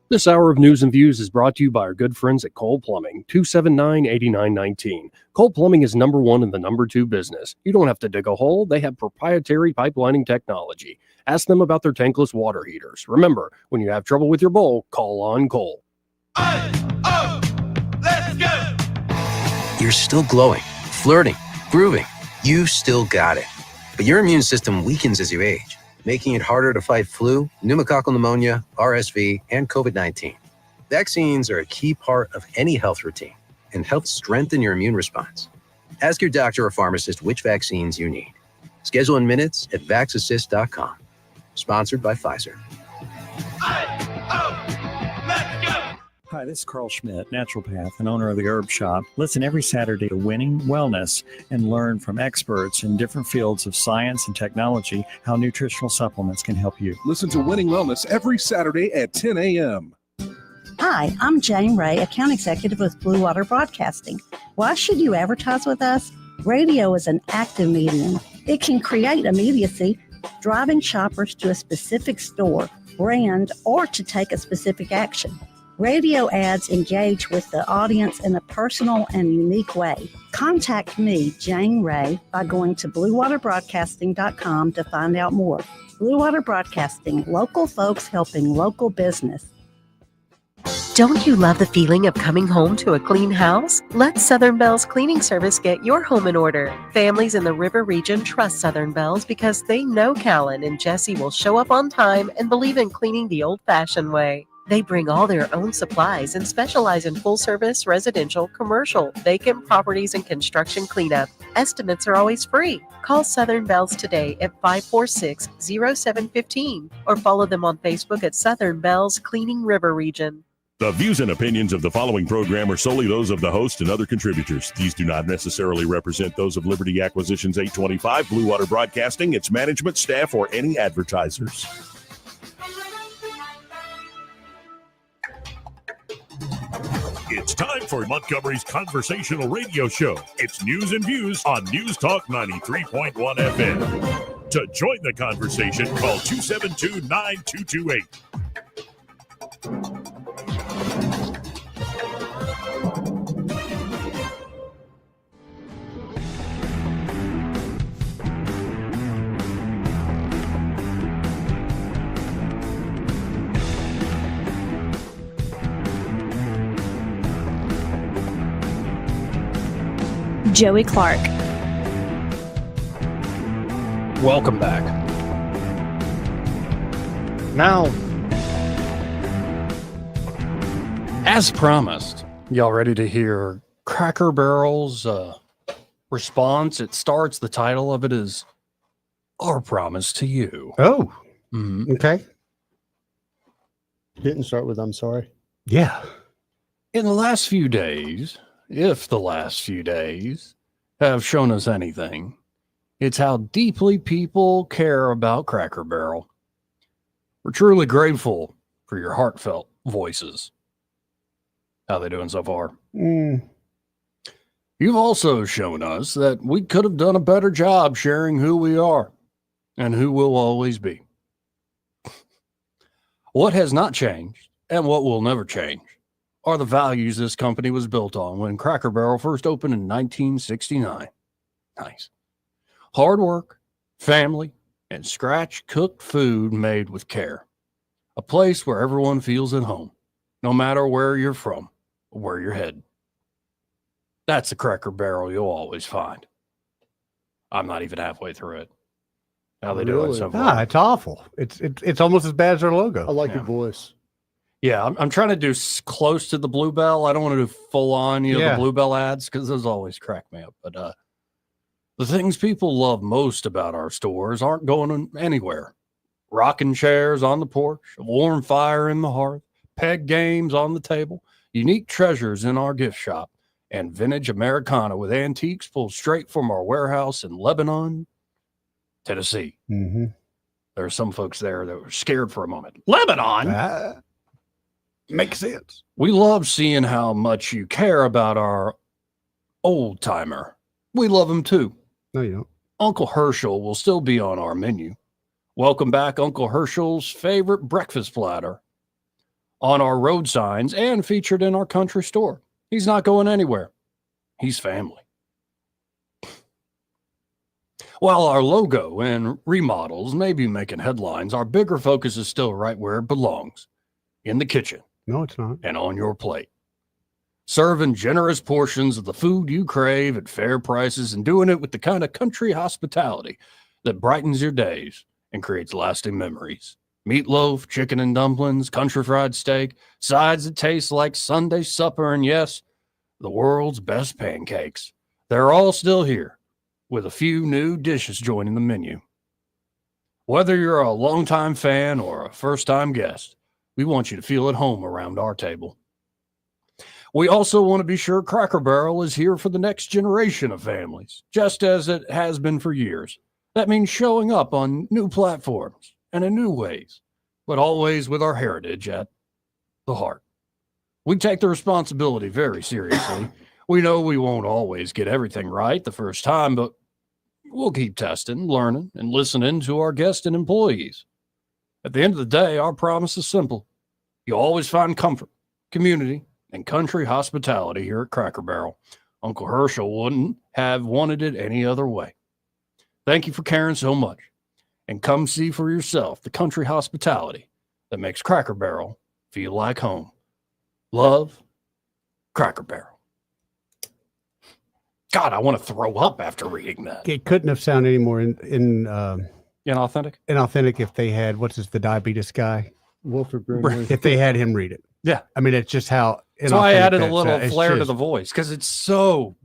This hour of News and Views is brought to you by our good friends at Cole Plumbing, 279-8919. Cole Plumbing is number one in the number two business. You don't have to dig a hole. They have proprietary pipelining technology. Ask them about their tankless water heaters. Remember, when you have trouble with your bowl, call on Cole. Let's go! You're still glowing, flirting, grooving. You still got it. But your immune system weakens as you age, making it harder to fight flu, pneumococcal pneumonia, RSV, and COVID-19. Vaccines are a key part of any health routine and help strengthen your immune response. Ask your doctor or pharmacist which vaccines you need. Schedule in minutes at vaxassist.com. Sponsored by Pfizer. Hi, this is Carl Schmidt, naturopath and owner of the Herb Shop. Listen every Saturday to Winning Wellness and learn from experts in different fields of science and technology how nutritional supplements can help you. Listen to Winning Wellness every Saturday at 10 a.m. Hi, I'm Jane Ray, account executive with Blue Water Broadcasting. Why should you advertise with us? Radio is an active medium. It can create immediacy, driving shoppers to a specific store, brand, or to take a specific action. Radio ads engage with the audience in a personal and unique way. Contact me, Jane Ray, by going to bluewaterbroadcasting.com to find out more. Blue Water Broadcasting, local folks helping local business. Don't you love the feeling of coming home to a clean house? Let Southern Bell's cleaning service get your home in order. Families in the River region trust Southern Bell's because they know Callan and Jesse will show up on time and believe in cleaning the old-fashioned way. They bring all their own supplies and specialize in full-service, residential, commercial, vacant properties, and construction cleanup. Estimates are always free. Call Southern Bells today at 546-0715 or follow them on Facebook at Southern Bells Cleaning River Region. The views and opinions of the following program are solely those of the host and other contributors. These do not necessarily represent those of Liberty Acquisitions 825, Blue Water Broadcasting, its management, staff, or any advertisers. It's time for Montgomery's conversational radio show. It's News and Views on News Talk 93.1 FM. To join the conversation, call 272-9228. Joey Clark. Welcome back. Now, as promised, y'all ready to hear Cracker Barrel's response? It starts, the title of it is Our Promise to You. Oh, Mm-hmm. Okay. Didn't start with I'm sorry. Yeah. In the last few days, if the last few days have shown us anything, it's how deeply people care about Cracker Barrel. We're truly grateful for your heartfelt voices. How they doing so far? You've also shown us that we could have done a better job sharing who we are and who we'll always be. What has not changed and what will never change are the values this company was built on when Cracker Barrel first opened in 1969. Nice. Hard work, family, and scratch-cooked food made with care. A place where everyone feels at home, no matter where you're from or where you're headed. That's a Cracker Barrel you'll always find. I'm not even halfway through it. How they doing so far? It's awful. It's almost as bad as their logo. I like your voice. Yeah, I'm trying to do close to the Bluebell. I don't want to do full on, the Bluebell ads, because those always crack me up. But the things people love most about our stores aren't going anywhere. Rocking chairs on the porch, a warm fire in the hearth, peg games on the table, unique treasures in our gift shop, and vintage Americana with antiques pulled straight from our warehouse in Lebanon. Tennessee. Mm-hmm. There are some folks there that were scared for a moment. Lebanon. Makes sense. We love seeing how much you care about our old timer. We love him too. No, you don't. Uncle Herschel will still be on our menu. Welcome back, Uncle Herschel's favorite breakfast platter, on our road signs and featured in our country store. He's not going anywhere. He's family. While our logo and remodels may be making headlines, our bigger focus is still right where it belongs, in the kitchen. No, it's not. And on your plate. Serving generous portions of the food you crave at fair prices and doing it with the kind of country hospitality that brightens your days and creates lasting memories. Meatloaf, chicken and dumplings, country fried steak, sides that taste like Sunday supper, and yes, the world's best pancakes. They're all still here, with a few new dishes joining the menu. Whether you're a longtime fan or a first-time guest, we want you to feel at home around our table. We also want to be sure Cracker Barrel is here for the next generation of families, just as it has been for years. That means showing up on new platforms and in new ways, but always with our heritage at the heart. We take the responsibility very seriously. We know we won't always get everything right the first time, but we'll keep testing, learning, and listening to our guests and employees. At the end of the day, our promise is simple. You'll always find comfort, community, and country hospitality here at Cracker Barrel. Uncle Herschel wouldn't have wanted it any other way. Thank you for caring so much. And come see for yourself the country hospitality that makes Cracker Barrel feel like home. Love, Cracker Barrel. God, I want to throw up after reading that. It couldn't have sounded any more inauthentic if they had, the diabetes guy? Wilford Brimley. If they had him read it. Yeah. I mean, it's just how. So I added a little flair to the voice because it's so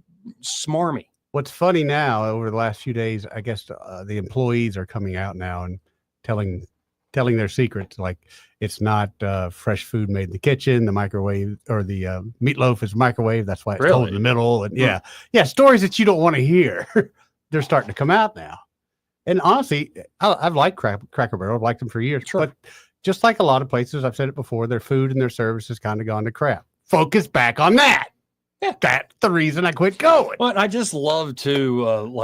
smarmy. What's funny now, over the last few days, I guess the employees are coming out now and telling their secrets. Like, it's not fresh food made in the kitchen. The microwave or the meatloaf is microwave. That's why it's cold in the middle. And yeah, stories that you don't want to hear. They're starting to come out now. And honestly, I've liked Cracker Barrel. I've liked them for years. Sure. But just like a lot of places, I've said it before, their food and their service has kind of gone to crap. Focus back on that. Yeah, that's the reason I quit going. But I just love to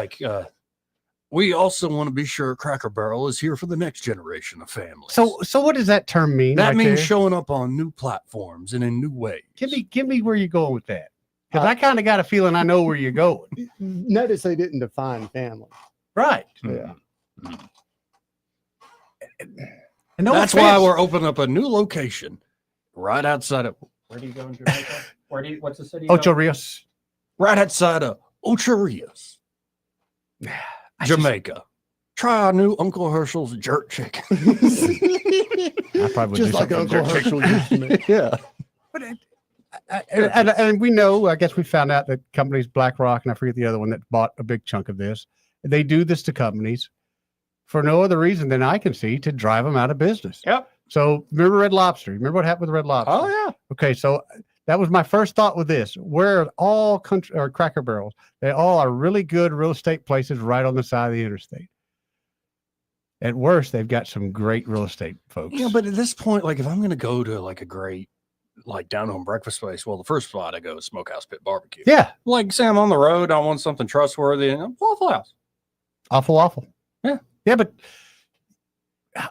we also want to be sure Cracker Barrel is here for the next generation of families. So what does that term mean? That right means there? showing up on new platforms and in new ways. Give me where you're going with that. Because I kind of got a feeling I know where you're going. Notice they didn't define family. Right. Yeah. And that's why we're opening up a new location right outside of. Where do you go in Jamaica? What's the city? Ocho Rios. Right outside of Ocho Rios, Jamaica. Try our new Uncle Herschel's jerk chicken. I probably just like Uncle Herschel used to make. Yeah. But and we know, I guess we found out that companies, BlackRock, and I forget the other one that bought a big chunk of this. They do this to companies for no other reason than I can see to drive them out of business. Yep. So remember Red Lobster? Remember what happened with Red Lobster? Oh yeah. Okay, so that was my first thought with this. Where are all country or Cracker Barrels? They all are really good real estate places right on the side of the interstate. At worst, they've got some great real estate folks. Yeah, but at this point, like if I'm going to go to like a great down home breakfast place, well, the first spot I go is Smokehouse Pit Barbecue. Yeah. Like say I'm on the road, I want something trustworthy, and Waffle House. Awful. Yeah. Yeah, but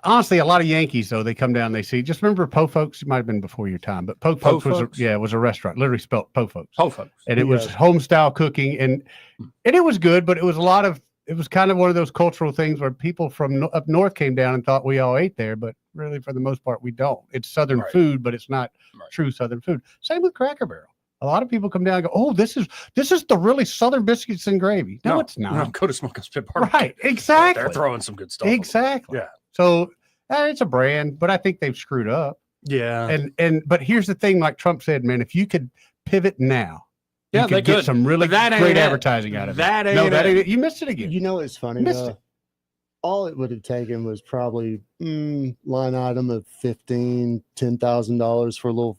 honestly, a lot of Yankees, though, they come down, they see. Just remember Po Folks. It might have been before your time, but Po Folks was a restaurant, literally spelled Po Folks. Po Folks. And it was home style cooking, and it was good, but it was kind of one of those cultural things where people from up north came down and thought we all ate there, but really for the most part we don't. It's Southern food, but it's not true Southern food. Same with Cracker Barrel. A lot of people come down and go, "Oh, this is the really Southern biscuits and gravy." No, it's not. No, go to Smokehouse Pit Barbecue. Right, exactly. They're throwing some good stuff. Exactly. Yeah. So it's a brand, but I think they've screwed up. Yeah. But here's the thing, like Trump said, man, if you could pivot now, yeah, you could get some really great advertising out of it. That ain't it. You missed it again. You know, it's funny. All it would have taken was probably line item of $10,000 for a little,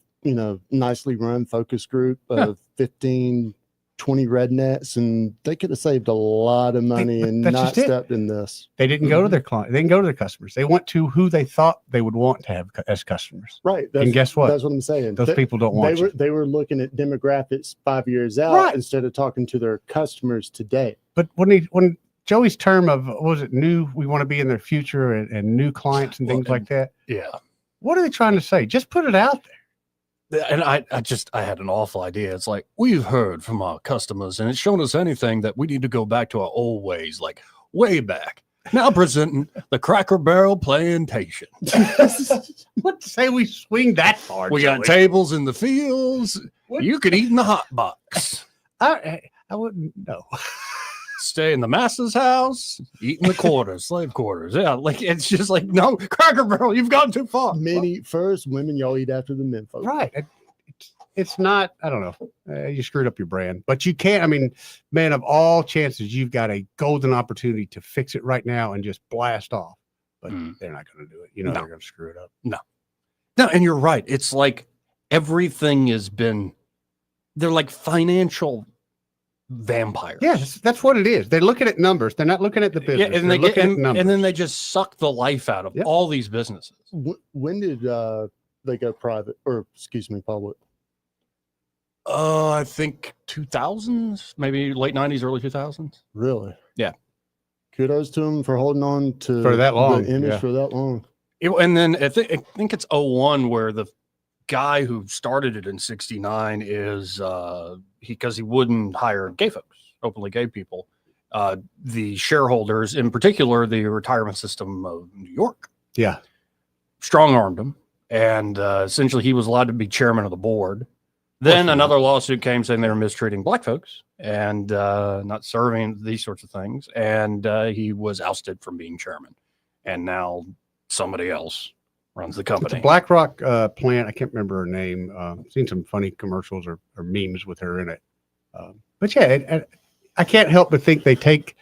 nicely run focus group of 15 20 rednecks, and they could have saved a lot of money and not stepped in this. They didn't go to their client. They didn't go to their customers. They went to who they thought they would want to have as customers. Right. And guess what? That's what I'm saying. Those people don't want you. They were looking at demographics 5 years out instead of talking to their customers today. But when Joey's term of, what was it, new, we want to be in their future and new clients and things like that. Yeah. What are they trying to say? Just put it out there. And I had an awful idea. It's like, we've heard from our customers and it's shown us anything that we need to go back to our old ways, like way back. Now presenting the Cracker Barrel plantation. What say we swing that far? We got tables in the fields. You could eat in the hot box. I wouldn't know. Stay in the master's house, eat in the quarters, slave quarters. Yeah, like it's just like, no, Cracker Barrel, you've gone too far. Men eat first, women, y'all eat after the men folks. Right. It's not, I don't know. You screwed up your brand, but you can't. I mean, man, of all chances, you've got a golden opportunity to fix it right now and just blast off. But they're not going to do it. You know, they're going to screw it up. No, and you're right. It's like everything has been, they're like financial vampires. Yes, that's what it is. They're looking at numbers. They're not looking at the business. Yeah, and they're looking at numbers. And then they just suck the life out of all these businesses. When did they go private, or excuse me, public? I think 2000s, maybe late 90s, early 2000s. Really? Yeah. Kudos to them for holding on to for that long. The image for that long. And then I think it's 01 where the guy who started it in 69 is because he wouldn't hire gay folks, openly gay people. The shareholders, in particular, the retirement system of New York, strong-armed him, and essentially he was allowed to be chairman of the board. Then another lawsuit came saying they were mistreating black folks and not serving these sorts of things, and he was ousted from being chairman, and now somebody else runs the company. It's a BlackRock plant. I can't remember her name. Seen some funny commercials or memes with her in it. But yeah, I can't help but think they take,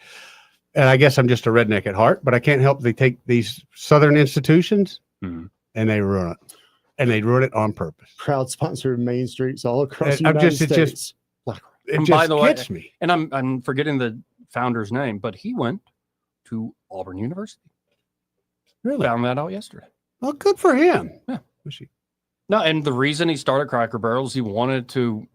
and I guess I'm just a redneck at heart, but I can't help they take these Southern institutions and they ruin it. And they ruin it on purpose. Proud sponsor of Main Streets all across the United States. It just gets me. And I'm forgetting the founder's name, but he went to Auburn University. Really? Found that out yesterday. Well, good for him. Yeah. No, and the reason he started Cracker Barrel is he wanted to,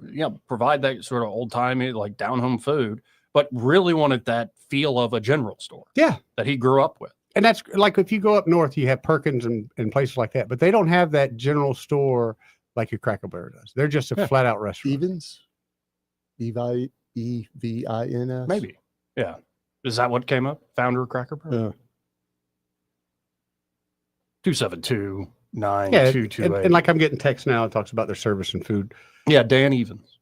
provide that sort of old timey, like down home food, but really wanted that feel of a general store. Yeah. That he grew up with. And that's like if you go up north, you have Perkins and places like that, but they don't have that general store like your Cracker Barrel does. They're just a flat out restaurant. Evans? EVINS? Maybe. Yeah. Is that what came up? Founder of Cracker Barrel? Yeah. 272-9228. And like I'm getting text now, it talks about their service and food. Yeah, Dan Evans.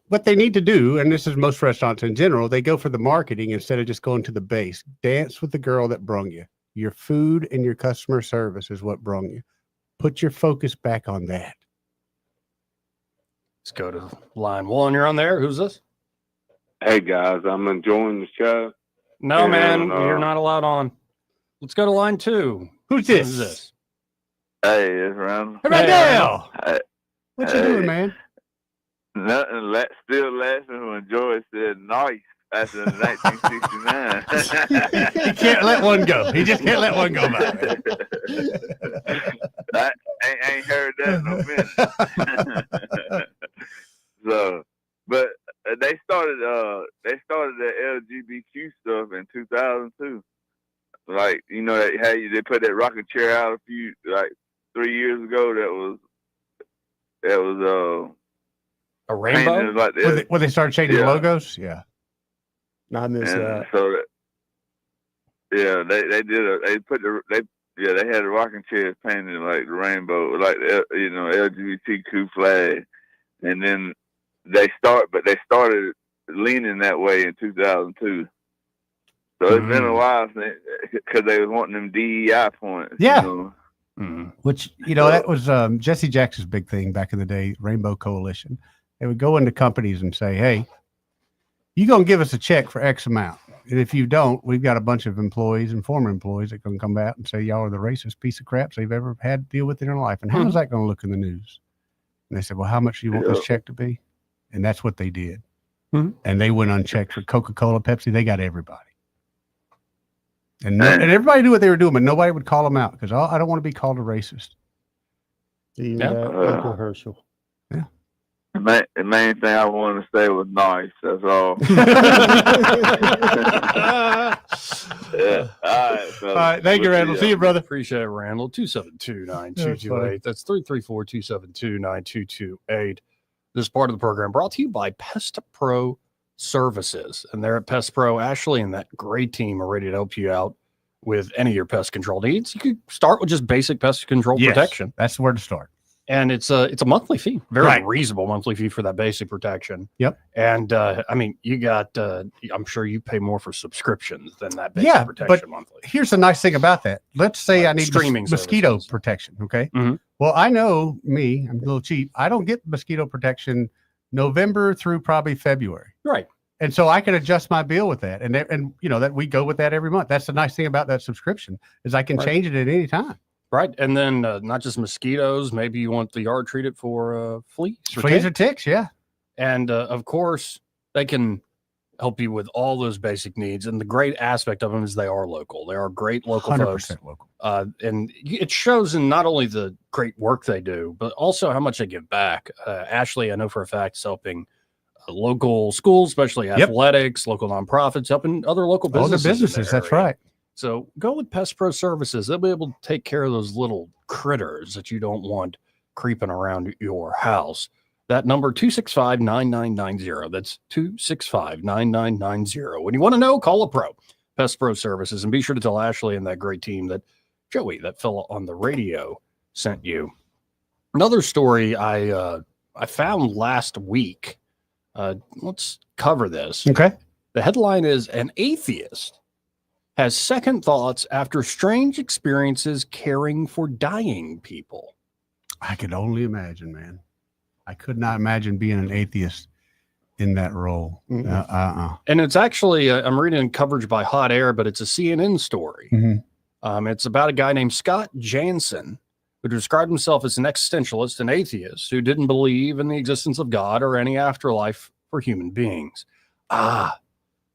What they need to do, and this is most restaurants in general, they go for the marketing instead of just going to the base. Dance with the girl that brung you. Your food and your customer service is what brung you. Put your focus back on that. Let's go to line one. You're on there. Who's this? Hey, guys. I'm enjoying the show. No, man. You're not allowed on. Let's go to line two. Who's this? Hey, it's Randall. Hey, Randall. Hey, what you doing, man? Nothing. Still laughing when Joy said nice after 1969. He can't let one go. He just can't let one go by. I ain't heard that in a minute. So, but they started the LGBTQ stuff in 2002. Like, they put that rocking chair out 3 years ago. That was a rainbow. Like when they started changing the logos, I missed that. So they had the rocking chairs painted like the rainbow, like LGBTQ flag, and then they started leaning that way in 2002. So it's been a while because they was wanting them DEI points. Yeah. Which, that was Jesse Jackson's big thing back in the day, Rainbow Coalition. They would go into companies and say, hey, you're going to give us a check for X amount. And if you don't, we've got a bunch of employees and former employees that can come out and say, y'all are the racist piece of crap they've ever had to deal with in their life. And how's that going to look in the news? And they said, well, how much do you want this check to be? And that's what they did. and they went unchecked for Coca-Cola, Pepsi. They got everybody. And everybody knew what they were doing, but nobody would call them out because I don't want to be called a racist. Uncle Herschel. Yeah. The main thing I wanted to say was nice. That's all. Yeah. All right. All right. Thank you, Randall. See you, brother. Appreciate it, Randall. 272-9228. That's 334-272-9228. This part of the program brought to you by Pest Pro Services. And they're at Pest Pro. Ashley and that great team are ready to help you out with any of your pest control needs. You could start with just basic pest control protection. That's where to start. And it's a monthly fee, very reasonable monthly fee for that basic protection. Yep. And I mean, you got, I'm sure you pay more for subscriptions than that basic protection monthly. Here's the nice thing about that. Let's say I need streaming mosquito protection. Okay. Mm-hmm. Well, I know I'm a little cheap. I don't get mosquito protection November through probably February. Right. And so I can adjust my bill with that. And you know, that we go with that every month. That's the nice thing about that subscription is I can change it at any time. Right. And then not just mosquitoes, maybe you want the yard treated for fleas or ticks. Yeah. And of course, they can help you with all those basic needs. And the great aspect of them is they are local. They are great local 100% folks. Local. And it shows in not only the great work they do, but also how much they give back. Ashley, I know for a fact, is helping local schools, especially athletics, local nonprofits, helping other local businesses. All the businesses, that's right. So go with Pest Pro Services. They'll be able to take care of those little critters that you don't want creeping around your house. That number, 265-9990. That's 265-9990. When you want to know, call a pro. Pest Pro Services. And be sure to tell Ashley and that great team that Joey, that fellow on the radio, sent you. Another story I found last week. Let's cover this. Okay. The headline is An Atheist Has Second Thoughts After Strange Experiences Caring for Dying People. I could only imagine, man. I could not imagine being an atheist in that role. And it's actually, I'm reading coverage by Hot Air, but it's a CNN story. It's about a guy named Scott Jansen, who described himself as an existentialist, an atheist who didn't believe in the existence of God or any afterlife for human beings. But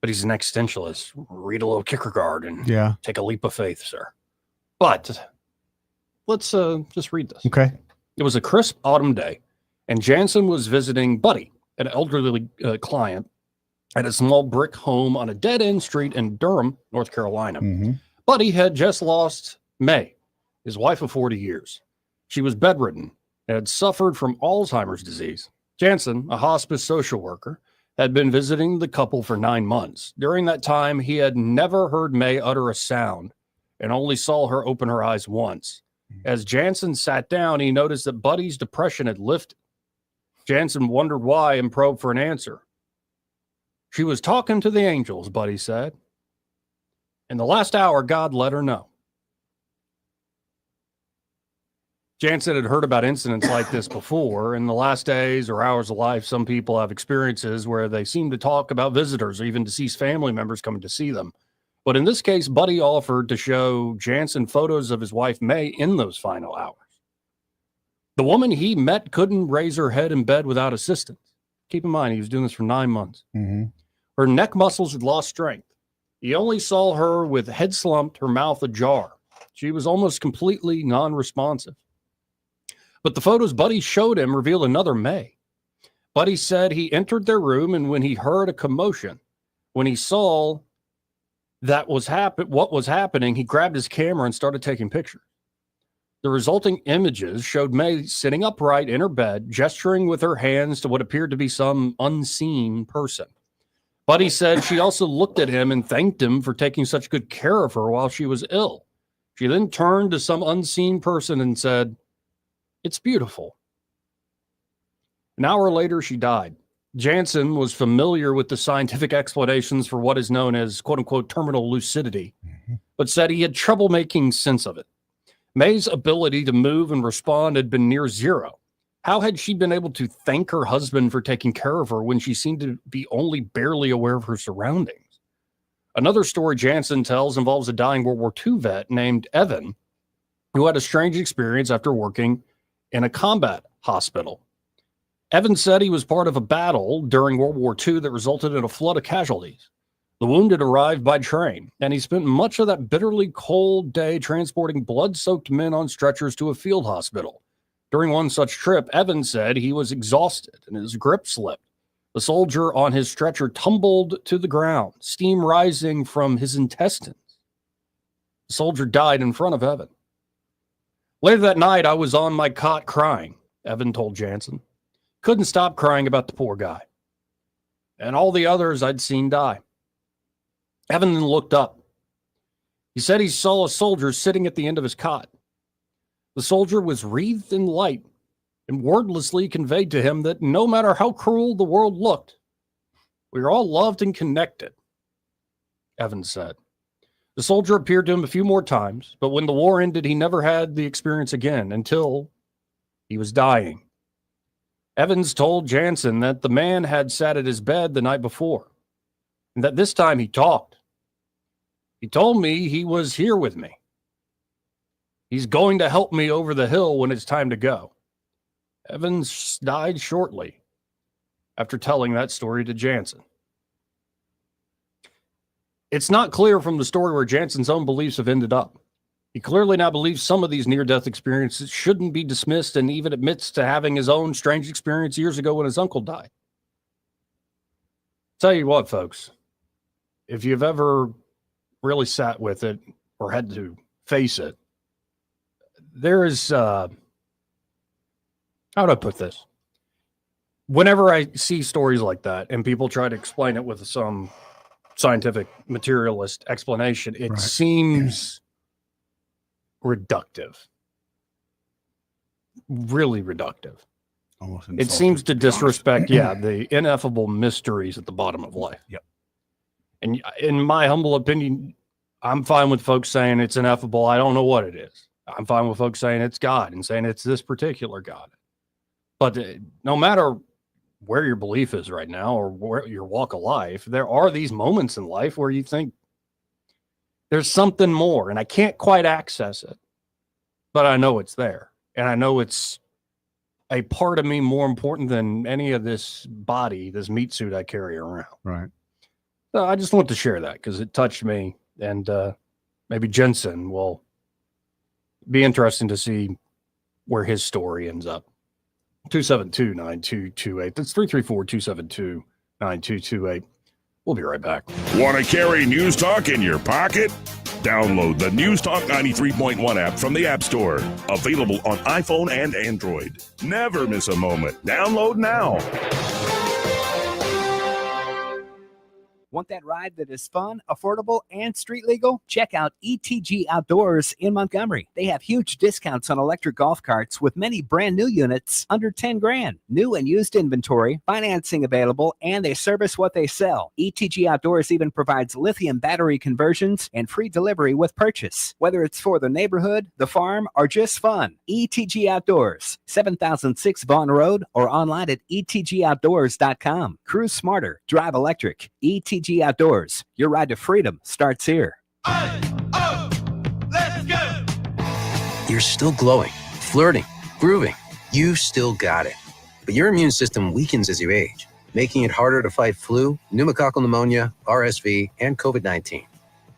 he's an existentialist. Read a little Kierkegaard and take a leap of faith, sir. But let's just read this. Okay. It was a crisp autumn day, and Jansen was visiting Buddy, an elderly client, at a small brick home on a dead-end street in Durham, North Carolina. Buddy had just lost May, his wife of 40 years. She was bedridden and had suffered from Alzheimer's disease. Jansen, a hospice social worker, had been visiting the couple for 9 months. During that time, he had never heard May utter a sound and only saw her open her eyes once. As Jansen sat down, he noticed that Buddy's depression had lifted. Jansen wondered why and probed for an answer. She was talking to the angels, Buddy said. In the last hour, God let her know. Jansen had heard about incidents like this before. In the last days or hours of life, some people have experiences where they seem to talk about visitors or even deceased family members coming to see them. But in this case, Buddy offered to show Jansen photos of his wife, May, in those final hours. The woman he met couldn't raise her head in bed without assistance. Keep in mind, he was doing this for 9 months. Her neck muscles had lost strength. He only saw her with head slumped, her mouth ajar. She was almost completely non-responsive. But the photos Buddy showed him revealed another May. Buddy said he entered their room, and when he heard a commotion, when he saw what was happening, he grabbed his camera and started taking pictures. The resulting images showed May sitting upright in her bed, gesturing with her hands to what appeared to be some unseen person. Buddy said she also looked at him and thanked him for taking such good care of her while she was ill. She then turned to some unseen person and said, "It's beautiful." An hour later, she died. Jansen was familiar with the scientific explanations for what is known as quote-unquote terminal lucidity, but said he had trouble making sense of it. May's ability to move and respond had been near zero. How had she been able to thank her husband for taking care of her when she seemed to be only barely aware of her surroundings? Another story Jansen tells involves a dying World War II vet named Evan, who had a strange experience after working in a combat hospital. Evans said he was part of a battle during World War II that resulted in a flood of casualties. The wounded arrived by train, and he spent much of that bitterly cold day transporting blood-soaked men on stretchers to a field hospital. During one such trip, Evans said he was exhausted and his grip slipped. The soldier on his stretcher tumbled to the ground, steam rising from his intestines. The soldier died in front of Evan. Later that night, I was on my cot crying, Evan told Jansen. Couldn't stop crying about the poor guy and all the others I'd seen die. Evan then looked up. He said he saw a soldier sitting at the end of his cot. The soldier was wreathed in light and wordlessly conveyed to him that no matter how cruel the world looked, we were all loved and connected, Evans said. The soldier appeared to him a few more times, but when the war ended, he never had the experience again until he was dying. Evans told Jansen that the man had sat at his bed the night before, and that this time he talked. He told me he was here with me. He's going to help me over the hill when it's time to go. Evans died shortly after telling that story to Jansen. It's not clear from the story where Jansen's own beliefs have ended up. He clearly now believes some of these near-death experiences shouldn't be dismissed, and even admits to having his own strange experience years ago when his uncle died. Tell you what, folks, if you've ever really sat with it or had to face it, there is, how do I put this? Whenever I see stories like that and people try to explain it with some scientific materialist explanation, it seems reductive. Really reductive. It seems to disrespect, the ineffable mysteries at the bottom of life. Yep. And in my humble opinion, I'm fine with folks saying it's ineffable. I don't know what it is. I'm fine with folks saying it's God and saying it's this particular God. But no matter where your belief is right now or where your walk of life, there are these moments in life where you think there's something more, and I can't quite access it, but I know it's there. And I know it's a part of me more important than any of this body, this meat suit I carry around. Right. So I just want to share that because it touched me, and maybe Jensen will be interesting to see where his story ends up. 272-9228. That's 334-272-9228. We'll be right back. Want to carry News Talk in your pocket? Download the News Talk 93.1 app from the App Store. Available on iPhone and Android. Never miss a moment. Download now. Want that ride that is fun, affordable, and street legal? Check out ETG Outdoors in Montgomery. They have huge discounts on electric golf carts with many brand new units under 10 grand. New and used inventory, financing available, and they service what they sell. ETG Outdoors even provides lithium battery conversions and free delivery with purchase. Whether it's for the neighborhood, the farm, or just fun, ETG Outdoors, 7006 Vaughn Road, or online at etgoutdoors.com. Cruise smarter, drive electric. ETG Outdoors, your ride to freedom starts here. Let's go! You're still glowing, flirting, grooving. You've still got it. But your immune system weakens as you age, making it harder to fight flu, pneumococcal pneumonia, RSV, and COVID-19.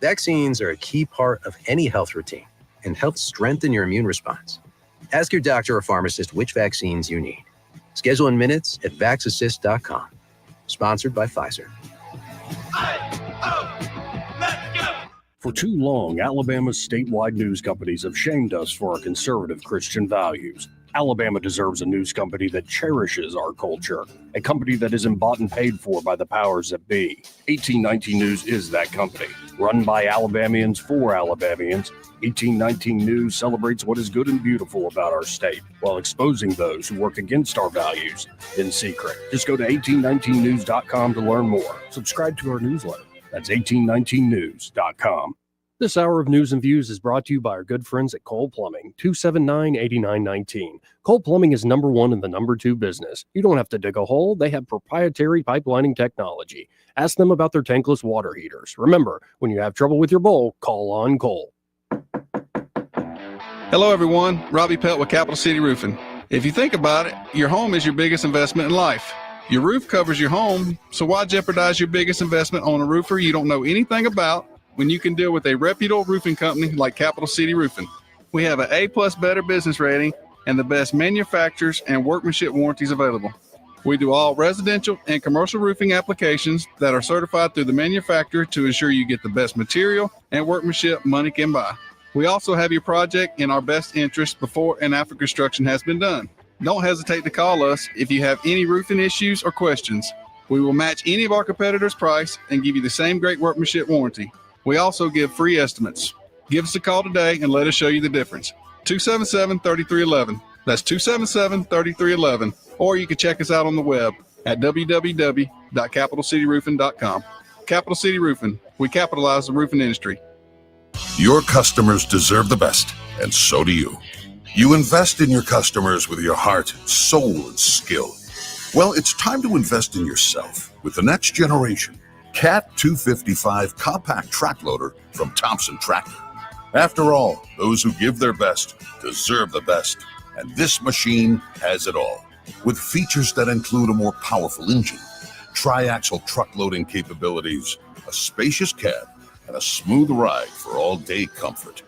Vaccines are a key part of any health routine and help strengthen your immune response. Ask your doctor or pharmacist which vaccines you need. Schedule in minutes at vaxassist.com. Sponsored by Pfizer. For too long, Alabama's statewide news companies have shamed us for our conservative Christian values. Alabama deserves a news company that cherishes our culture, a company that isn't bought and paid for by the powers that be. 1819 News is that company. Run by Alabamians for Alabamians, 1819 News celebrates what is good and beautiful about our state, while exposing those who work against our values in secret. Just go to 1819news.com to learn more. Subscribe to our newsletter. That's 1819news.com. This hour of News and Views is brought to you by our good friends at Cole Plumbing, 279-8919. Cole Plumbing is number one in the number two business. You don't have to dig a hole. They have proprietary pipelining technology. Ask them about their tankless water heaters. Remember, when you have trouble with your bowl, call on Cole. Hello, everyone. Robbie Pelt with Capital City Roofing. If you think about it, your home is your biggest investment in life. Your roof covers your home, so why jeopardize your biggest investment on a roofer you don't know anything about when you can deal with a reputable roofing company like Capital City Roofing? We have an A+ Better business rating and the best manufacturers and workmanship warranties available. We do all residential and commercial roofing applications that are certified through the manufacturer to ensure you get the best material and workmanship money can buy. We also have your project in our best interest before and after construction has been done. Don't hesitate to call us if you have any roofing issues or questions. We will match any of our competitors' price and give you the same great workmanship warranty. We also give free estimates. Give us a call today and let us show you the difference. 277-3311. That's 277-3311. Or you can check us out on the web at www.capitalcityroofing.com. Capital City Roofing. We capitalize the roofing industry. Your customers deserve the best, and so do you. You invest in your customers with your heart, soul, and skill. Well, it's time to invest in yourself with the next generation Cat 255 compact track loader from Thompson Tractor. After all, those who give their best deserve the best, and this machine has it all. With features that include a more powerful engine, tri-axle truck loading capabilities, a spacious cab, and a smooth ride for all-day comfort.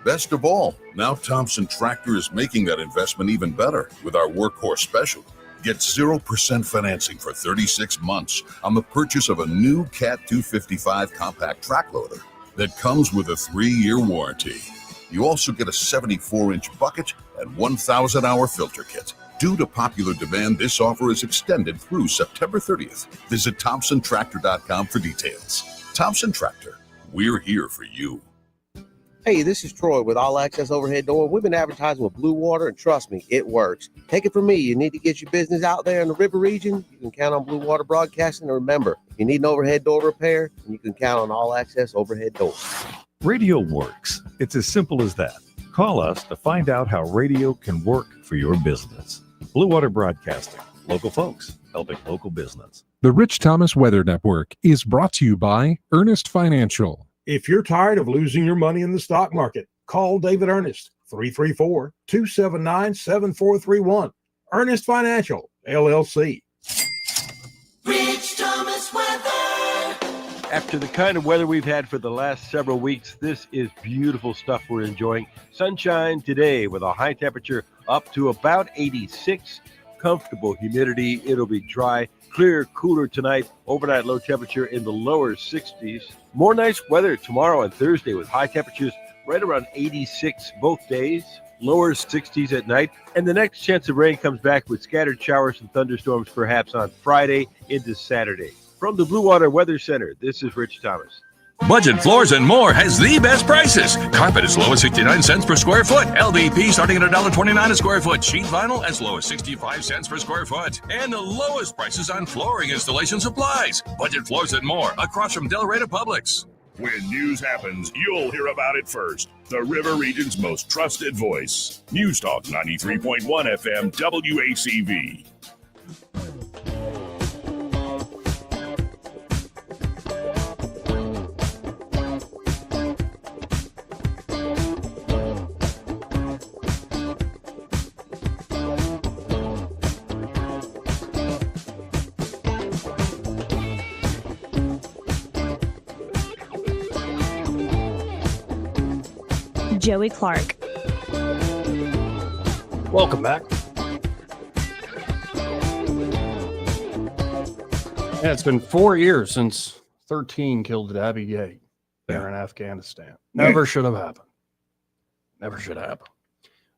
Best of all, now Thompson Tractor is making that investment even better with our Workhorse Special. Get 0% financing for 36 months on the purchase of a new Cat 255 compact track loader that comes with a 3-year warranty. You also get a 74-inch bucket and 1,000-hour filter kit. Due to popular demand, this offer is extended through September 30th. Visit ThompsonTractor.com for details. Thompson Tractor, we're here for you. Hey, this is Troy with All Access Overhead Door. We've been advertising with Blue Water, and trust me, it works. Take it from me. You need to get your business out there in the river region, you can count on Blue Water Broadcasting. And remember, if you need an overhead door repair, you can count on All Access Overhead Doors. Radio works. It's as simple as that. Call us to find out how radio can work for your business. Blue Water Broadcasting. Local folks helping local business. The Rich Thomas Weather Network is brought to you by Ernest Financial. If you're tired of losing your money in the stock market, call David Ernest, 334-279-7431. Ernest Financial, LLC. Rich Thomas Weather. After the kind of weather we've had for the last several weeks, this is beautiful stuff we're enjoying. Sunshine today with a high temperature up to about 86. Comfortable humidity. It'll be dry. Clear, cooler tonight. Overnight low temperature in the lower 60s. More nice weather tomorrow and Thursday with high temperatures right around 86 both days. Lower 60s at night. And the next chance of rain comes back with scattered showers and thunderstorms perhaps on Friday into Saturday. From the Blue Water Weather Center, this is Rich Thomas. Budget Floors and More has the best prices. Carpet as low as 69 cents per square foot. LVP starting at $1.29 a square foot. Sheet vinyl as low as 65 cents per square foot. And the lowest prices on flooring installation supplies. Budget Floors and More across from Delray Publix. When news happens, you'll hear about it first. The River Region's most trusted voice. News Talk 93.1 FM WACV. Joey Clark. Welcome back. Yeah, it's been 4 years since 13 killed at Abbey Gate there in Afghanistan. Never should have happened. Never should happen.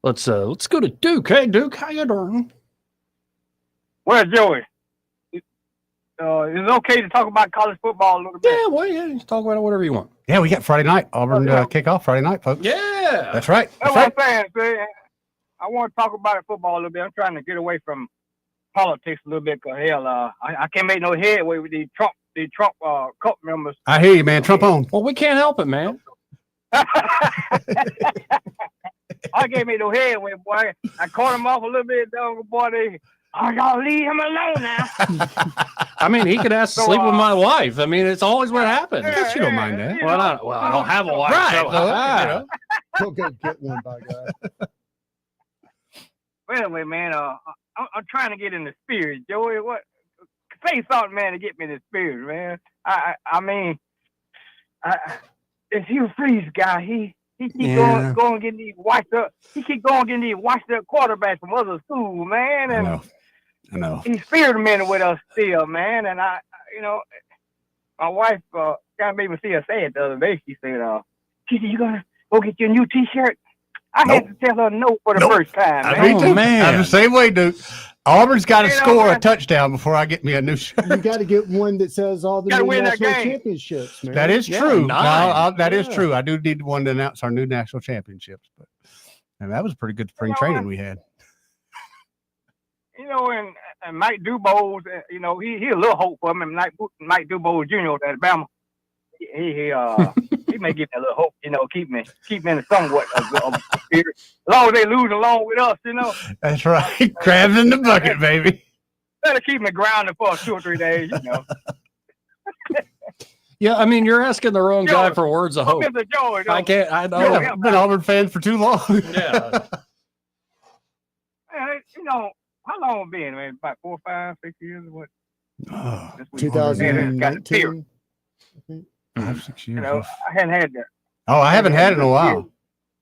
Let's go to Duke. Hey, Duke, how you doing? Where's Joey? Is it okay to talk about college football a little bit? Yeah, well, yeah, you can talk about it whatever you want. Yeah, we got Friday night. Auburn kickoff Friday night, folks. Yeah. That's right. That's what I'm saying. See, I want to talk about it football a little bit. I'm trying to get away from politics a little bit because, hell, I can't make no headway with these Trump cult members. I hear you, man. Trump on. Well, we can't help it, man. I can't make no headway, boy. I caught him off a little bit, boy. I gotta leave him alone now. I mean, he could ask to sleep with my wife. I mean, it's always what happens. I guess you don't mind that. Well, I don't have a wife. Right. So, Go get one, by God. anyway, man, I'm trying to get in the spirit, Joey. What? Say something, man, to get me in the spirit, man. I mean, this Hugh Freeze guy, he keep going getting these washed up. He keep going getting these washed up quarterbacks from other schools, man. And I know. He's experimenting with us still, man. And my wife kind of made me feel sad the other day. She said, you gonna go get your new T-shirt? I had to tell her no for the first time, man. Me too. I'm the same way, dude. Auburn's got to score a touchdown before I get me a new shirt. You got to get one that says all the new national championships, man. That is true. That is Yeah. true. I do need one to announce our new national championships. And that was a pretty good spring training we had. And Mike Dubose, he a little hope for him. And Mike Dubose Jr. at Alabama, he may give me a little hope. Keep me in somewhat of spirit. As long as they lose along with us, That's right. Crabs in the bucket, baby. That'll keep me grounded for 2 or 3 days. Yeah, I mean, you're asking the wrong guy for words of hope. Mr. Joey, I can't. I know. I've been Auburn fans for too long. Yeah. How long been, man? About 4, 5, 6 years? What? 2019. 5, 6 years. I hadn't had that. Oh, I haven't had it in a while.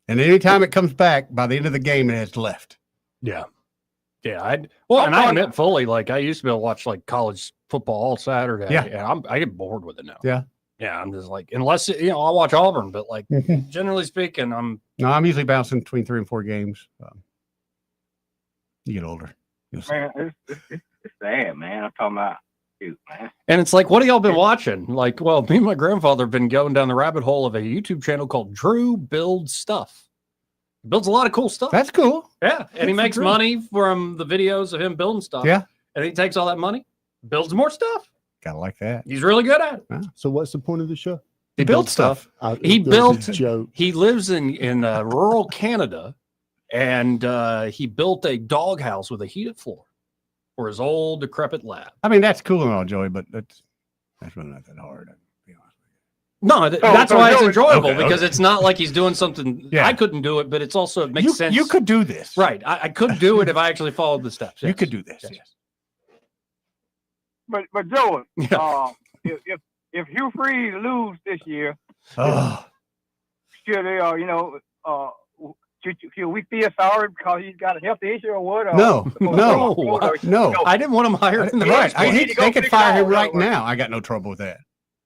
And anytime it comes back, by the end of the game, it has left. Yeah. Yeah. And I admit fully, like, I used to be able to watch like college football all Saturday. Yeah. And I get bored with it now. Yeah. Yeah. I'm just like, unless, I'll watch Auburn, but like, generally speaking, I'm usually bouncing between 3 and 4 games. You get older. Man, it's sad, man. I'm talking about you, man. And it's like, what have y'all been watching? Like, well, me and my grandfather have been going down the rabbit hole of a YouTube channel called Drew Builds Stuff. He builds a lot of cool stuff. That's cool. Yeah. And he makes money from the videos of him building stuff. Yeah. And he takes all that money, builds more stuff. Gotta like that. He's really good at it. Yeah. So what's the point of the show? He builds stuff. He lives in rural Canada, and he built a doghouse with a heated floor for his old decrepit lab. I mean, that's cool and all, Joey, but that's really not that hard. No, that's why it's enjoyable, because okay. it's not like he's doing something. Yeah. I couldn't do it, but it's also, it makes sense. You could do this. Right. I could do it if I actually followed the steps. You Yes. could do this. Yes. But Joey, if Hugh Freeze lose this year, Oh. should they, should we feel sorry because he's got a health issue or what? No. I didn't want him hired in the Right. first place. They could fire him right now. I got no trouble with that.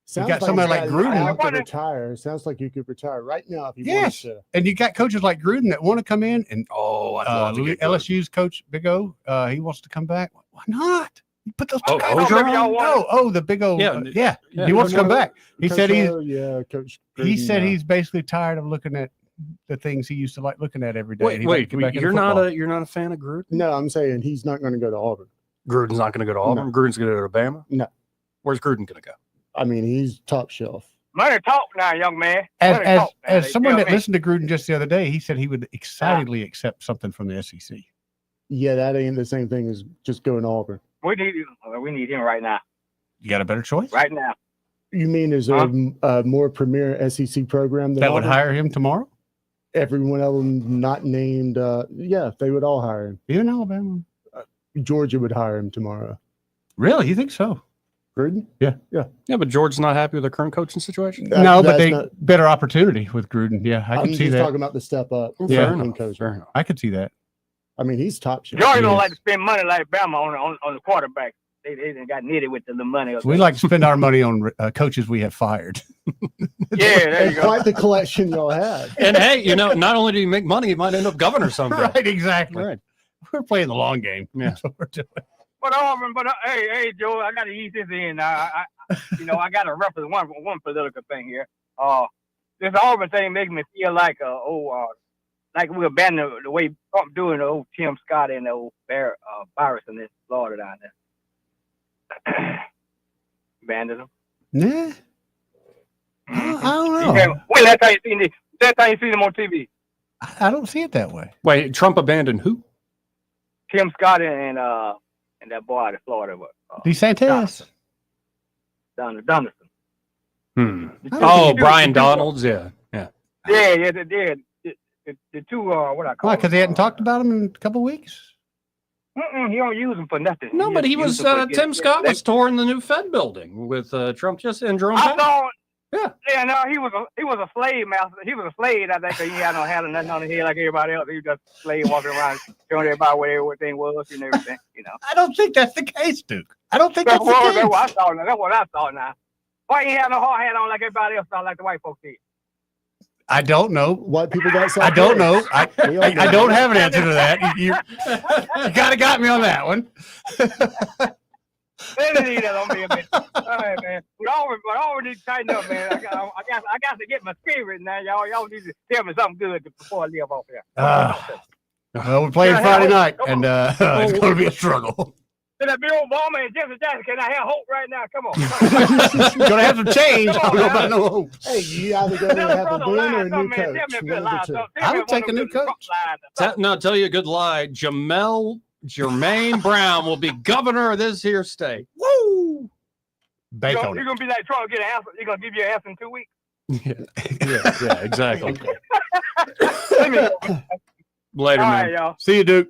Sounds You got somebody like he's Gruden. out to retire. Sounds like you could retire right now if you Yes. wanted to. And you got coaches like Gruden that want to come in, and I'd love to get LSU's coach Big O, he wants to come back. Why not? You put those two guys Orgeron? on. The Big O. Yeah. He wants to come back. He said Coach he Gruden, said he's basically tired of looking at the things he used to like looking at every day. Wait, you're not a fan of Gruden? No, I'm saying he's not going to go to Auburn. Gruden's not going to go to Auburn. No. Gruden's going to go to Alabama. No. Where's Gruden going to go? I mean, he's top shelf. Money talk now, young man. Money talk now, As they someone tell that me. listened to Gruden just the other day, he said he would excitedly accept something from the SEC. Yeah, that ain't the same thing as just going to Auburn. We need him right now. You got a better choice? Right now. You mean is there a more premier SEC program than That would Auburn? hire him tomorrow? Every one of them not named. Yeah, they would all hire him. Even Alabama? Georgia would hire him tomorrow. Really? You think so? Gruden? Yeah. Yeah, but George's not happy with the current coaching situation. No, but that's they not- better opportunity with Gruden. Yeah, I I'm can see just that. talking about the step up. Yeah. from coach. Fair enough. I could see that. I mean, he's top shelf. Georgia don't Yes. like to spend money like Bama on the quarterback. They done got knitted with the money. We like to spend our money on coaches we have fired. Yeah, there you go. Quite the collection y'all had. And hey, not only do you make money, you might end up governor someday. Right, exactly. Right. We're playing the long game. Yeah. That's what we're doing. But Auburn, hey, Joe, I got to ease this in. I got to reference one political thing here. This Auburn thing makes me feel like like we abandoned the way Trump doing the old Tim Scott and the old virus in this Florida down there. Abandoned them. Nah. I don't know. When last time you seen them on TV? I don't see it that way. Wait, Trump abandoned who? Tim Scott and that boy out of Florida. DeSantis. Donaldson. Oh, Brian Donalds. Yeah. Yeah. The two what I call Why? Because they hadn't talked about him in a couple of weeks. He don't use them for nothing. No, but he was Tim Scott was touring the new Fed building with Trump and Jerome I Powell. saw. Yeah. Yeah, no, he was a slave master. He was a slave, I think, 'cause he had no hat or nothing on his head like everybody else. He was just a slave walking around showing everybody where everything was and everything, you know. I don't think that's the case, Duke. I don't think That's that's the case. what I saw now. That's what I saw now. Why he had no hard hat on like everybody else, like the white folks did? I don't know. White people got I don't know. I don't have an do. answer to that. You kind of got me on that one. They didn't need that on me a bit. All right, man. We all need to tighten up, man. I got to get my spirit now. Y'all need to tell me something good before I leave off here. Well, we're playing Friday night, and it's going to be a struggle. Then that big old Obama and Jesse Jackson, can I have hope right now? Come on. Gonna have some change. I don't know about no hope. Hey, you either going to have a win or a new coach. One of the two. I would take a new coach. No, I'll tell you a good lie. Jermaine Brown will be governor of this here state. Woo! You're going to be like Trump, get an answer. You're going to give you an answer in 2 weeks. Yeah, exactly. Later, All man. right, y'all. See you, Duke.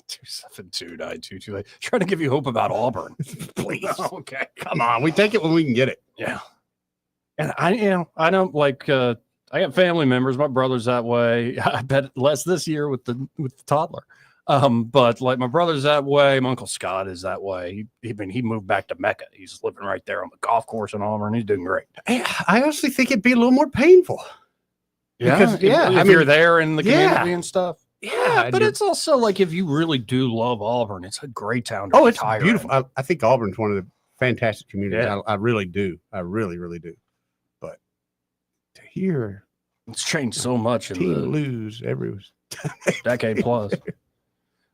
272-9228. Trying to give you hope about Auburn. Please. Okay. Come on. We take it when we can get it. Yeah. And I don't like, I got family members. My brother's that way. I bet less this year with the toddler. But like my brother's that way. My Uncle Scott is that way. He moved back to Mecca. He's living right there on the golf course in Auburn. He's doing great. I honestly think it'd be a little more painful. Yeah. Because, if you're there in the community and stuff. Yeah, but it's also like if you really do love Auburn, it's a great town to it's retire beautiful. in. I think Auburn's one of the fantastic communities. Yeah. I really do. I really, really do. But to hear it's changed so much in team the lose every decade plus.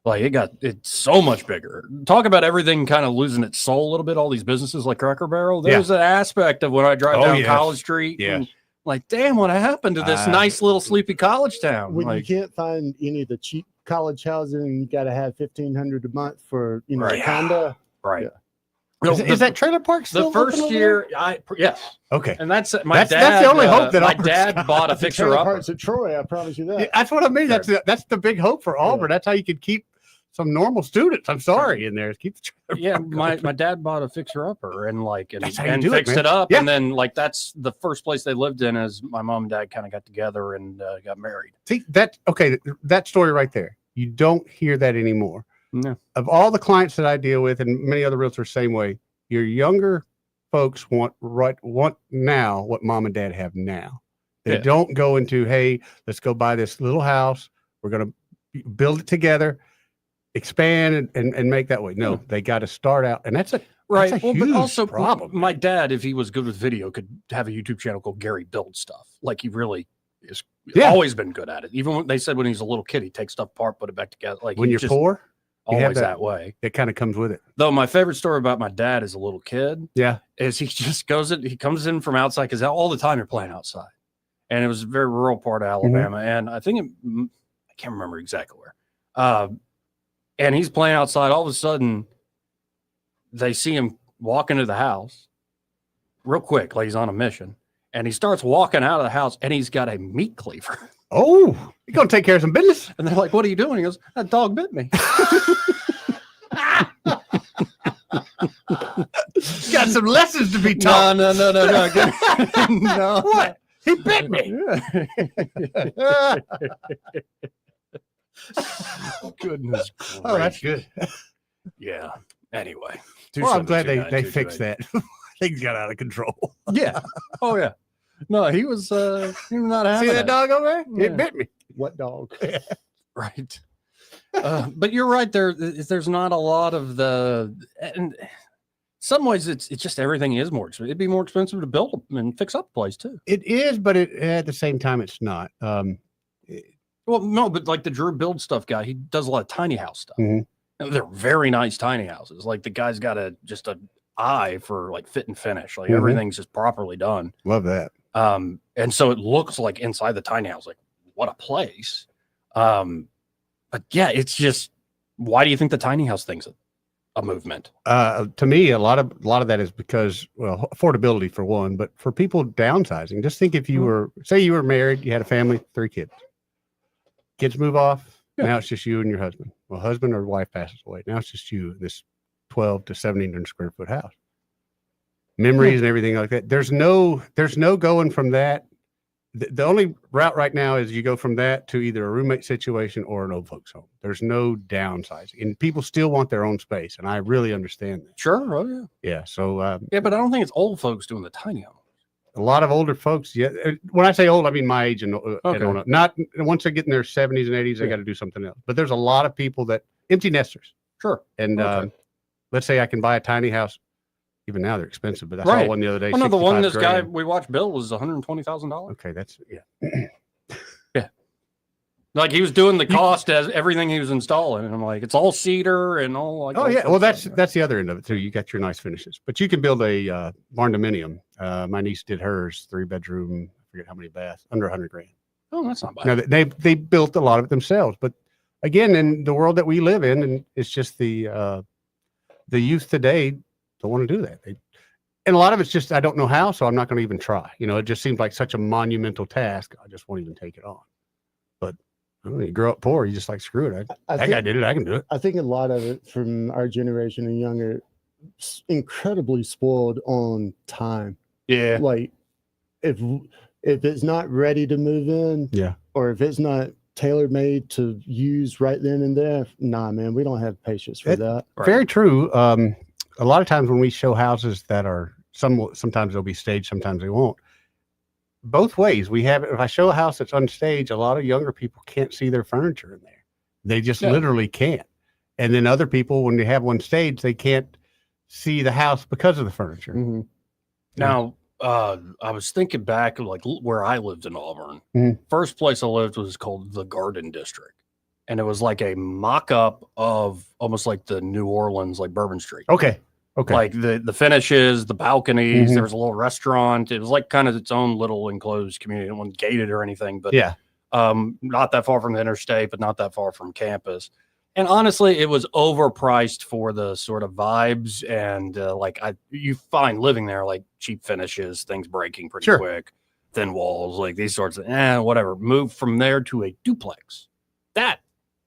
Like it's so much bigger. Talk about everything kind of losing its soul a little bit. All these businesses like Cracker Barrel. There's an aspect of when I drive down College Street. Yeah. And, like, damn, what happened to this nice little sleepy college town? When like, you can't find any of the cheap college housing, you got to have $1,500 a month for Right. condo. right. Yeah. Is that trailer park still The first open over year, yes. Okay. And that's That's the only hope that my Auburn's dad got. bought a The fixer trailer up. parks at Troy, I promise you that. Yeah, that's what I mean. That's the big hope for Auburn. That's how you could keep some normal students. I'm sorry, in there. Keep the trailer Yeah, park my dad bought a fixer upper and That's how you do it, fixed man. it up, Yeah. and then like that's the first place they lived in as my mom and dad kind of got together and got married. See that story right there. You don't hear that anymore. No. Of all the clients that I deal with, and many other realtors same way, your younger folks want now what mom and dad have now. They don't go into, hey, let's go buy this little house. We're gonna build it together, expand and make that way. No, they got to start out, and that's a Right. That's a Well, but huge also problem. my dad, if he was good with video, could have a YouTube channel called Gary Build Stuff. Like he really is always been good at it. Even when they said when he was a little kid, he'd take stuff apart, put it back together. Like when he you're just poor, you have always that way. It kind of comes with it. Though my favorite story about my dad as a little kid, is he just he comes in from outside because all the time you're playing outside, and it was a very rural part of Alabama, and I think I can't remember exactly where. And he's playing outside. All of a sudden, they see him walk into the house real quick, like he's on a mission, and he starts walking out of the house, and he's got a meat cleaver. Oh, you're gonna take care of some business. And they're like, "What are you doing?" He goes, "That dog bit me." Got some lessons to be taught. No. No. What? He bit me. Goodness. Oh, that's good. Yeah. Anyway. Well, I'm glad they fixed that. Things got out of control. Yeah. Oh, yeah. No, he was not having See that it. dog over there? Yeah. It bit me. What dog? Right. But you're right. There's not a lot of the. And some ways, it's just everything is more expensive. It'd be more expensive to build and fix up a place too. It is, but at the same time, it's not. Well, no, but like the Drew Build Stuff guy, he does a lot of tiny house stuff. Mhm. And they're very nice tiny houses. Like the guy's got just an eye for like fit and finish. Like Mhm. everything's just properly done. Love that. And so it looks like inside the tiny house, like what a place. But yeah, it's just, why do you think the tiny house thing's a movement? To me, a lot of that is because, well, affordability for one, but for people downsizing, just think if you were, say you were married, you had a family, 3 kids. Kids move off. Now it's just you and your husband. Well, husband or wife passes away. Now it's just you, this 12 to 1700 square foot house. Memories and everything like that. There's no going from that. The only route right now is you go from that to either a roommate situation or an old folks home. There's no downsizing, and people still want their own space, and I really understand that. Sure. Oh, yeah. Yeah. So Yeah, but I don't think it's old folks doing the tiny home. a lot of older folks. Yeah. When I say old, I mean my age and on up. Not once they get in their 70s and 80s, they got to do something else. But there's a lot of people that empty nesters. Sure. And let's say I can buy a tiny house. Even now they're expensive, but I saw Right. one the other day. Oh, no, the one this guy $65,000. we watched build was $120,000. Okay, that's Yeah. Like he was doing the cost as everything he was installing, and I'm like, it's all cedar and all like. Oh all yeah, sorts well of that's stuff. the other end of it too. You got your nice finishes, but you can build a barn dominium. My niece did hers, 3-bedroom. I forget how many baths, under $100,000. Oh, that's not bad. Now they built a lot of it themselves, but again, in the world that we live in, and it's just the youth today don't want to do that. And a lot of it's just I don't know how, so I'm not going to even try. You know, it just seems like such a monumental task. I just won't even take it on. But I don't know, you grow up poor, you just like screw it. That guy did it, I can do it. I think a lot of it from our generation and younger, incredibly spoiled on time. Yeah. Like if it's not ready to move in, yeah, or if it's not tailor made to use right then and there, nah, man, we don't have patience for that. Very true. A lot of times when we show houses that are sometimes they'll be staged, sometimes they won't. Both ways. We have, if I show a house that's unstaged, a lot of younger people can't see their furniture in there. They just literally can't. And then other people, when they have one staged, they can't see the house because of the furniture. Mm-hmm. Now, I was thinking back like where I lived in Auburn. Mhm. First place I lived was called the Garden District. And it was like a mock-up of almost like the New Orleans, like Bourbon Street. Okay. Like the finishes, the balconies, Mhm. there was a little restaurant. It was like kind of its own little enclosed community. It wasn't gated or anything, but yeah, not that far from the interstate, but not that far from campus. And honestly, it was overpriced for the sort of vibes and you find living there like cheap finishes, things breaking pretty quick, thin walls, like these sorts of whatever. Moved from there to a duplex. That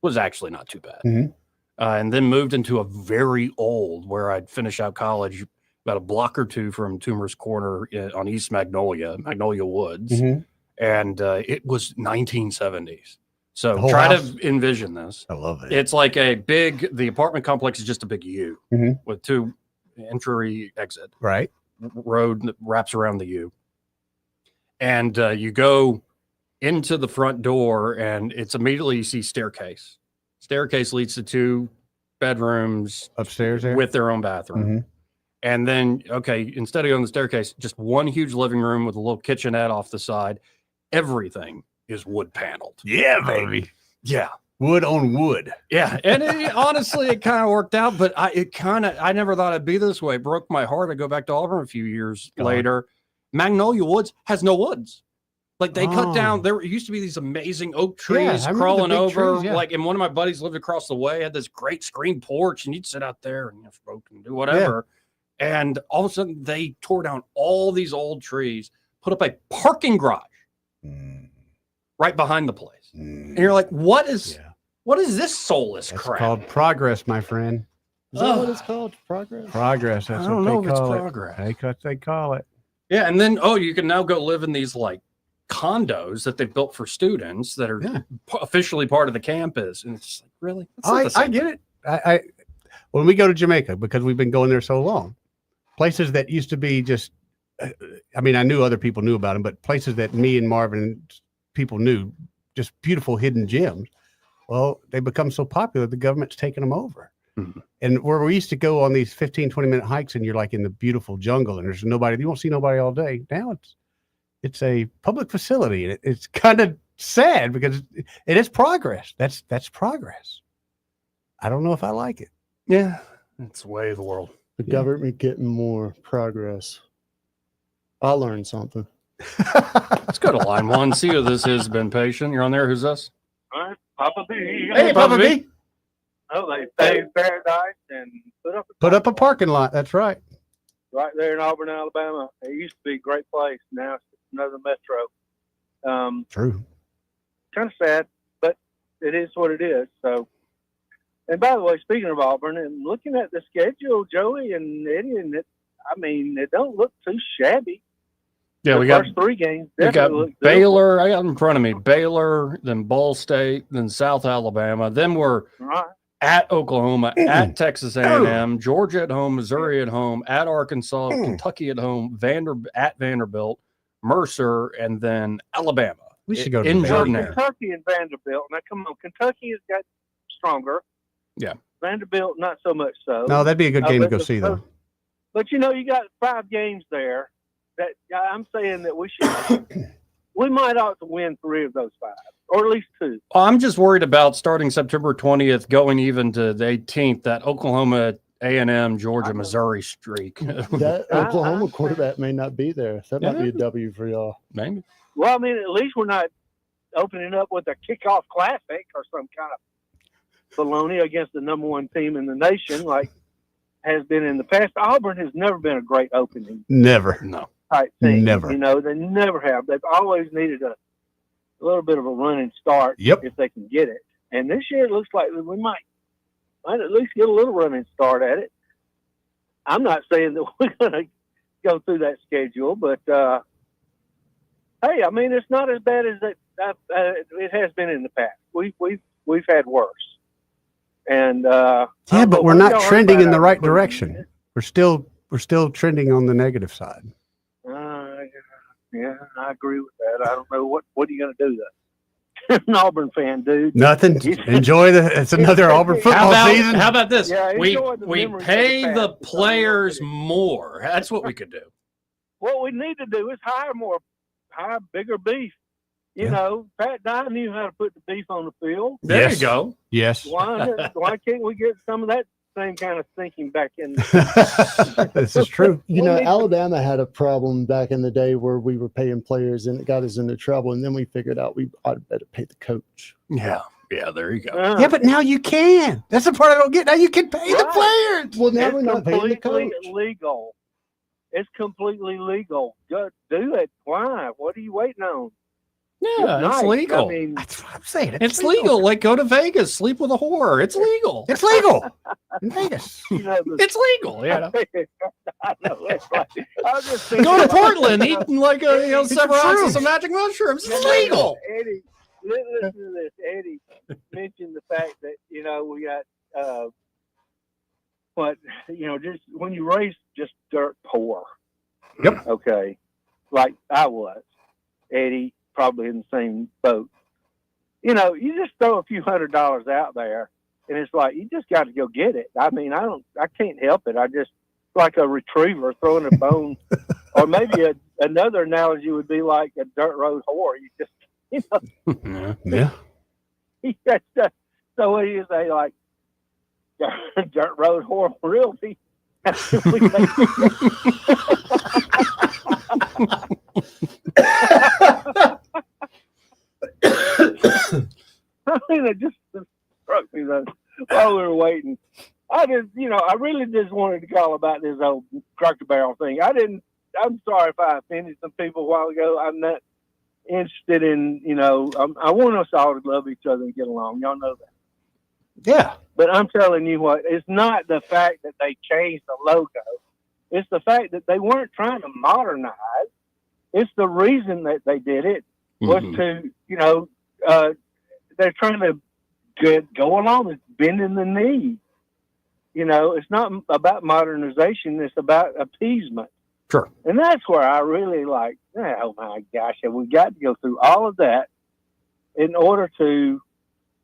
was actually not too bad. Mhm. And then moved into a very old where I'd finish out college about a block or two from Toomer's Corner on East Magnolia Woods. Mhm. And it was 1970s. So whole try house? to envision this. I love it. It's like the apartment complex is just a big U Mhm. with two entry exit. Right. Road that wraps around the U. And you go into the front door and it's immediately you see staircase. Staircase leads to 2 bedrooms upstairs there with their own bathroom. Mhm. And then, instead of going the staircase, just one huge living room with a little kitchenette off the side. Everything is wood paneled. Yeah, baby. Yeah. Wood on wood. Yeah. And honestly, it kind of worked out, but I never thought it'd be this way. It broke my heart. I go back to Auburn a few years later. Magnolia Woods has no woods. Like they cut down, there used to be these amazing oak trees I remember the crawling big over. trees, yeah. Like, and one of my buddies lived across the way, had this great screen porch, and you'd sit out there and smoke and do whatever. And all of a sudden, they tore down all these old trees, put up a parking garage right behind the place. And you're like, what is this soulless That's crap? called progress, my friend. Is that what it's called? Progress? Progress. That's I don't what know they if it's call it. progress. That's what they call it. Yeah, and then you can now go live in these like condos that they've built for students that are officially part of the campus, and it's just like, really? That's not the I same get it. I when we go to Jamaica, because we've been going there so long, places that used to be just, I mean, I knew other people knew about them, but places that me and Marvin people knew, just beautiful hidden gems. Well, they become so popular, the government's taking them over. Mm-hmm. And where we used to go on these 15, 20-minute hikes and you're like in the beautiful jungle and there's nobody, you won't see nobody all day. Now it's a public facility and it's kind of sad because it is progress. That's progress. I don't know if I like it. Yeah, it's the way of the world. The government getting more progress. I learned something. Let's go to line 1. See who this is. Been patient. You're on there. Who's this? All right, Papa B. Hey, Papa B. Oh, they saved Paradise and Put up a parking lot. That's right. right there in Auburn, Alabama. It used to be a great place. Now it's just another metro. True. Kind of sad, but it is what it is. So And by the way, speaking of Auburn, and looking at the schedule, Joey and Eddie, and it don't look too shabby. Yeah, the we got first 3 games. We got Definitely look Baylor. I got in front of me. Baylor, then Ball State, then South Alabama. Then we're right. at Oklahoma, at Texas A&M, Georgia at home, Missouri at home, at Arkansas, Kentucky at home, at Vanderbilt, Mercer, and then Alabama. We should go to in Baylor. Jordan. Kentucky and Vanderbilt. Now, come on, Kentucky has got stronger. Yeah. Vanderbilt, not so much so. No, that'd be a good game to go see, though. But you got 5 games there that I'm saying that we might ought to win 3 of those 5, or at least 2. I'm just worried about starting September 20th, going even to the 18th, that Oklahoma, A&M, Georgia, Missouri streak. That Oklahoma quarterback may not be there. That might be a W for y'all. Maybe. Well, I mean, at least we're not opening up with a kickoff classic or some kind of baloney against the number 1 team in the nation, like has been in the past. Auburn has never been a great opening. Never. No. Type thing. Never. They never have. They've always needed a little bit of a running start if they can get it. And this year it looks like we might at least get a little running start at it. I'm not saying that we're going to go through that schedule, but hey, I mean, it's not as bad as it has been in the past. We've had worse. And yeah, but we're not trending in the right direction. We're still trending on the negative side. Yeah, I agree with that. I don't know what are you going to do though? An Auburn fan, dude. Nothing. Enjoy it's another Auburn football season. How about this? Yeah, we memories pay of the the past. players more. That's what we could do. What we need to do is hire bigger beef. You know, Pat Dye knew how to put the beef on the field. There you go. Yes. Why can't we get some of that same kind of thinking back in? This is true. Alabama had a problem back in the day where we were paying players and it got us into trouble. And then we figured out we ought to better pay the coach. Yeah. Yeah, there you go. Yeah, but now you can. That's the part I don't get. Now you can pay the players. Well, now It's we're not paying the completely coach. legal. It's completely legal. Go do it. Why? What are you waiting on? Yeah, It's it's nice. legal. I mean, That's what I'm saying. It's legal. Like go to Vegas, sleep with a whore. It's legal. It's legal in Vegas. It's legal. Yeah. I know. It's like, I was just Go thinking to about- Portland, eat like several ounces of magic mushrooms. It's legal. Eddie, listen to this. Eddie mentioned the fact that we got just when you raise just dirt poor. Yep. Okay, like I was. Eddie probably in the same boat. You just throw a few $100s out there, and it's like you just got to go get it. I mean, I can't help it. I just like a retriever throwing a bone, or maybe another analogy would be like a dirt road whore. You just, Yeah. So what do you say, like dirt road whore realty? I mean, it just struck me though while we were waiting. I really just wanted to call about this old Cracker Barrel thing. I'm sorry if I offended some people a while ago. I'm not interested in, I want us all to love each other and get along. Y'all know that. Yeah. But I'm telling you what, it's not the fact that they changed the logo. It's the fact that they weren't trying to modernize. It's the reason that they did it was to, they're trying to go along with bending the knee. It's not about modernization. It's about appeasement. Sure. And that's where I really like, oh my gosh, have we got to go through all of that in order to,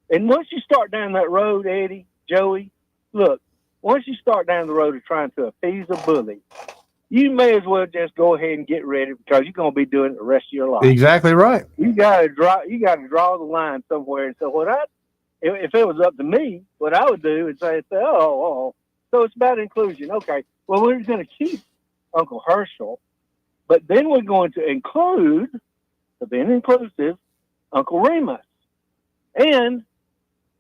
and once you start down that road, Eddie, Joey, look, once you start down the road of trying to appease a bully, you may as well just go ahead and get ready because you're going to be doing it the rest of your life. Exactly right. You got to draw the line somewhere. And so if it was up to me, what I would do is say, so it's about inclusion. Okay, well, we're going to keep Uncle Herschel, but then we're going to include, to be inclusive, Uncle Remus. And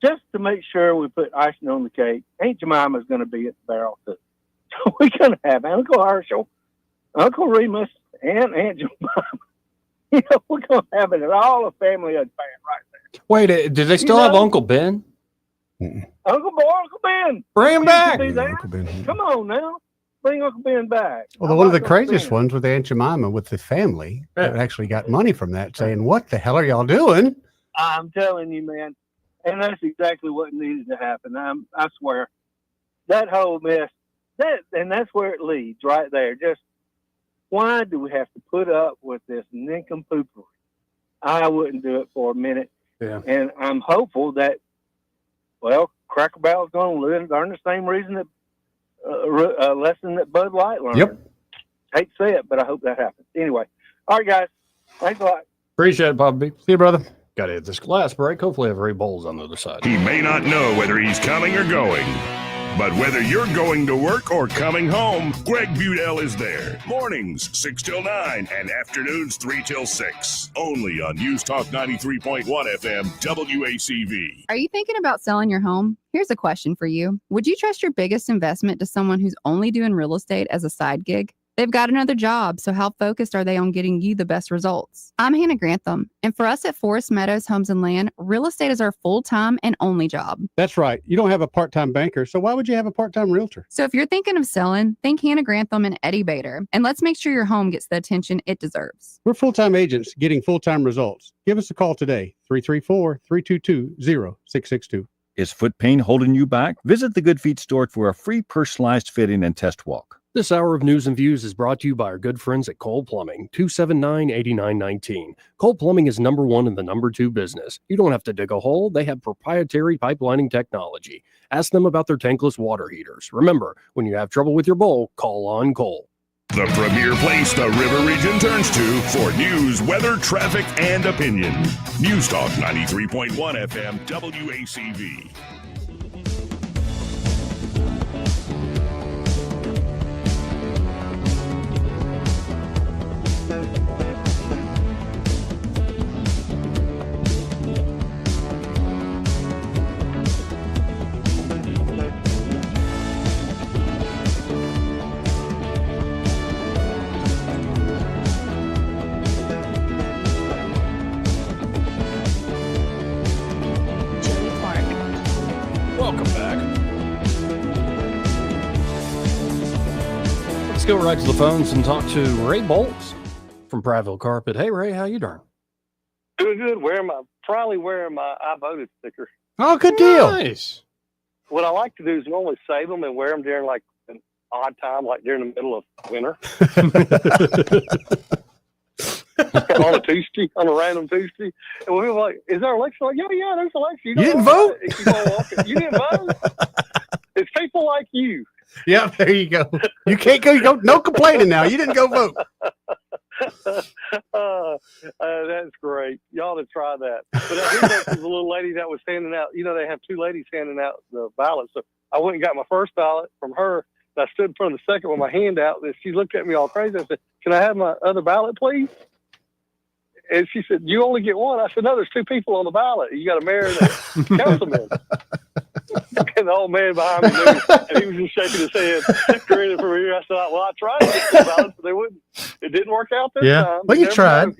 just to make sure we put icing on the cake, Aunt Jemima's going to be at the barrel too. So we're going to have Uncle Herschel, Uncle Remus, and Aunt Jemima. We're going to have it all a family affair right there. Wait, did they still have Uncle Ben? Uncle Ben. Bring him He back. should be there. Uncle Ben. Come on now. Bring Uncle Ben back. Well, one of the craziest ones with Aunt Jemima with the family that actually got money from that, saying, "What the hell are y'all doing?" I'm telling you, man. And that's exactly what needed to happen. I swear. That whole mess, that's where it leads right there. Just why do we have to put up with this nincompoopery? I wouldn't do it for a minute. Yeah. And I'm hopeful that, well, Cracker Barrel's going to learn the same reason that lesson that Bud Light learned. Yep. Hate to say it, but I hope that happens. Anyway, all right, guys. Thanks a lot. Appreciate it, Papa B. See you, brother. Got to hit this last break. Hopefully, have Ray Bowles on the other side. He may not know whether he's coming or going, but whether you're going to work or coming home, Greg Budell is there. Mornings, 6 till 9, and afternoons, 3 till 6. Only on News Talk 93.1 FM, WACV. Are you thinking about selling your home? Here's a question for you. Would you trust your biggest investment to someone who's only doing real estate as a side gig? They've got another job, so how focused are they on getting you the best results? I'm Hannah Grantham, and for us at Forest Meadows Homes and Land, real estate is our full-time and only job. That's right. You don't have a part-time banker, so why would you have a part-time realtor? So if you're thinking of selling, think Hannah Grantham and Eddie Bader, and let's make sure your home gets the attention it deserves. We're full-time agents getting full-time results. Give us a call today, 334-322-0662. Is foot pain holding you back? Visit the Good Feet store for a free personalized fitting and test walk. This hour of News and Views is brought to you by our good friends at Cole Plumbing, 279-8919. Cole Plumbing is number one in the number two business. You don't have to dig a hole. They have proprietary pipelining technology. Ask them about their tankless water heaters. Remember, when you have trouble with your bowl, call on Cole. The premier place the River Region turns to for news, weather, traffic, and opinion. News Talk 93.1 FM, WACV. Welcome back. Let's go right to the phones and talk to Ray Bowles from Prattville Carpet. Hey, Ray, how you doing? Doing good. Probably wearing my I voted sticker. Oh, good deal. Nice. What I like to do is normally save them and wear them during like an odd time, like during the middle of winter. On a Tuesday, on a random Tuesday. And we were like, is there election? Like, yeah, there's election. You didn't vote? You didn't vote? It's people like you. Yeah, there you go. You can't go. No complaining now. You didn't go vote. That's great. Y'all to try that. But there was a little lady that was handing out. You know, they have two ladies handing out the ballots. So I went and got my first ballot from her. And I stood in front of the second with my hand out. And she looked at me all crazy. I said, "Can I have my other ballot, please?" And she said, "You only get one." I said, "No, there's two people on the ballot. You got a mayor and a councilman." And the old man behind me knew, and he was just shaking his head, grinning from here. I said, "Well, I tried to get the ballots, but they wouldn't. It didn't work out this time." Well, you tried.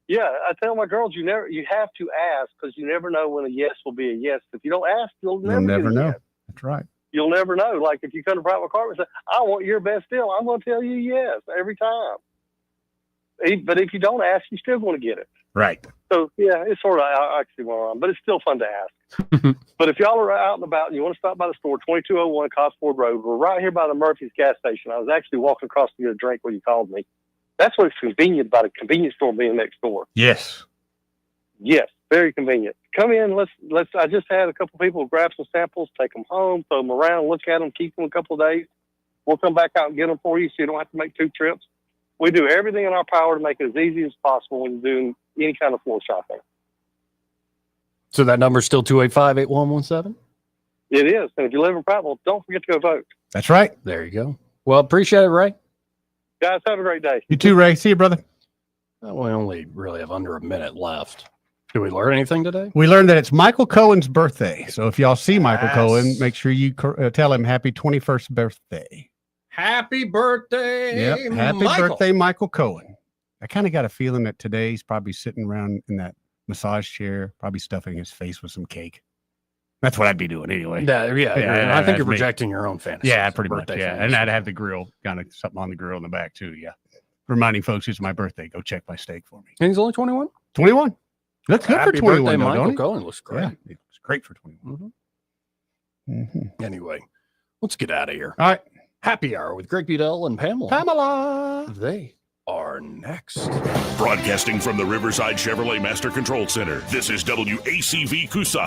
Yeah, I tell my girls, you have to ask, because you never know when a yes will be a yes. If you don't ask, you'll never know. Yes. That's right. You'll never know. Like if you come to private car and say, "I want your best deal," I'm going to tell you yes every time. But if you don't ask, you're still going to get it. Right. So, yeah, it's sort of actually more on, but it's still fun to ask. But if y'all are out and about and you want to stop by the store, 2201 Cosford Road, we're right here by the Murphy's gas station. I was actually walking across to get a drink when you called me. That's what's convenient about a convenience store being next door. Yes. Yes, very convenient. Come in. Let's. I just had a couple people grab some samples, take them home, throw them around, look at them, keep them a couple of days. We'll come back out and get them for you so you don't have to make two trips. We do everything in our power to make it as easy as possible when you're doing any kind of floor shopping. So that number's still 285-8117? It is. And if you live in Prattville, don't forget to go vote. That's right. There you go. Well, appreciate it, Ray. Guys, have a great day. You too, Ray. See you, brother. We only really have under a minute left. Did we learn anything today? We learned that it's Michael Cohen's birthday. So if y'all see Michael Cohen, make sure you tell him happy 21st birthday. Happy birthday, Yep. Happy birthday, Michael Cohen. I kind of got a feeling that today he's probably sitting around in that massage chair, probably stuffing his face with some cake. That's what I'd be doing anyway. I think you're me. projecting your own fantasy. Yeah, pretty much. birthday Yeah, fantasy. and I'd have the grill, kind of something on the grill in the back too. Yeah, reminding folks it's my birthday. Go check my steak for me. And he's only 21. 21. Looks good Happy for 21. birthday, Though, Michael don't it? Cohen. Looks great. Yeah, it looks great for 21. Anyway, let's get out of here. All right. Happy Hour with Greg Budell and Pamela. Pamela. They are next. Broadcasting from the Riverside Chevrolet Master Control Center, this is WACV Kusan.